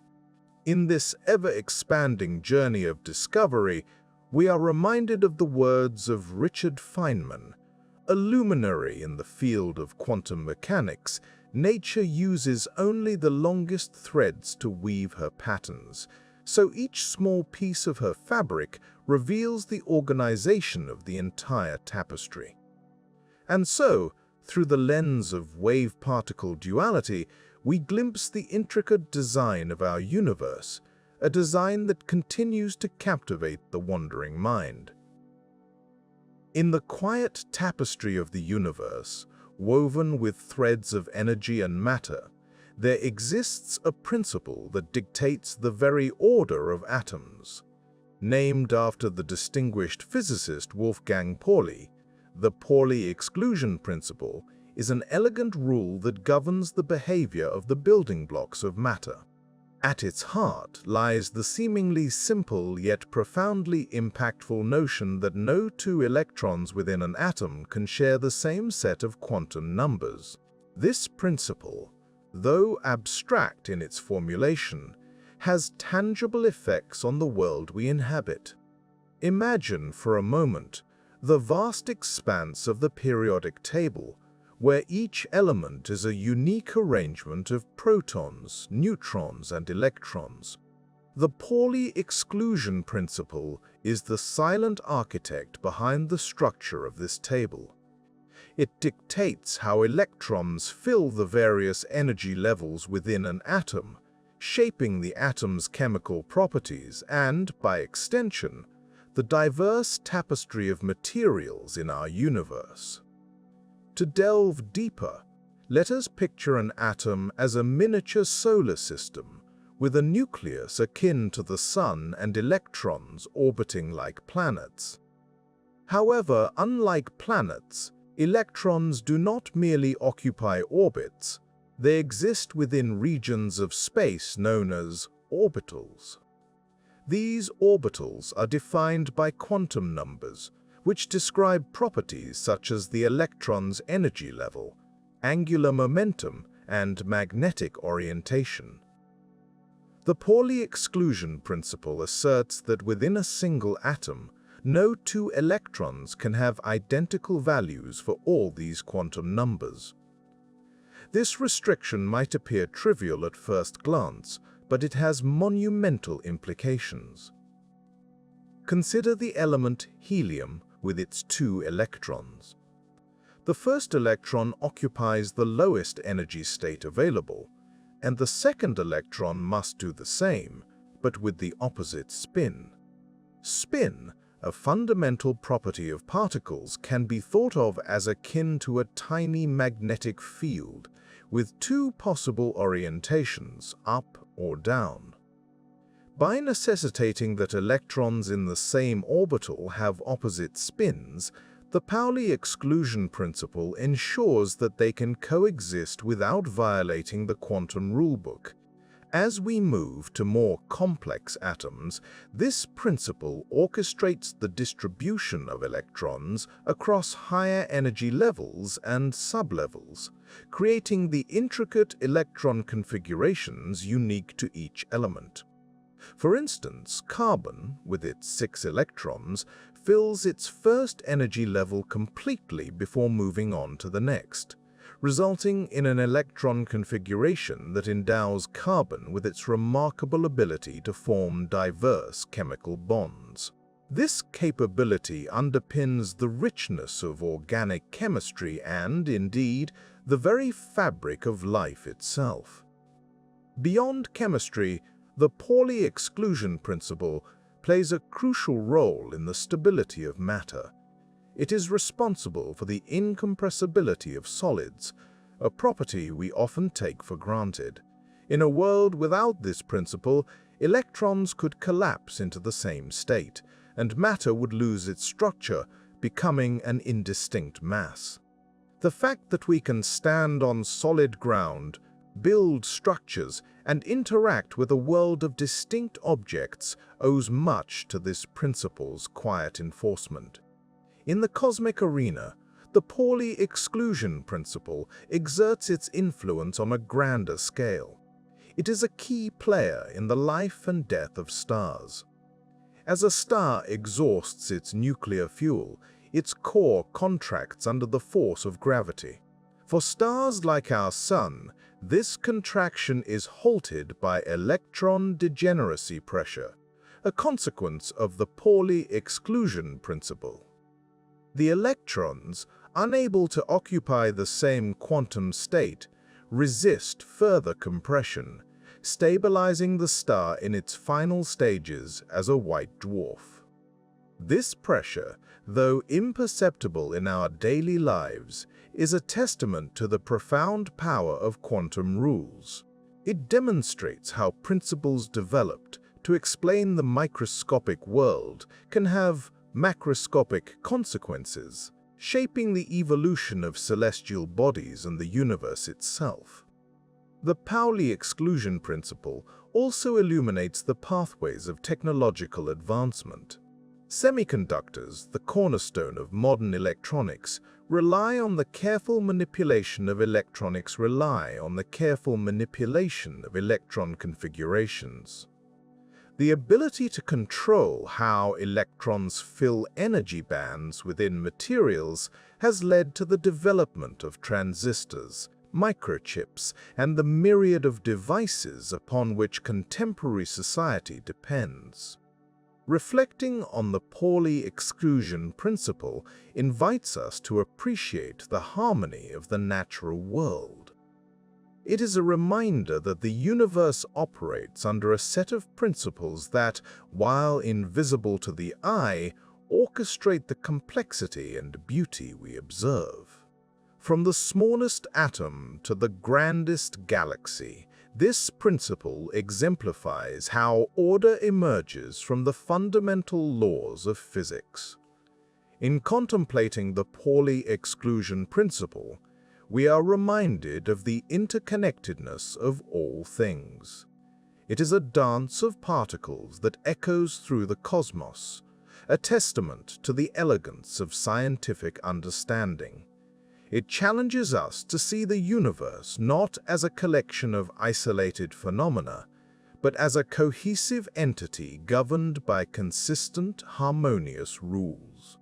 In this ever-expanding journey of discovery, we are reminded of the words of Richard Feynman, a luminary in the field of quantum mechanics. Nature uses only the longest threads to weave her patterns, so each small piece of her fabric reveals the organization of the entire tapestry. And so, through the lens of wave-particle duality, we glimpse the intricate design of our universe, a design that continues to captivate the wandering mind. In the quiet tapestry of the universe, woven with threads of energy and matter, there exists a principle that dictates the very order of atoms. Named after the distinguished physicist Wolfgang Pauli, the Pauli exclusion principle is an elegant rule that governs the behavior of the building blocks of matter. At its heart lies the seemingly simple yet profoundly impactful notion that no two electrons within an atom can share the same set of quantum numbers. This principle, though abstract in its formulation, has tangible effects on the world we inhabit. Imagine for a moment the vast expanse of the periodic table, where each element is a unique arrangement of protons, neutrons, and electrons. The Pauli exclusion principle is the silent architect behind the structure of this table. It dictates how electrons fill the various energy levels within an atom, shaping the atom's chemical properties and, by extension, the diverse tapestry of materials in our universe. To delve deeper, let us picture an atom as a miniature solar system, with a nucleus akin to the Sun and electrons orbiting like planets. However, unlike planets, electrons do not merely occupy orbits, they exist within regions of space known as orbitals. These orbitals are defined by quantum numbers, which describe properties such as the electron's energy level, angular momentum, and magnetic orientation. The Pauli exclusion principle asserts that within a single atom, no two electrons can have identical values for all these quantum numbers. This restriction might appear trivial at first glance, but it has monumental implications. Consider the element helium with its 2 electrons. The first electron occupies the lowest energy state available, and the second electron must do the same, but with the opposite spin. Spin, a fundamental property of particles, can be thought of as akin to a tiny magnetic field, with 2 possible orientations, up or down. By necessitating that electrons in the same orbital have opposite spins, The Pauli exclusion principle ensures that they can coexist without violating the quantum rulebook. As we move to more complex atoms, this principle orchestrates the distribution of electrons across higher energy levels and sublevels, creating the intricate electron configurations unique to each element. For instance, carbon, with its 6 electrons, fills its first energy level completely before moving on to the next, resulting in an electron configuration that endows carbon with its remarkable ability to form diverse chemical bonds. This capability underpins the richness of organic chemistry and, indeed, the very fabric of life itself. Beyond chemistry, the Pauli exclusion principle plays a crucial role in the stability of matter. It is responsible for the incompressibility of solids, a property we often take for granted. In a world without this principle, electrons could collapse into the same state, and matter would lose its structure, becoming an indistinct mass. The fact that we can stand on solid ground, build structures, and interact with a world of distinct objects owes much to this principle's quiet enforcement. In the cosmic arena, the Pauli exclusion principle exerts its influence on a grander scale. It is a key player in the life and death of stars. As a star exhausts its nuclear fuel, its core contracts under the force of gravity. For stars like our Sun, this contraction is halted by electron degeneracy pressure, a consequence of the Pauli exclusion principle. The electrons, unable to occupy the same quantum state, resist further compression, stabilizing the star in its final stages as a white dwarf. This pressure, though imperceptible in our daily lives, is a testament to the profound power of quantum rules. It demonstrates how principles developed to explain the microscopic world can have macroscopic consequences, shaping the evolution of celestial bodies and the universe itself. The Pauli exclusion principle also illuminates the pathways of technological advancement. Semiconductors, the cornerstone of modern electronics, rely on the careful manipulation of electron configurations. The ability to control how electrons fill energy bands within materials has led to the development of transistors, microchips, and the myriad of devices upon which contemporary society depends. Reflecting on the Pauli exclusion principle invites us to appreciate the harmony of the natural world. It is a reminder that the universe operates under a set of principles that, while invisible to the eye, orchestrate the complexity and beauty we observe. From the smallest atom to the grandest galaxy, this principle exemplifies how order emerges from the fundamental laws of physics. In contemplating the Pauli exclusion principle, we are reminded of the interconnectedness of all things. It is a dance of particles that echoes through the cosmos, a testament to the elegance of scientific understanding. It challenges us to see the universe not as a collection of isolated phenomena, but as a cohesive entity governed by consistent, harmonious rules.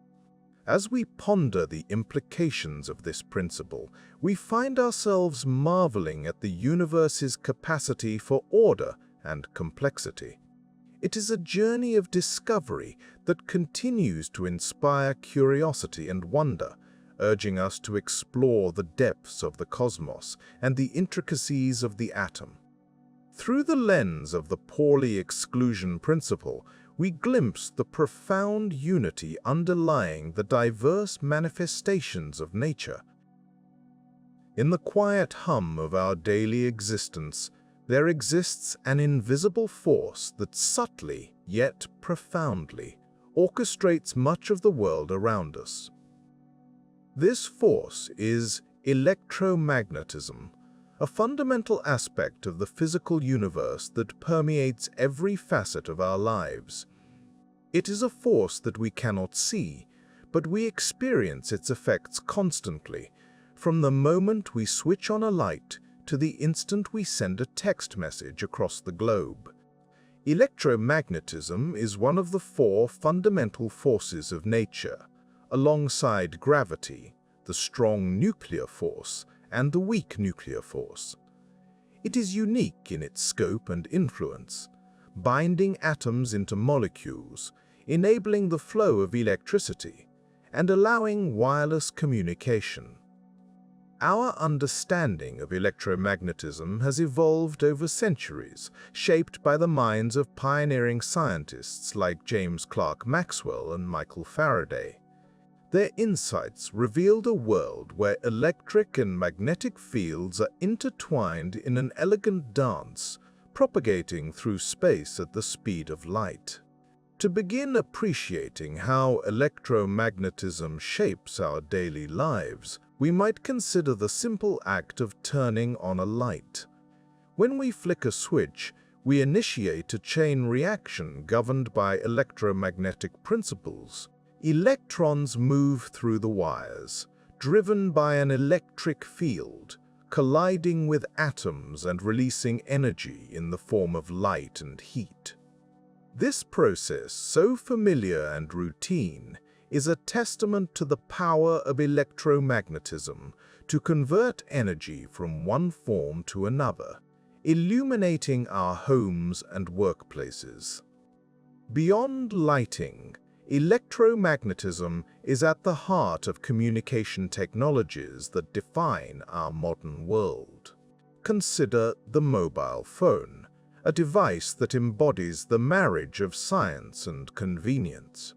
As we ponder the implications of this principle, we find ourselves marveling at the universe's capacity for order and complexity. It is a journey of discovery that continues to inspire curiosity and wonder, urging us to explore the depths of the cosmos and the intricacies of the atom. Through the lens of the Pauli exclusion principle, we glimpse the profound unity underlying the diverse manifestations of nature. In the quiet hum of our daily existence, there exists an invisible force that subtly, yet profoundly, orchestrates much of the world around us. This force is electromagnetism, a fundamental aspect of the physical universe that permeates every facet of our lives. It is a force that we cannot see, but we experience its effects constantly, from the moment we switch on a light to the instant we send a text message across the globe. Electromagnetism is one of the four fundamental forces of nature, alongside gravity, the strong nuclear force, and the weak nuclear force. It is unique in its scope and influence, binding atoms into molecules, enabling the flow of electricity, and allowing wireless communication. Our understanding of electromagnetism has evolved over centuries, shaped by the minds of pioneering scientists like James Clerk Maxwell and Michael Faraday. Their insights revealed a world where electric and magnetic fields are intertwined in an elegant dance, propagating through space at the speed of light. To begin appreciating how electromagnetism shapes our daily lives, we might consider the simple act of turning on a light. When we flick a switch, we initiate a chain reaction governed by electromagnetic principles. Electrons move through the wires, driven by an electric field, colliding with atoms and releasing energy in the form of light and heat. This process, so familiar and routine, is a testament to the power of electromagnetism to convert energy from one form to another, illuminating our homes and workplaces. Beyond lighting, electromagnetism is at the heart of communication technologies that define our modern world. Consider the mobile phone, a device that embodies the marriage of science and convenience.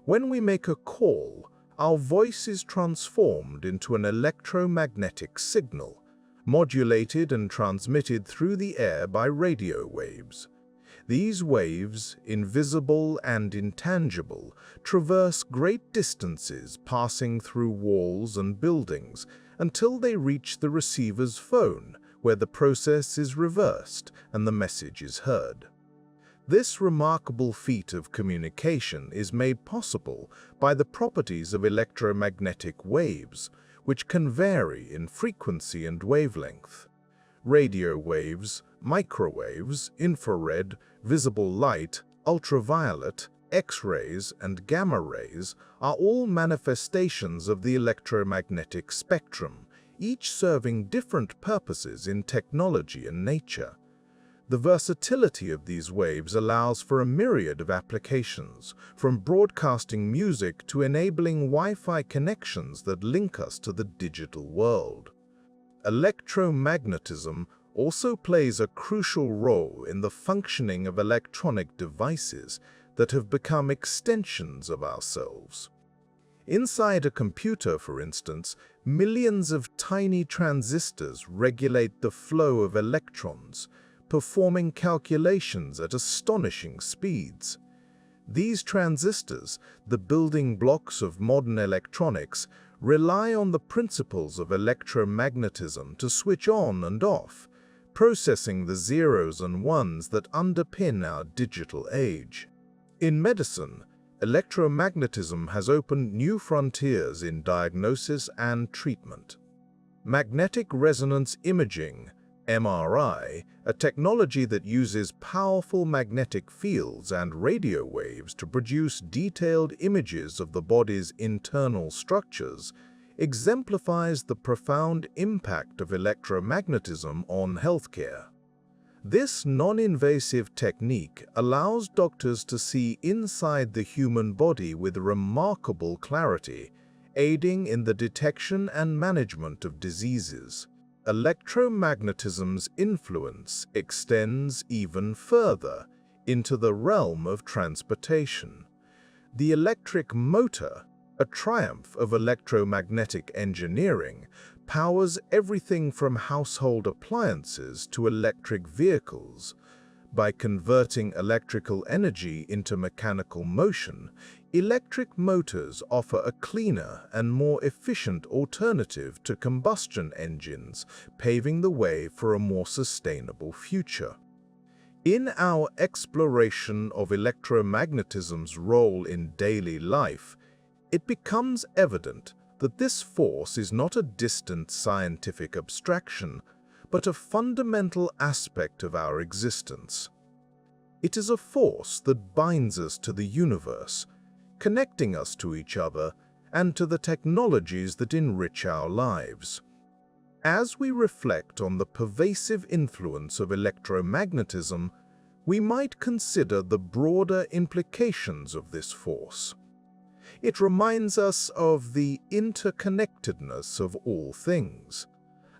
When we make a call, our voice is transformed into an electromagnetic signal, modulated and transmitted through the air by radio waves. These waves, invisible and intangible, traverse great distances, passing through walls and buildings until they reach the receiver's phone, where the process is reversed and the message is heard. This remarkable feat of communication is made possible by the properties of electromagnetic waves, which can vary in frequency and wavelength. Radio waves, microwaves, infrared, visible light, ultraviolet, X-rays, and gamma rays are all manifestations of the electromagnetic spectrum, each serving different purposes in technology and nature. The versatility of these waves allows for a myriad of applications, from broadcasting music to enabling Wi-Fi connections that link us to the digital world. Electromagnetism also plays a crucial role in the functioning of electronic devices that have become extensions of ourselves. Inside a computer, for instance, millions of tiny transistors regulate the flow of electrons, performing calculations at astonishing speeds. These transistors, the building blocks of modern electronics, rely on the principles of electromagnetism to switch on and off, processing the zeros and ones that underpin our digital age. In medicine, electromagnetism has opened new frontiers in diagnosis and treatment. Magnetic resonance imaging, MRI, a technology that uses powerful magnetic fields and radio waves to produce detailed images of the body's internal structures, exemplifies the profound impact of electromagnetism on healthcare. This non-invasive technique allows doctors to see inside the human body with remarkable clarity, aiding in the detection and management of diseases. Electromagnetism's influence extends even further into the realm of transportation. The electric motor, a triumph of electromagnetic engineering, powers everything from household appliances to electric vehicles. By converting electrical energy into mechanical motion, Electric motors offer a cleaner and more efficient alternative to combustion engines, paving the way for a more sustainable future. In our exploration of electromagnetism's role in daily life, it becomes evident that this force is not a distant scientific abstraction, but a fundamental aspect of our existence. It is a force that binds us to the universe, connecting us to each other and to the technologies that enrich our lives. As we reflect on the pervasive influence of electromagnetism, we might consider the broader implications of this force. It reminds us of the interconnectedness of all things,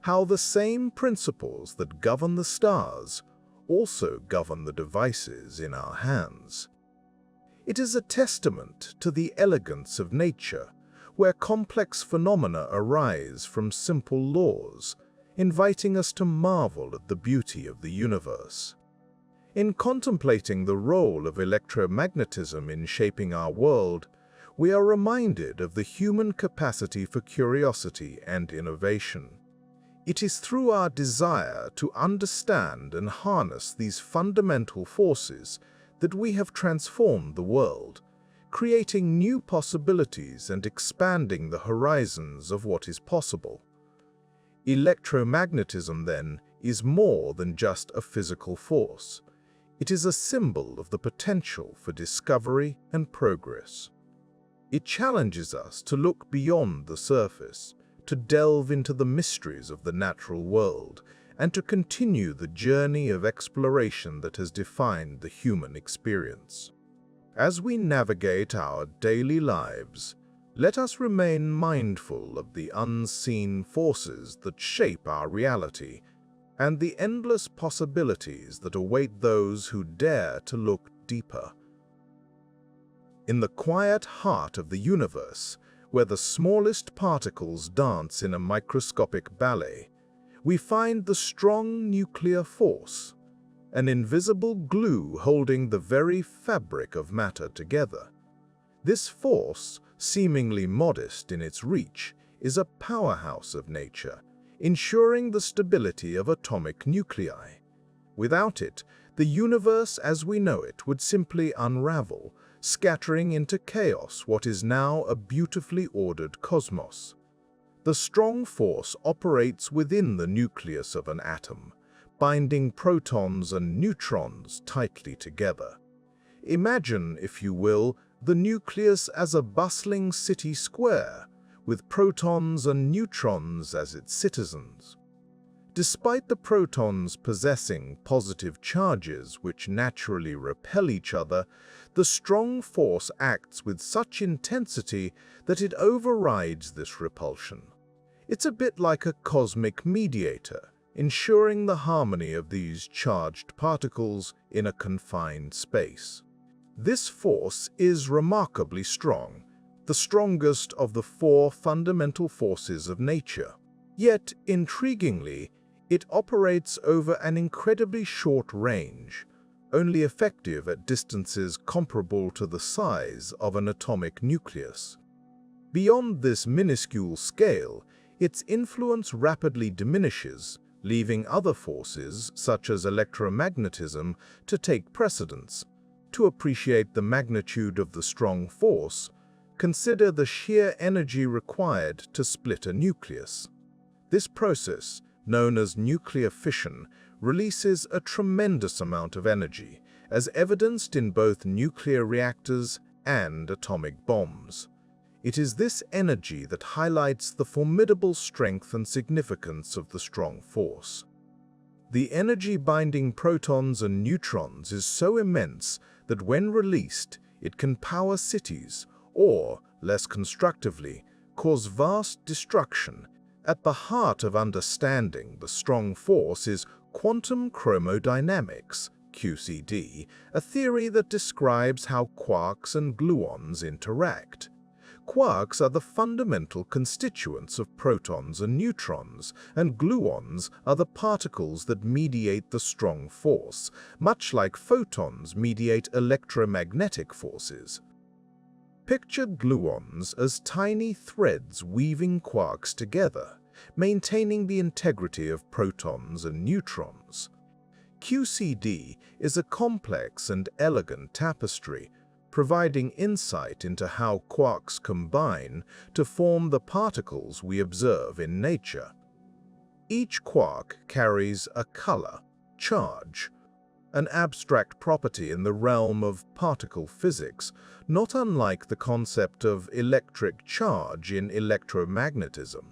how the same principles that govern the stars also govern the devices in our hands. It is a testament to the elegance of nature, where complex phenomena arise from simple laws, inviting us to marvel at the beauty of the universe. In contemplating the role of electromagnetism in shaping our world, we are reminded of the human capacity for curiosity and innovation. It is through our desire to understand and harness these fundamental forces that we have transformed the world, creating new possibilities and expanding the horizons of what is possible. Electromagnetism, then, is more than just a physical force. It is a symbol of the potential for discovery and progress. It challenges us to look beyond the surface, to delve into the mysteries of the natural world, and to continue the journey of exploration that has defined the human experience. As we navigate our daily lives, let us remain mindful of the unseen forces that shape our reality and the endless possibilities that await those who dare to look deeper. In the quiet heart of the universe, where the smallest particles dance in a microscopic ballet, we find the strong nuclear force, an invisible glue holding the very fabric of matter together. This force, seemingly modest in its reach, is a powerhouse of nature, ensuring the stability of atomic nuclei. Without it, the universe as we know it would simply unravel, scattering into chaos what is now a beautifully ordered cosmos. The strong force operates within the nucleus of an atom, binding protons and neutrons tightly together. Imagine, if you will, the nucleus as a bustling city square, with protons and neutrons as its citizens. Despite the protons possessing positive charges which naturally repel each other, the strong force acts with such intensity that it overrides this repulsion. It's a bit like a cosmic mediator, ensuring the harmony of these charged particles in a confined space. This force is remarkably strong, the strongest of the four fundamental forces of nature. Yet, intriguingly, it operates over an incredibly short range, only effective at distances comparable to the size of an atomic nucleus. Beyond this minuscule scale, its influence rapidly diminishes, leaving other forces, such as electromagnetism, to take precedence. To appreciate the magnitude of the strong force, consider the sheer energy required to split a nucleus. This process, known as nuclear fission, releases a tremendous amount of energy, as evidenced in both nuclear reactors and atomic bombs. It is this energy that highlights the formidable strength and significance of the strong force. The energy binding protons and neutrons is so immense that when released, it can power cities, or, less constructively, cause vast destruction. At the heart of understanding the strong force is quantum chromodynamics, QCD, a theory that describes how quarks and gluons interact. Quarks are the fundamental constituents of protons and neutrons, and gluons are the particles that mediate the strong force, much like photons mediate electromagnetic forces. Picture gluons as tiny threads weaving quarks together, maintaining the integrity of protons and neutrons. QCD is a complex and elegant tapestry, providing insight into how quarks combine to form the particles we observe in nature. Each quark carries a color, charge, an abstract property in the realm of particle physics, not unlike the concept of electric charge in electromagnetism.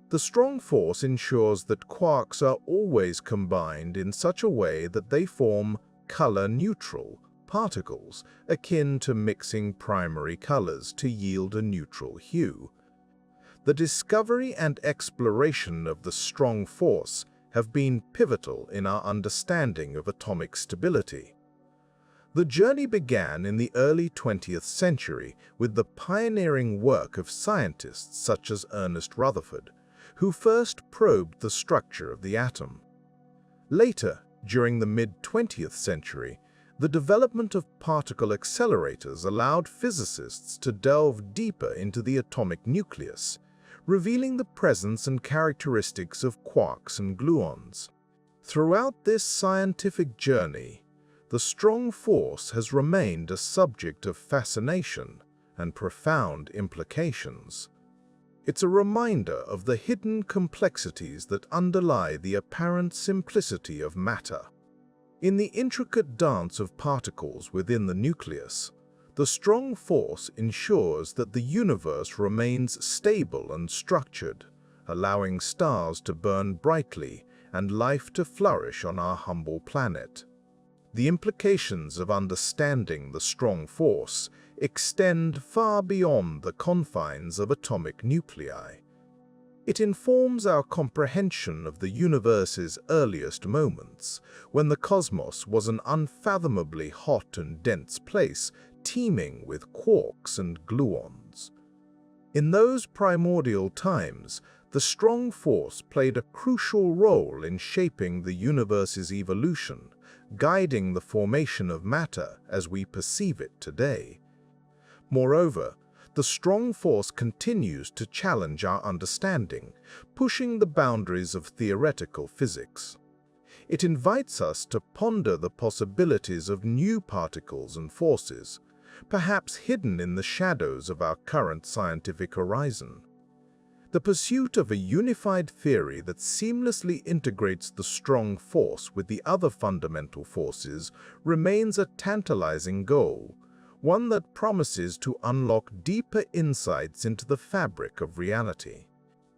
The strong force ensures that quarks are always combined in such a way that they form color-neutral particles, akin to mixing primary colors to yield a neutral hue. The discovery and exploration of the strong force have been pivotal in our understanding of atomic stability. The journey began in the early 20th century with the pioneering work of scientists such as Ernest Rutherford, who first probed the structure of the atom. Later, during the mid-20th century, the development of particle accelerators allowed physicists to delve deeper into the atomic nucleus, revealing the presence and characteristics of quarks and gluons. Throughout this scientific journey, the strong force has remained a subject of fascination and profound implications. It's a reminder of the hidden complexities that underlie the apparent simplicity of matter. In the intricate dance of particles within the nucleus, the strong force ensures that the universe remains stable and structured, allowing stars to burn brightly and life to flourish on our humble planet. The implications of understanding the strong force extend far beyond the confines of atomic nuclei. It informs our comprehension of the universe's earliest moments, when the cosmos was an unfathomably hot and dense place teeming with quarks and gluons. In those primordial times, the strong force played a crucial role in shaping the universe's evolution, guiding the formation of matter as we perceive it today. Moreover, the strong force continues to challenge our understanding, pushing the boundaries of theoretical physics. It invites us to ponder the possibilities of new particles and forces, perhaps hidden in the shadows of our current scientific horizon. The pursuit of a unified theory that seamlessly integrates the strong force with the other fundamental forces remains a tantalizing goal, one that promises to unlock deeper insights into the fabric of reality.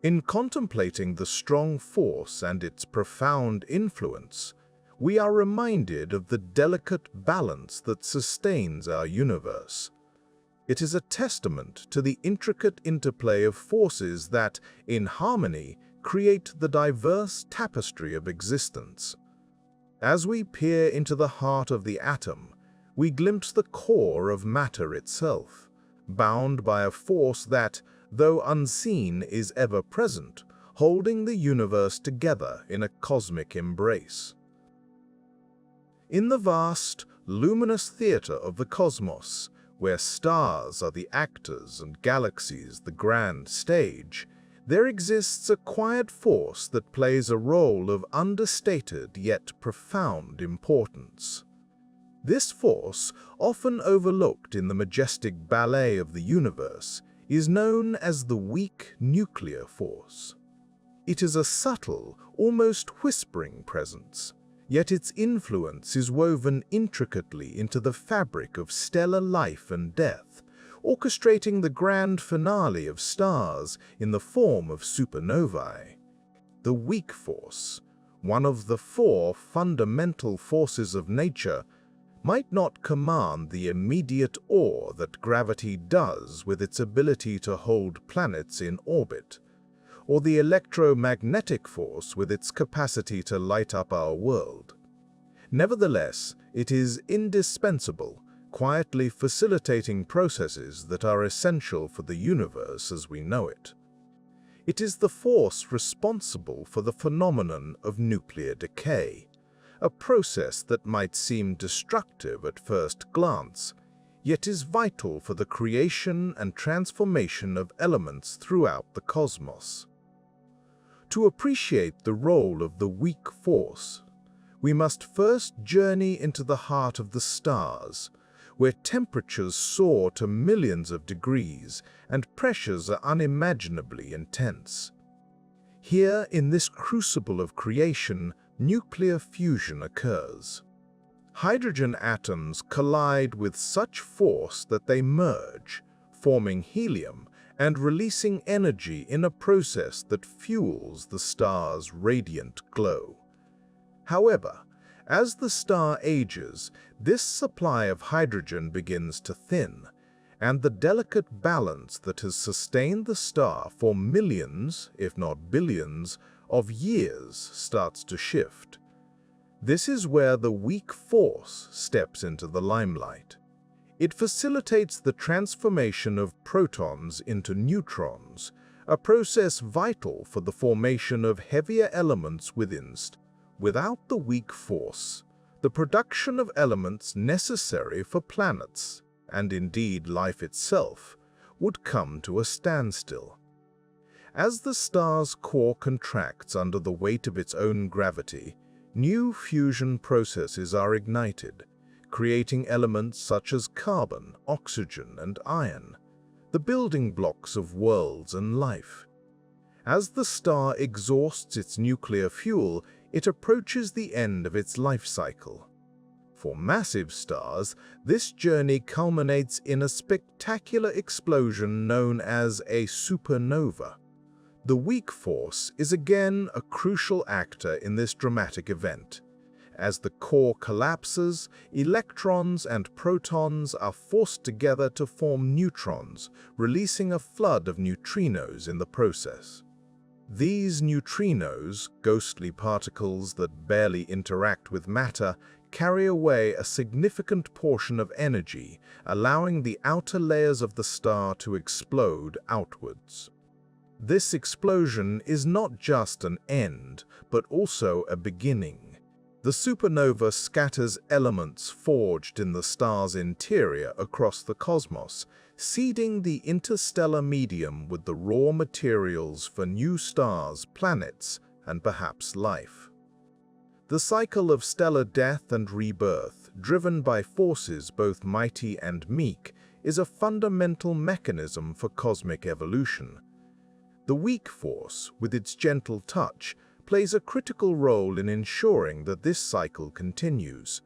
In contemplating the strong force and its profound influence, we are reminded of the delicate balance that sustains our universe. It is a testament to the intricate interplay of forces that, in harmony, create the diverse tapestry of existence. As we peer into the heart of the atom, we glimpse the core of matter itself, bound by a force that, though unseen, is ever present, holding the universe together in a cosmic embrace. In the vast, luminous theater of the cosmos, where stars are the actors and galaxies the grand stage, there exists a quiet force that plays a role of understated yet profound importance. This force, often overlooked in the majestic ballet of the universe, is known as the weak nuclear force. It is a subtle, almost whispering presence, yet its influence is woven intricately into the fabric of stellar life and death, orchestrating the grand finale of stars in the form of supernovae. The weak force, one of the four fundamental forces of nature, might not command the immediate awe that gravity does with its ability to hold planets in orbit, or the electromagnetic force with its capacity to light up our world. Nevertheless, it is indispensable, quietly facilitating processes that are essential for the universe as we know it. It is the force responsible for the phenomenon of nuclear decay, a process that might seem destructive at first glance, yet is vital for the creation and transformation of elements throughout the cosmos. To appreciate the role of the weak force, we must first journey into the heart of the stars, where temperatures soar to millions of degrees and pressures are unimaginably intense. Here, in this crucible of creation, nuclear fusion occurs. Hydrogen atoms collide with such force that they merge, forming helium and releasing energy in a process that fuels the star's radiant glow. However, as the star ages, this supply of hydrogen begins to thin, and the delicate balance that has sustained the star for millions, if not billions, of years starts to shift. This is where the weak force steps into the limelight. It facilitates the transformation of protons into neutrons, a process vital for the formation of heavier elements within. Without the weak force, the production of elements necessary for planets, and indeed life itself, would come to a standstill. As the star's core contracts under the weight of its own gravity, new fusion processes are ignited, creating elements such as carbon, oxygen, and iron, the building blocks of worlds and life. As the star exhausts its nuclear fuel, it approaches the end of its life cycle. For massive stars, this journey culminates in a spectacular explosion known as a supernova. The weak force is again a crucial actor in this dramatic event. As the core collapses, electrons and protons are forced together to form neutrons, releasing a flood of neutrinos in the process. These neutrinos, ghostly particles that barely interact with matter, carry away a significant portion of energy, allowing the outer layers of the star to explode outwards. This explosion is not just an end, but also a beginning. The supernova scatters elements forged in the star's interior across the cosmos, seeding the interstellar medium with the raw materials for new stars, planets, and perhaps life. The cycle of stellar death and rebirth, driven by forces both mighty and meek, is a fundamental mechanism for cosmic evolution. The weak force, with its gentle touch, plays a critical role in ensuring that this cycle continues.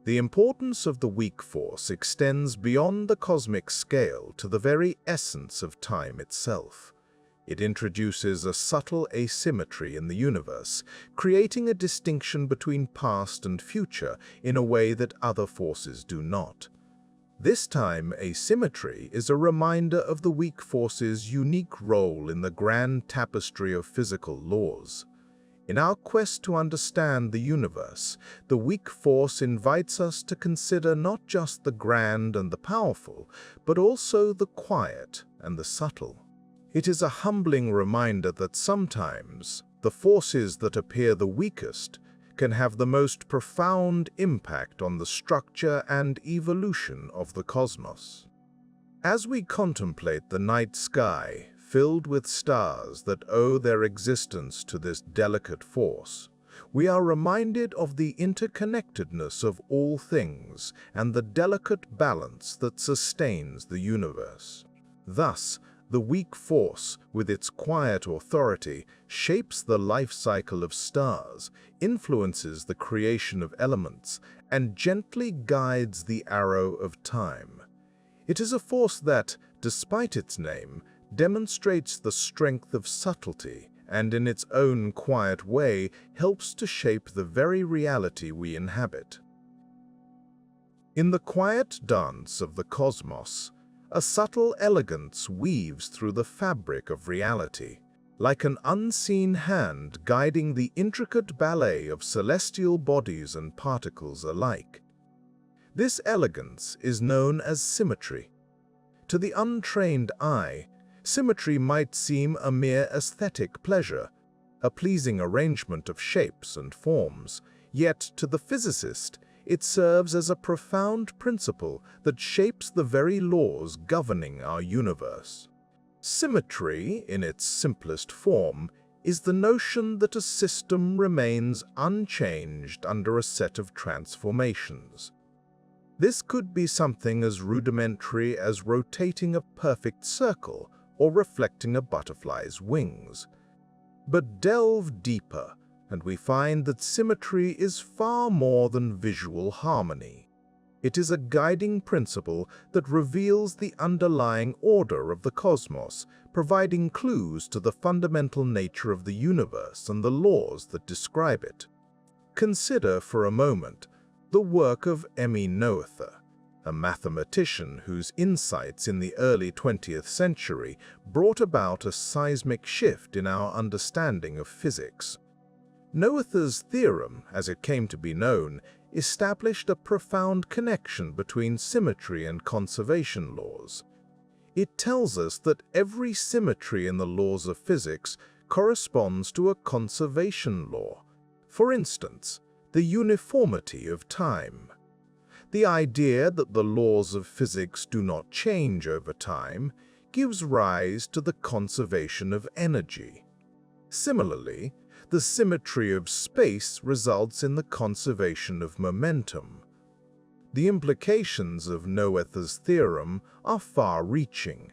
The importance of the weak force extends beyond the cosmic scale to the very essence of time itself. It introduces a subtle asymmetry in the universe, creating a distinction between past and future in a way that other forces do not. This time, asymmetry is a reminder of the weak force's unique role in the grand tapestry of physical laws. In our quest to understand the universe, the weak force invites us to consider not just the grand and the powerful, but also the quiet and the subtle. It is a humbling reminder that sometimes the forces that appear the weakest can have the most profound impact on the structure and evolution of the cosmos. As we contemplate the night sky, filled with stars that owe their existence to this delicate force, we are reminded of the interconnectedness of all things and the delicate balance that sustains the universe. Thus, the weak force, with its quiet authority, shapes the life cycle of stars, influences the creation of elements, and gently guides the arrow of time. It is a force that, despite its name, demonstrates the strength of subtlety and in its own quiet way helps to shape the very reality we inhabit. In the quiet dance of the cosmos, a subtle elegance weaves through the fabric of reality, like an unseen hand guiding the intricate ballet of celestial bodies and particles alike. This elegance is known as symmetry. To the untrained eye, symmetry might seem a mere aesthetic pleasure, a pleasing arrangement of shapes and forms, yet to the physicist, it serves as a profound principle that shapes the very laws governing our universe. Symmetry, in its simplest form, is the notion that a system remains unchanged under a set of transformations. This could be something as rudimentary as rotating a perfect circle or reflecting a butterfly's wings. But delve deeper, and we find that symmetry is far more than visual harmony. It is a guiding principle that reveals the underlying order of the cosmos, providing clues to the fundamental nature of the universe and the laws that describe it. Consider for a moment the work of Emmy Noether, a mathematician whose insights in the early 20th century brought about a seismic shift in our understanding of physics. Noether's theorem, as it came to be known, established a profound connection between symmetry and conservation laws. It tells us that every symmetry in the laws of physics corresponds to a conservation law. For instance, the uniformity of time. The idea that the laws of physics do not change over time gives rise to the conservation of energy. Similarly, the symmetry of space results in the conservation of momentum. The implications of Noether's theorem are far-reaching.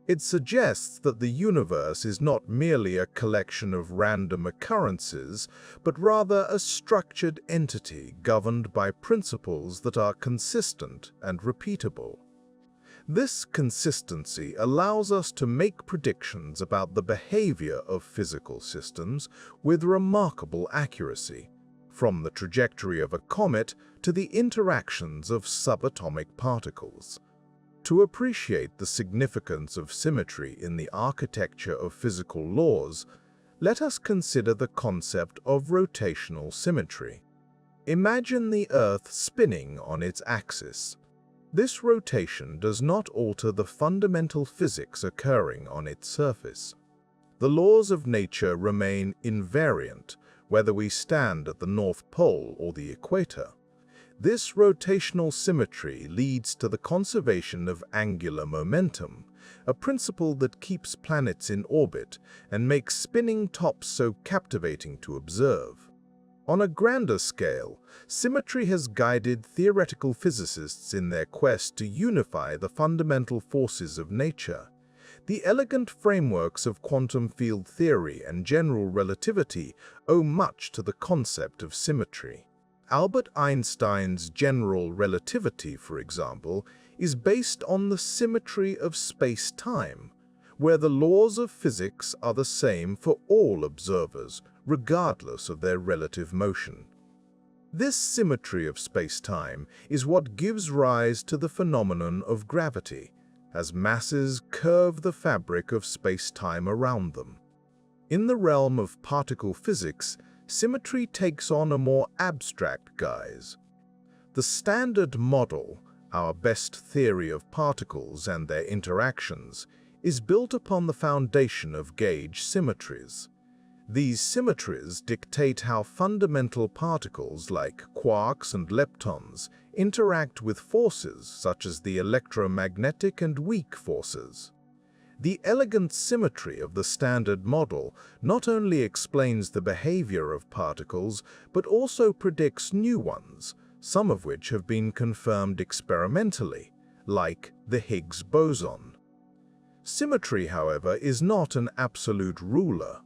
It suggests that the universe is not merely a collection of random occurrences, but rather a structured entity governed by principles that are consistent and repeatable. This consistency allows us to make predictions about the behavior of physical systems with remarkable accuracy, from the trajectory of a comet to the interactions of subatomic particles. To appreciate the significance of symmetry in the architecture of physical laws, let us consider the concept of rotational symmetry. Imagine the Earth spinning on its axis. This rotation does not alter the fundamental physics occurring on its surface. The laws of nature remain invariant, whether we stand at the North Pole or the equator. This rotational symmetry leads to the conservation of angular momentum, a principle that keeps planets in orbit and makes spinning tops so captivating to observe. On a grander scale, symmetry has guided theoretical physicists in their quest to unify the fundamental forces of nature. The elegant frameworks of quantum field theory and general relativity owe much to the concept of symmetry. Albert Einstein's general relativity, for example, is based on the symmetry of space-time, where the laws of physics are the same for all observers, regardless of their relative motion. This symmetry of space-time is what gives rise to the phenomenon of gravity, as masses curve the fabric of space-time around them. In the realm of particle physics, symmetry takes on a more abstract guise. The Standard Model, our best theory of particles and their interactions, is built upon the foundation of gauge symmetries. These symmetries dictate how fundamental particles like quarks and leptons interact with forces such as the electromagnetic and weak forces. The elegant symmetry of the Standard Model not only explains the behavior of particles, but also predicts new ones, some of which have been confirmed experimentally, like the Higgs boson. Symmetry, however, is not an absolute ruler.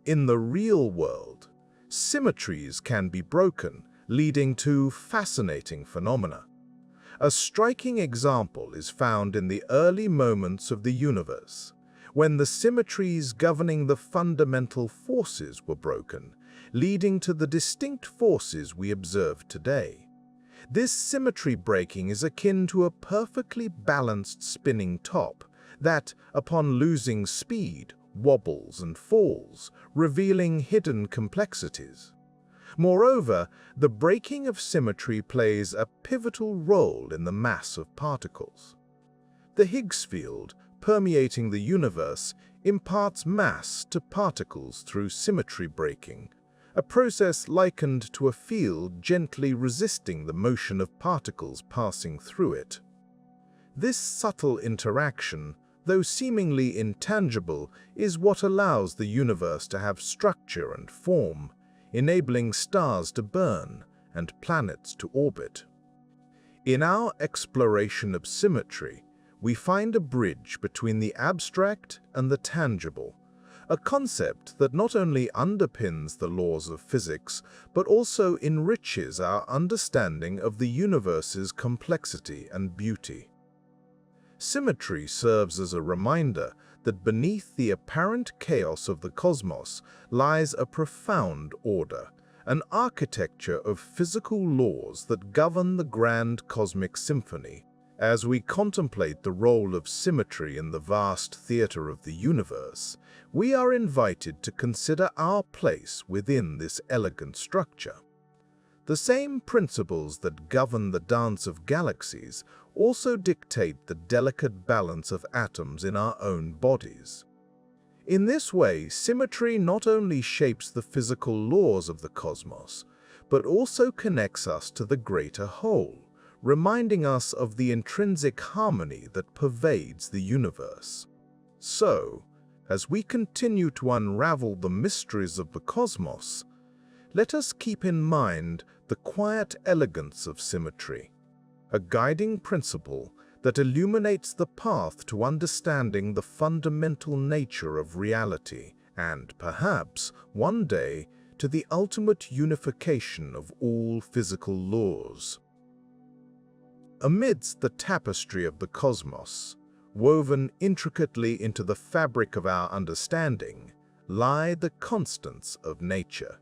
In the real world, symmetries can be broken, leading to fascinating phenomena. A striking example is found in the early moments of the universe, when the symmetries governing the fundamental forces were broken, leading to the distinct forces we observe today. This symmetry breaking is akin to a perfectly balanced spinning top that, upon losing speed, wobbles and falls, revealing hidden complexities. Moreover, the breaking of symmetry plays a pivotal role in the mass of particles. The Higgs field, permeating the universe, imparts mass to particles through symmetry breaking, a process likened to a field gently resisting the motion of particles passing through it. This subtle interaction, though seemingly intangible, is what allows the universe to have structure and form, enabling stars to burn and planets to orbit. In our exploration of symmetry, we find a bridge between the abstract and the tangible, a concept that not only underpins the laws of physics, but also enriches our understanding of the universe's complexity and beauty. Symmetry serves as a reminder that beneath the apparent chaos of the cosmos lies a profound order, an architecture of physical laws that govern the grand cosmic symphony. As we contemplate the role of symmetry in the vast theater of the universe, we are invited to consider our place within this elegant structure. The same principles that govern the dance of galaxies also dictate the delicate balance of atoms in our own bodies. In this way, symmetry not only shapes the physical laws of the cosmos, but also connects us to the greater whole, reminding us of the intrinsic harmony that pervades the universe. So, as we continue to unravel the mysteries of the cosmos, let us keep in mind the quiet elegance of symmetry, a guiding principle that illuminates the path to understanding the fundamental nature of reality and, perhaps, one day, to the ultimate unification of all physical laws. Amidst the tapestry of the cosmos, woven intricately into the fabric of our understanding, lie the constants of nature.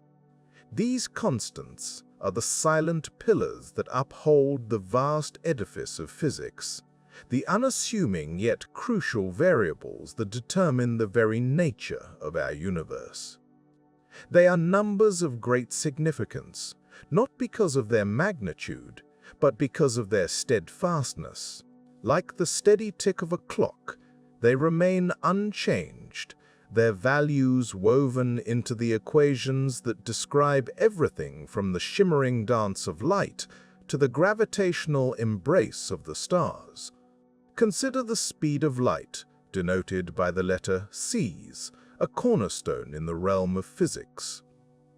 These constants are the silent pillars that uphold the vast edifice of physics, the unassuming yet crucial variables that determine the very nature of our universe. They are numbers of great significance, not because of their magnitude, but because of their steadfastness. Like the steady tick of a clock, they remain unchanged, their values woven into the equations that describe everything from the shimmering dance of light to the gravitational embrace of the stars. Consider the speed of light, denoted by the letter c's, a cornerstone in the realm of physics.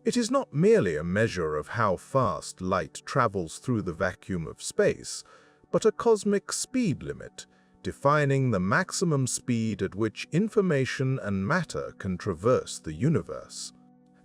It is not merely a measure of how fast light travels through the vacuum of space, but a cosmic speed limit, defining the maximum speed at which information and matter can traverse the universe.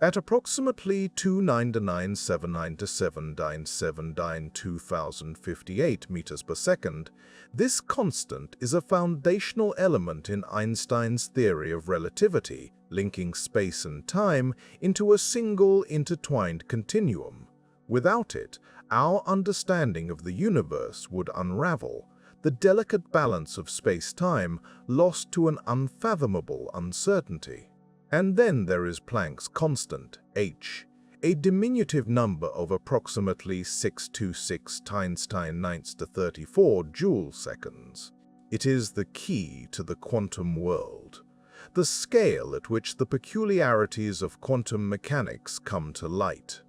At approximately 29979979792,058 meters per second, this constant is a foundational element in Einstein's theory of relativity, linking space and time into a single intertwined continuum. Without it, our understanding of the universe would unravel, the delicate balance of space-time lost to an unfathomable uncertainty. And then there is Planck's constant, h, a diminutive number of approximately 626 Einstein 9^34 joule-seconds. It is the key to the quantum world, the scale at which the peculiarities of quantum mechanics come to light.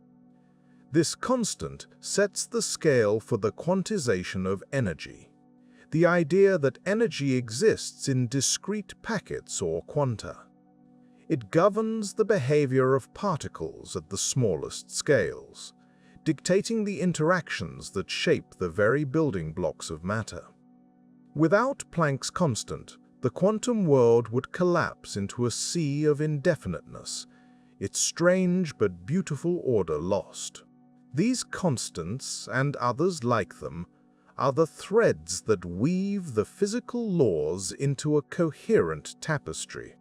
This constant sets the scale for the quantization of energy, the idea that energy exists in discrete packets or quanta. It governs the behavior of particles at the smallest scales, dictating the interactions that shape the very building blocks of matter. Without Planck's constant, the quantum world would collapse into a sea of indefiniteness, its strange but beautiful order lost. These constants, and others like them, are the threads that weave the physical laws into a coherent tapestry.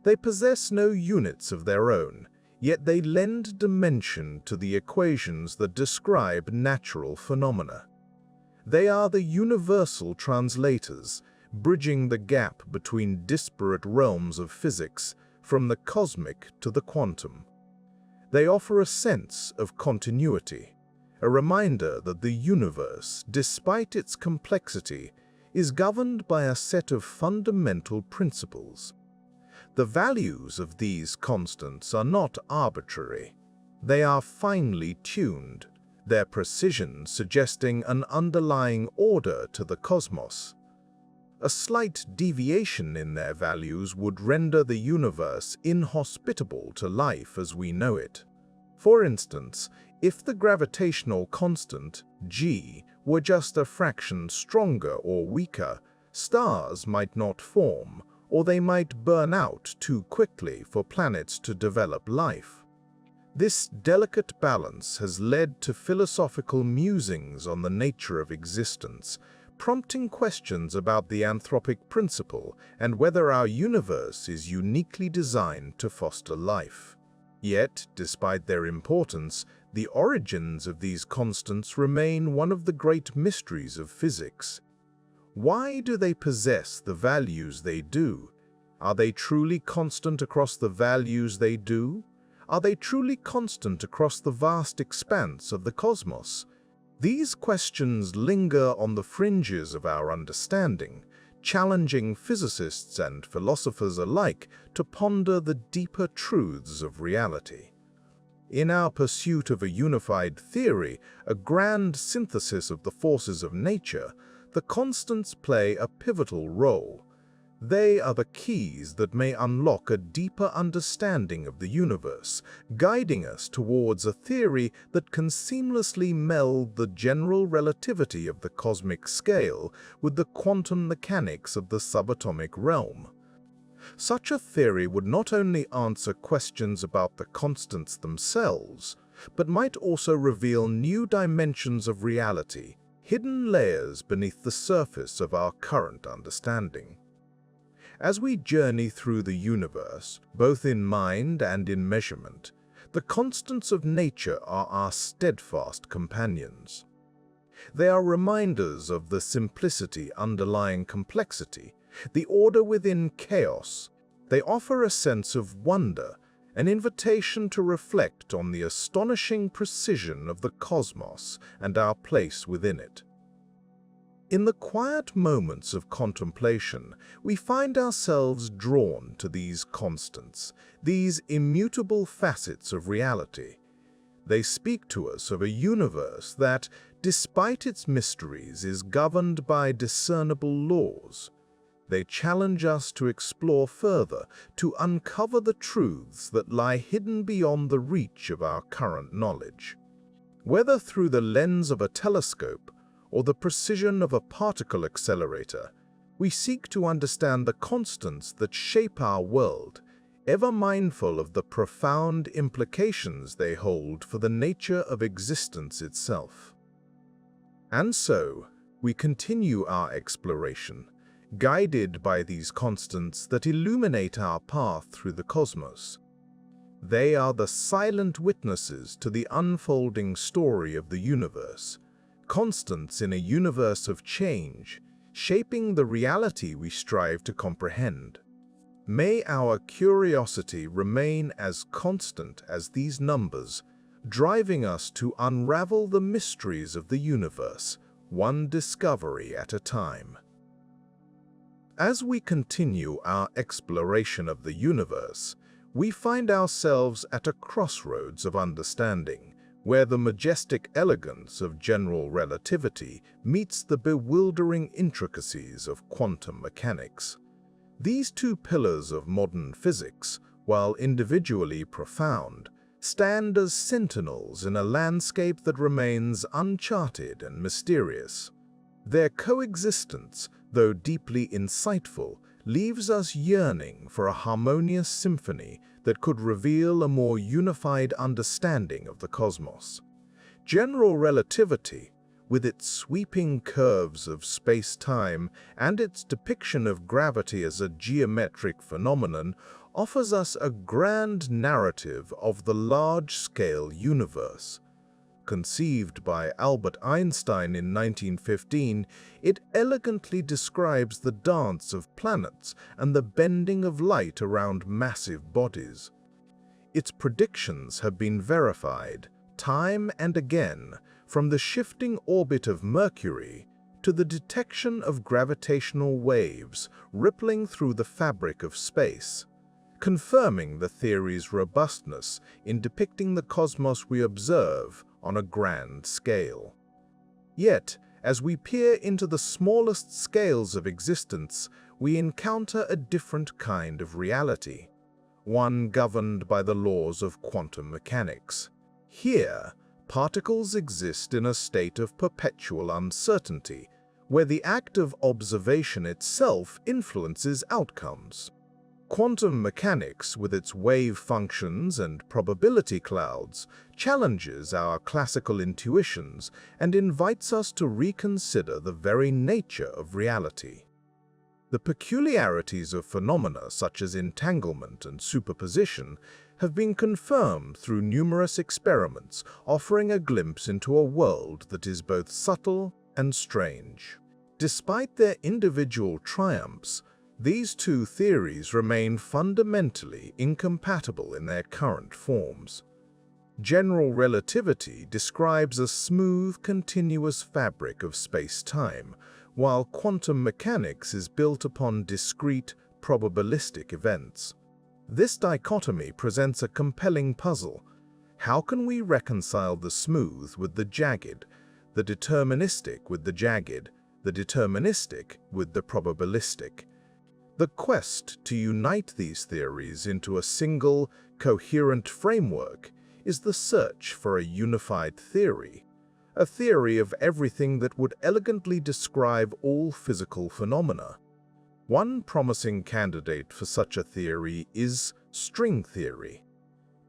They possess no units of their own, yet they lend dimension to the equations that describe natural phenomena. They are the universal translators, bridging the gap between disparate realms of physics, from the cosmic to the quantum. They offer a sense of continuity, a reminder that the universe, despite its complexity, is governed by a set of fundamental principles. The values of these constants are not arbitrary. They are finely tuned, their precision suggesting an underlying order to the cosmos. A slight deviation in their values would render the universe inhospitable to life as we know it. For instance, if the gravitational constant, g, were just a fraction stronger or weaker, stars might not form, or they might burn out too quickly for planets to develop life. This delicate balance has led to philosophical musings on the nature of existence, prompting questions about the anthropic principle and whether our universe is uniquely designed to foster life. Yet, despite their importance, the origins of these constants remain one of the great mysteries of physics. Why do they possess the values they do? Are they truly constant across the values they do? Are they truly constant across the vast expanse of the cosmos? These questions linger on the fringes of our understanding, challenging physicists and philosophers alike to ponder the deeper truths of reality. In our pursuit of a unified theory, a grand synthesis of the forces of nature, the constants play a pivotal role. They are the keys that may unlock a deeper understanding of the universe, guiding us towards a theory that can seamlessly meld the general relativity of the cosmic scale with the quantum mechanics of the subatomic realm. Such a theory would not only answer questions about the constants themselves, but might also reveal new dimensions of reality, hidden layers beneath the surface of our current understanding. As we journey through the universe, both in mind and in measurement, the constants of nature are our steadfast companions. They are reminders of the simplicity underlying complexity, the order within chaos. They offer a sense of wonder, an invitation to reflect on the astonishing precision of the cosmos and our place within it. In the quiet moments of contemplation, we find ourselves drawn to these constants, these immutable facets of reality. They speak to us of a universe that, despite its mysteries, is governed by discernible laws. They challenge us to explore further, to uncover the truths that lie hidden beyond the reach of our current knowledge. Whether through the lens of a telescope or the precision of a particle accelerator, we seek to understand the constants that shape our world, ever mindful of the profound implications they hold for the nature of existence itself. And so, we continue our exploration, guided by these constants that illuminate our path through the cosmos. They are the silent witnesses to the unfolding story of the universe, constants in a universe of change, shaping the reality we strive to comprehend. May our curiosity remain as constant as these numbers, driving us to unravel the mysteries of the universe, one discovery at a time. As we continue our exploration of the universe, we find ourselves at a crossroads of understanding, where the majestic elegance of general relativity meets the bewildering intricacies of quantum mechanics. These two pillars of modern physics, while individually profound, stand as sentinels in a landscape that remains uncharted and mysterious. Their coexistence, though deeply insightful, leaves us yearning for a harmonious symphony that could reveal a more unified understanding of the cosmos. General relativity, with its sweeping curves of space-time and its depiction of gravity as a geometric phenomenon, offers us a grand narrative of the large-scale universe. Conceived by Albert Einstein in 1915, it elegantly describes the dance of planets and the bending of light around massive bodies. Its predictions have been verified, time and again, from the shifting orbit of Mercury to the detection of gravitational waves rippling through the fabric of space. confirming the theory's robustness in depicting the cosmos we observe on a grand scale. Yet, as we peer into the smallest scales of existence, we encounter a different kind of reality, one governed by the laws of quantum mechanics. Here, particles exist in a state of perpetual uncertainty, where the act of observation itself influences outcomes. Quantum mechanics, with its wave functions and probability clouds, challenges our classical intuitions and invites us to reconsider the very nature of reality. The peculiarities of phenomena such as entanglement and superposition have been confirmed through numerous experiments, offering a glimpse into a world that is both subtle and strange. Despite their individual triumphs, these two theories remain fundamentally incompatible in their current forms. General relativity describes a smooth, continuous fabric of space-time, while quantum mechanics is built upon discrete, probabilistic events. This dichotomy presents a compelling puzzle. How can we reconcile the smooth with the jagged, the deterministic with the jagged, the deterministic with the probabilistic? The quest to unite these theories into a single, coherent framework is the search for a unified theory, a theory of everything that would elegantly describe all physical phenomena. One promising candidate for such a theory is string theory.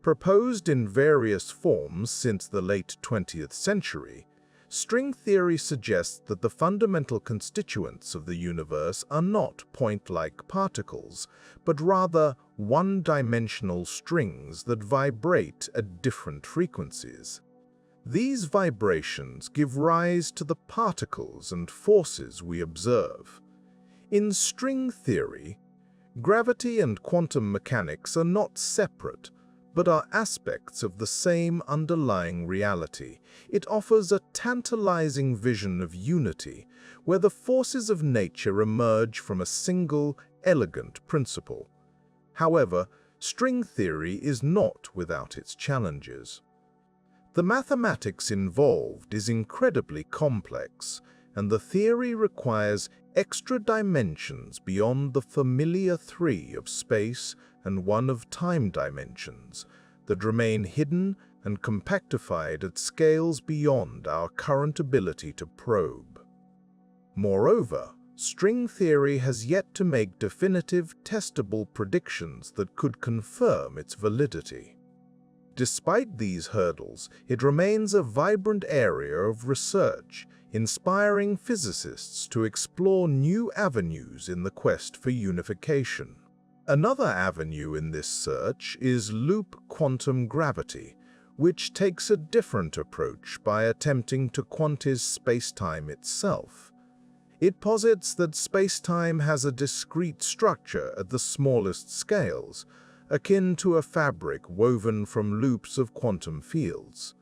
Proposed in various forms since the late 20th century, string theory suggests that the fundamental constituents of the universe are not point-like particles, but rather one-dimensional strings that vibrate at different frequencies. These vibrations give rise to the particles and forces we observe. In string theory, gravity and quantum mechanics are not separate, but are aspects of the same underlying reality. It offers a tantalizing vision of unity, where the forces of nature emerge from a single, elegant principle. However, string theory is not without its challenges. The mathematics involved is incredibly complex, and the theory requires extra dimensions beyond the familiar three of space and one of time dimensions that remain hidden and compactified at scales beyond our current ability to probe. Moreover, string theory has yet to make definitive, testable predictions that could confirm its validity. Despite these hurdles, it remains a vibrant area of research, inspiring physicists to explore new avenues in the quest for unification. Another avenue in this search is loop quantum gravity, which takes a different approach by attempting to quantize spacetime itself. It posits that spacetime has a discrete structure at the smallest scales, akin to a fabric woven from loops of quantum fields.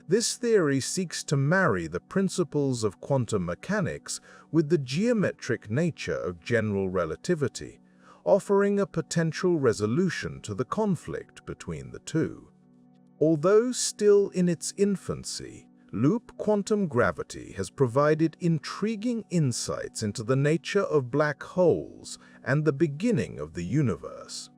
This theory seeks to marry the principles of quantum mechanics with the geometric nature of general relativity, offering a potential resolution to the conflict between the two. Although still in its infancy, loop quantum gravity has provided intriguing insights into the nature of black holes and the beginning of the universe.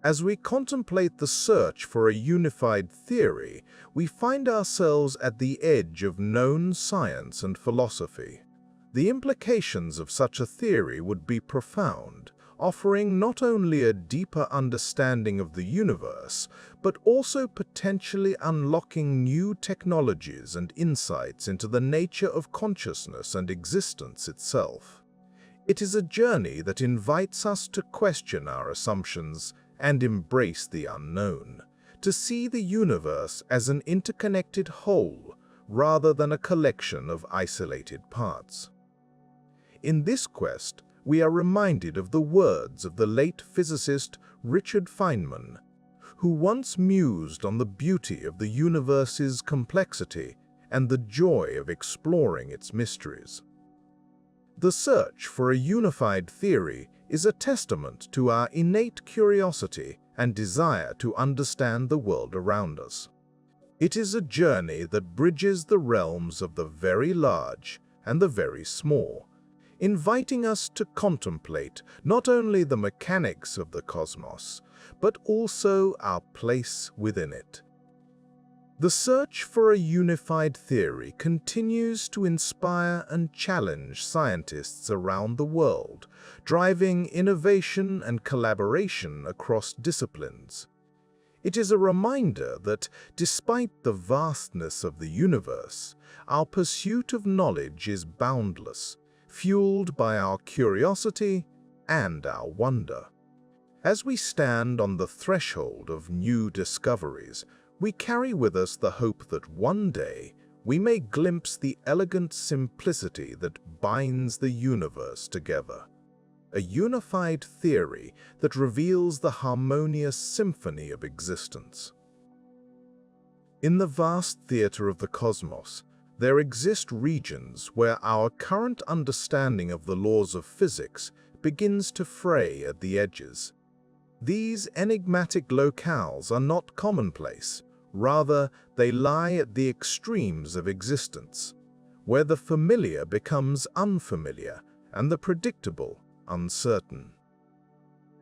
As we contemplate the search for a unified theory, we find ourselves at the edge of known science and philosophy. The implications of such a theory would be profound, offering not only a deeper understanding of the universe, but also potentially unlocking new technologies and insights into the nature of consciousness and existence itself. It is a journey that invites us to question our assumptions and embrace the unknown, to see the universe as an interconnected whole rather than a collection of isolated parts. In this quest, we are reminded of the words of the late physicist Richard Feynman, who once mused on the beauty of the universe's complexity and the joy of exploring its mysteries. The search for a unified theory is a testament to our innate curiosity and desire to understand the world around us. It is a journey that bridges the realms of the very large and the very small, inviting us to contemplate not only the mechanics of the cosmos, but also our place within it. The search for a unified theory continues to inspire and challenge scientists around the world, driving innovation and collaboration across disciplines. It is a reminder that, despite the vastness of the universe, our pursuit of knowledge is boundless, fueled by our curiosity and our wonder. As we stand on the threshold of new discoveries, we carry with us the hope that one day we may glimpse the elegant simplicity that binds the universe together. A unified theory that reveals the harmonious symphony of existence. In the vast theater of the cosmos, there exist regions where our current understanding of the laws of physics begins to fray at the edges. These enigmatic locales are not commonplace. Rather, they lie at the extremes of existence, where the familiar becomes unfamiliar and the predictable uncertain.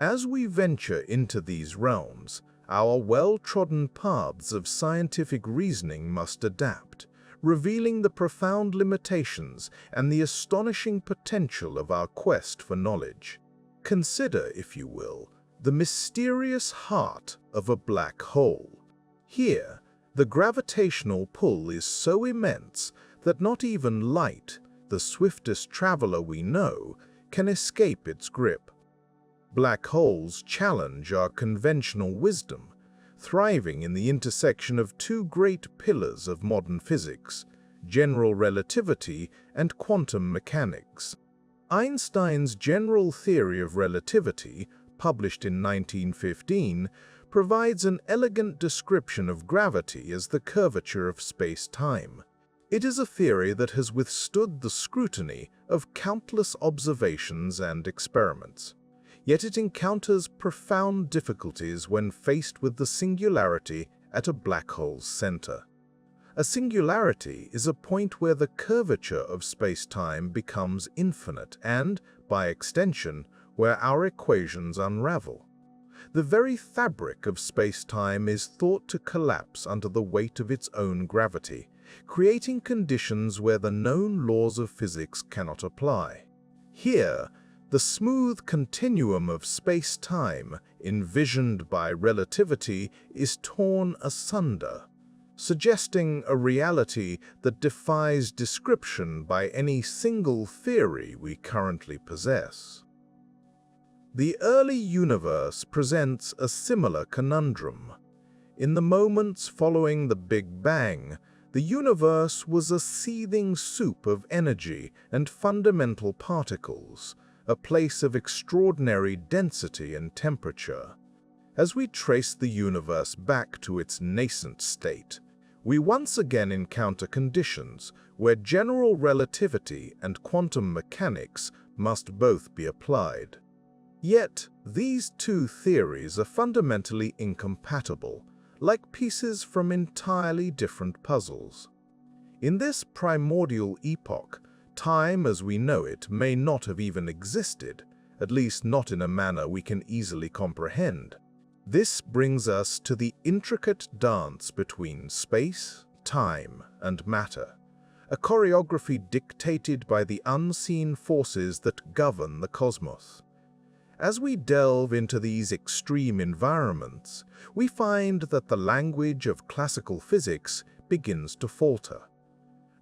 As we venture into these realms, our well-trodden paths of scientific reasoning must adapt, revealing the profound limitations and the astonishing potential of our quest for knowledge. Consider, if you will, the mysterious heart of a black hole. Here, the gravitational pull is so immense that not even light, the swiftest traveler we know, can escape its grip. Black holes challenge our conventional wisdom, thriving in the intersection of two great pillars of modern physics, general relativity and quantum mechanics. Einstein's general theory of relativity, published in 1915, provides an elegant description of gravity as the curvature of space-time. It is a theory that has withstood the scrutiny of countless observations and experiments. Yet it encounters profound difficulties when faced with the singularity at a black hole's center. A singularity is a point where the curvature of space-time becomes infinite and, by extension, where our equations unravel. The very fabric of space-time is thought to collapse under the weight of its own gravity, creating conditions where the known laws of physics cannot apply. Here, the smooth continuum of space-time, envisioned by relativity, is torn asunder, suggesting a reality that defies description by any single theory we currently possess. The early universe presents a similar conundrum. In the moments following the Big Bang, the universe was a seething soup of energy and fundamental particles, a place of extraordinary density and temperature. As we trace the universe back to its nascent state, we once again encounter conditions where general relativity and quantum mechanics must both be applied. Yet, these two theories are fundamentally incompatible, like pieces from entirely different puzzles. In this primordial epoch, time as we know it may not have even existed, at least not in a manner we can easily comprehend. This brings us to the intricate dance between space, time, and matter, a choreography dictated by the unseen forces that govern the cosmos. As we delve into these extreme environments, we find that the language of classical physics begins to falter.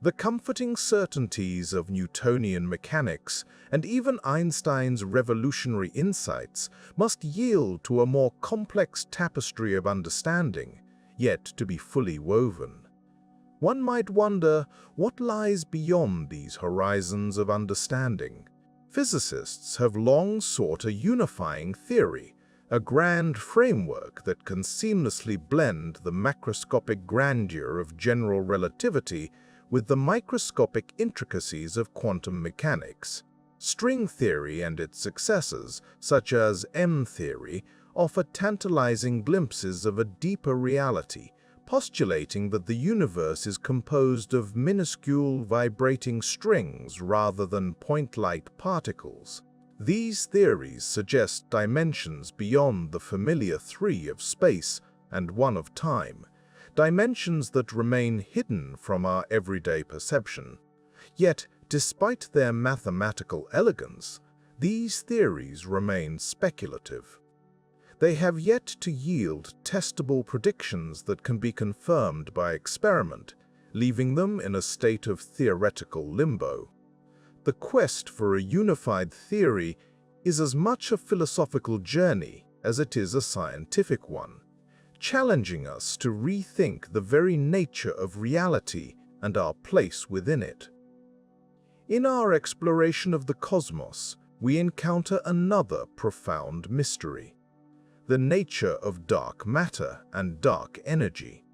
The comforting certainties of Newtonian mechanics and even Einstein's revolutionary insights must yield to a more complex tapestry of understanding, yet to be fully woven. One might wonder what lies beyond these horizons of understanding. Physicists have long sought a unifying theory, a grand framework that can seamlessly blend the macroscopic grandeur of general relativity with the microscopic intricacies of quantum mechanics. String theory and its successors, such as M-theory, offer tantalizing glimpses of a deeper reality, postulating that the universe is composed of minuscule vibrating strings rather than point-light particles. These theories suggest dimensions beyond the familiar three of space and one of time, dimensions that remain hidden from our everyday perception. Yet, despite their mathematical elegance, these theories remain speculative. They have yet to yield testable predictions that can be confirmed by experiment, leaving them in a state of theoretical limbo. The quest for a unified theory is as much a philosophical journey as it is a scientific one, challenging us to rethink the very nature of reality and our place within it. In our exploration of the cosmos, we encounter another profound mystery: the nature of dark matter and dark energy.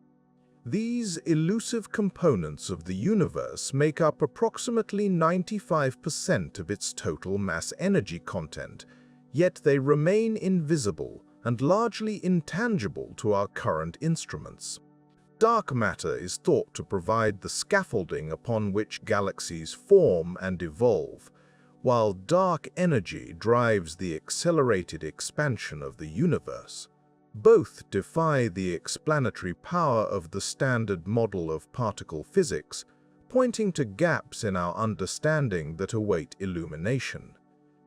These elusive components of the universe make up approximately 95% of its total mass energy content, yet they remain invisible and largely intangible to our current instruments. Dark matter is thought to provide the scaffolding upon which galaxies form and evolve, while dark energy drives the accelerated expansion of the universe. Both defy the explanatory power of the standard model of particle physics, pointing to gaps in our understanding that await illumination.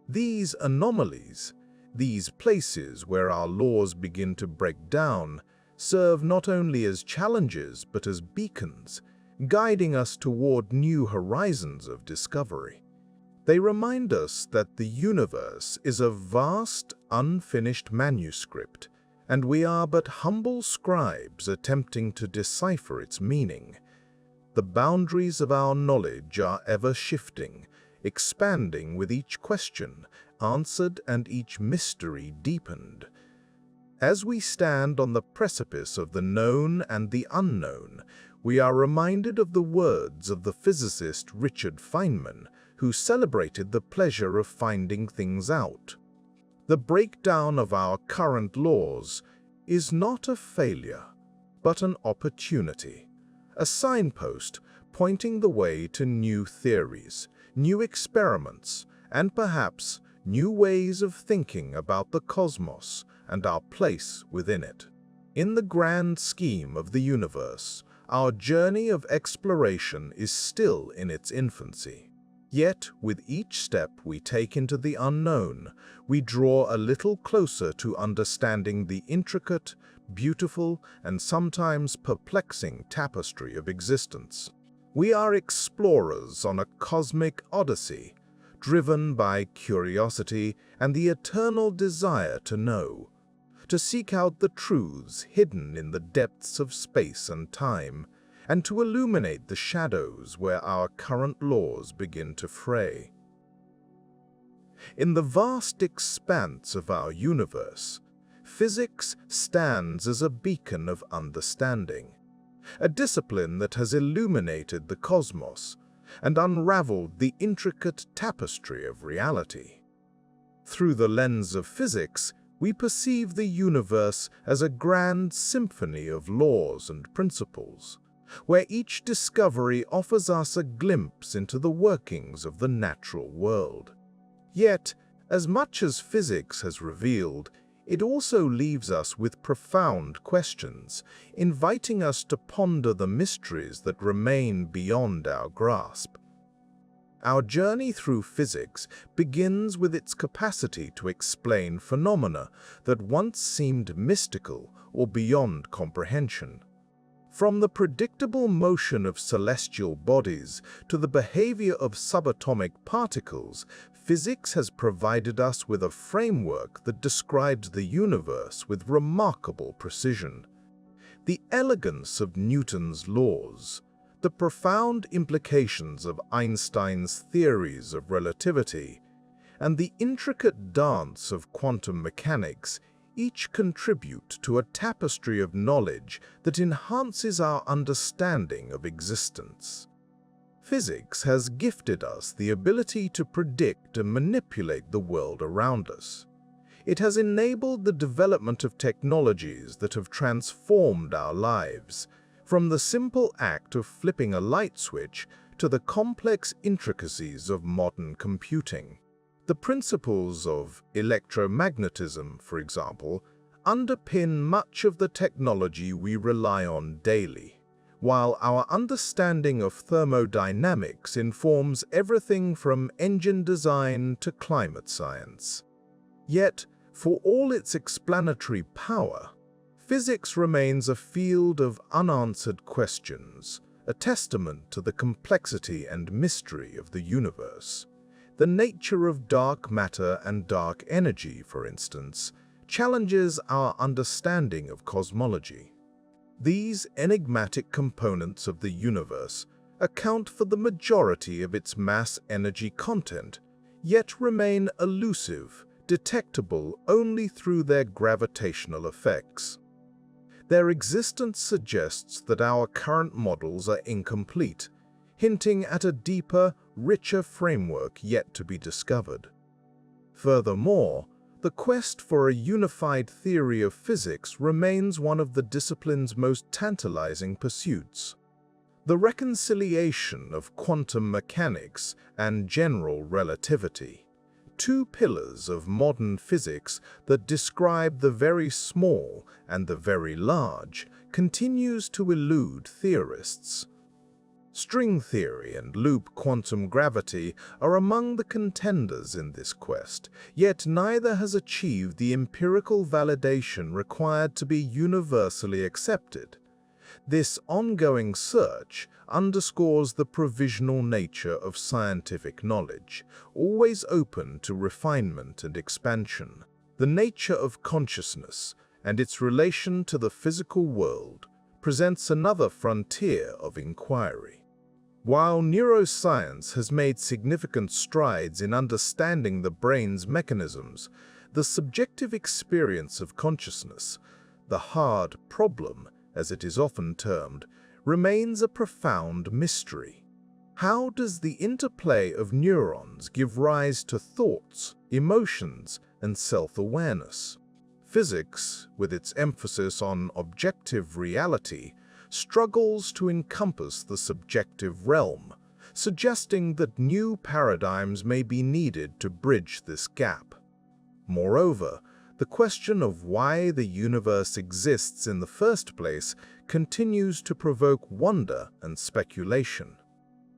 These anomalies, these places where our laws begin to break down, serve not only as challenges but as beacons, guiding us toward new horizons of discovery. They remind us that the universe is a vast, unfinished manuscript, and we are but humble scribes attempting to decipher its meaning. The boundaries of our knowledge are ever shifting, expanding with each question answered and each mystery deepened. As we stand on the precipice of the known and the unknown, we are reminded of the words of the physicist Richard Feynman, who celebrated the pleasure of finding things out. The breakdown of our current laws is not a failure, but an opportunity, a signpost pointing the way to new theories, new experiments, and perhaps new ways of thinking about the cosmos and our place within it. In the grand scheme of the universe, our journey of exploration is still in its infancy. Yet, with each step we take into the unknown, we draw a little closer to understanding the intricate, beautiful, and sometimes perplexing tapestry of existence. We are explorers on a cosmic odyssey, driven by curiosity and the eternal desire to know, to seek out the truths hidden in the depths of space and time, and to illuminate the shadows where our current laws begin to fray. In the vast expanse of our universe, physics stands as a beacon of understanding, a discipline that has illuminated the cosmos and unraveled the intricate tapestry of reality. Through the lens of physics, we perceive the universe as a grand symphony of laws and principles, where each discovery offers us a glimpse into the workings of the natural world. Yet, as much as physics has revealed, it also leaves us with profound questions, inviting us to ponder the mysteries that remain beyond our grasp. Our journey through physics begins with its capacity to explain phenomena that once seemed mystical or beyond comprehension. From the predictable motion of celestial bodies to the behavior of subatomic particles, physics has provided us with a framework that describes the universe with remarkable precision. The elegance of Newton's laws, the profound implications of Einstein's theories of relativity, and the intricate dance of quantum mechanics each contribute to a tapestry of knowledge that enhances our understanding of existence. Physics has gifted us the ability to predict and manipulate the world around us. It has enabled the development of technologies that have transformed our lives, from the simple act of flipping a light switch to the complex intricacies of modern computing. The principles of electromagnetism, for example, underpin much of the technology we rely on daily, while our understanding of thermodynamics informs everything from engine design to climate science. Yet, for all its explanatory power, physics remains a field of unanswered questions, a testament to the complexity and mystery of the universe. The nature of dark matter and dark energy, for instance, challenges our understanding of cosmology. These enigmatic components of the universe account for the majority of its mass-energy content, yet remain elusive, detectable only through their gravitational effects. Their existence suggests that our current models are incomplete, hinting at a deeper, richer framework yet to be discovered. Furthermore, the quest for a unified theory of physics remains one of the discipline's most tantalizing pursuits. The reconciliation of quantum mechanics and general relativity, two pillars of modern physics that describe the very small and the very large, continues to elude theorists. String theory and loop quantum gravity are among the contenders in this quest, yet neither has achieved the empirical validation required to be universally accepted. This ongoing search underscores the provisional nature of scientific knowledge, always open to refinement and expansion. The nature of consciousness and its relation to the physical world presents another frontier of inquiry. While neuroscience has made significant strides in understanding the brain's mechanisms, the subjective experience of consciousness, the hard problem, as it is often termed, remains a profound mystery. How does the interplay of neurons give rise to thoughts, emotions, and self-awareness? Physics, with its emphasis on objective reality, struggles to encompass the subjective realm, suggesting that new paradigms may be needed to bridge this gap. Moreover, the question of why the universe exists in the first place continues to provoke wonder and speculation.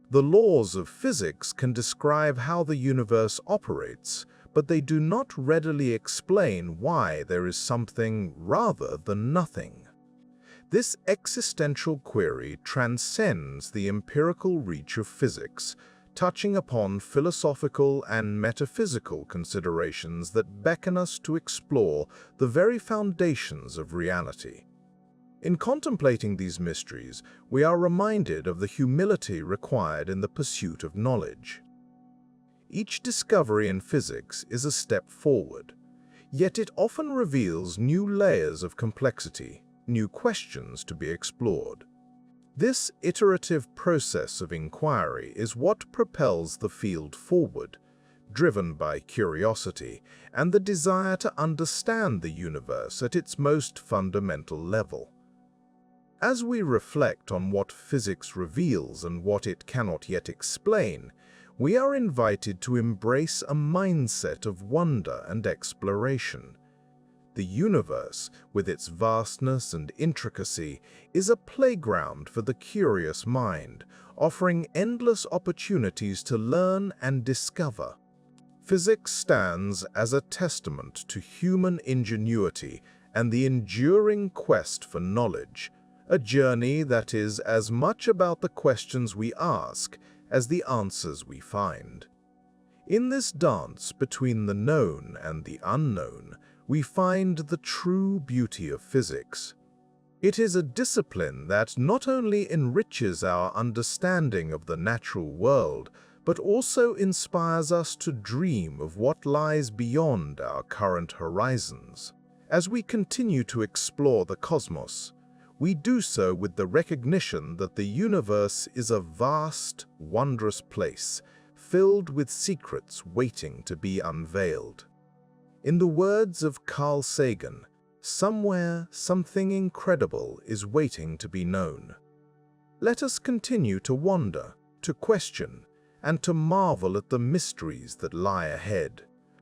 The laws of physics can describe how the universe operates, but they do not readily explain why there is something rather than nothing. This existential query transcends the empirical reach of physics, touching upon philosophical and metaphysical considerations that beckon us to explore the very foundations of reality. In contemplating these mysteries, we are reminded of the humility required in the pursuit of knowledge. Each discovery in physics is a step forward, yet it often reveals new layers of complexity, new questions to be explored. This iterative process of inquiry is what propels the field forward, driven by curiosity and the desire to understand the universe at its most fundamental level. As we reflect on what physics reveals and what it cannot yet explain, we are invited to embrace a mindset of wonder and exploration. The universe, with its vastness and intricacy, is a playground for the curious mind, offering endless opportunities to learn and discover. Physics stands as a testament to human ingenuity and the enduring quest for knowledge, a journey that is as much about the questions we ask as the answers we find. In this dance between the known and the unknown, we find the true beauty of physics. It is a discipline that not only enriches our understanding of the natural world, but also inspires us to dream of what lies beyond our current horizons. As we continue to explore the cosmos, We do so with the recognition that the universe is a vast, wondrous place, filled with secrets waiting to be unveiled. In the words of Carl Sagan, somewhere something incredible is waiting to be known. Let us continue to wonder, to question, and to marvel at the mysteries that lie ahead.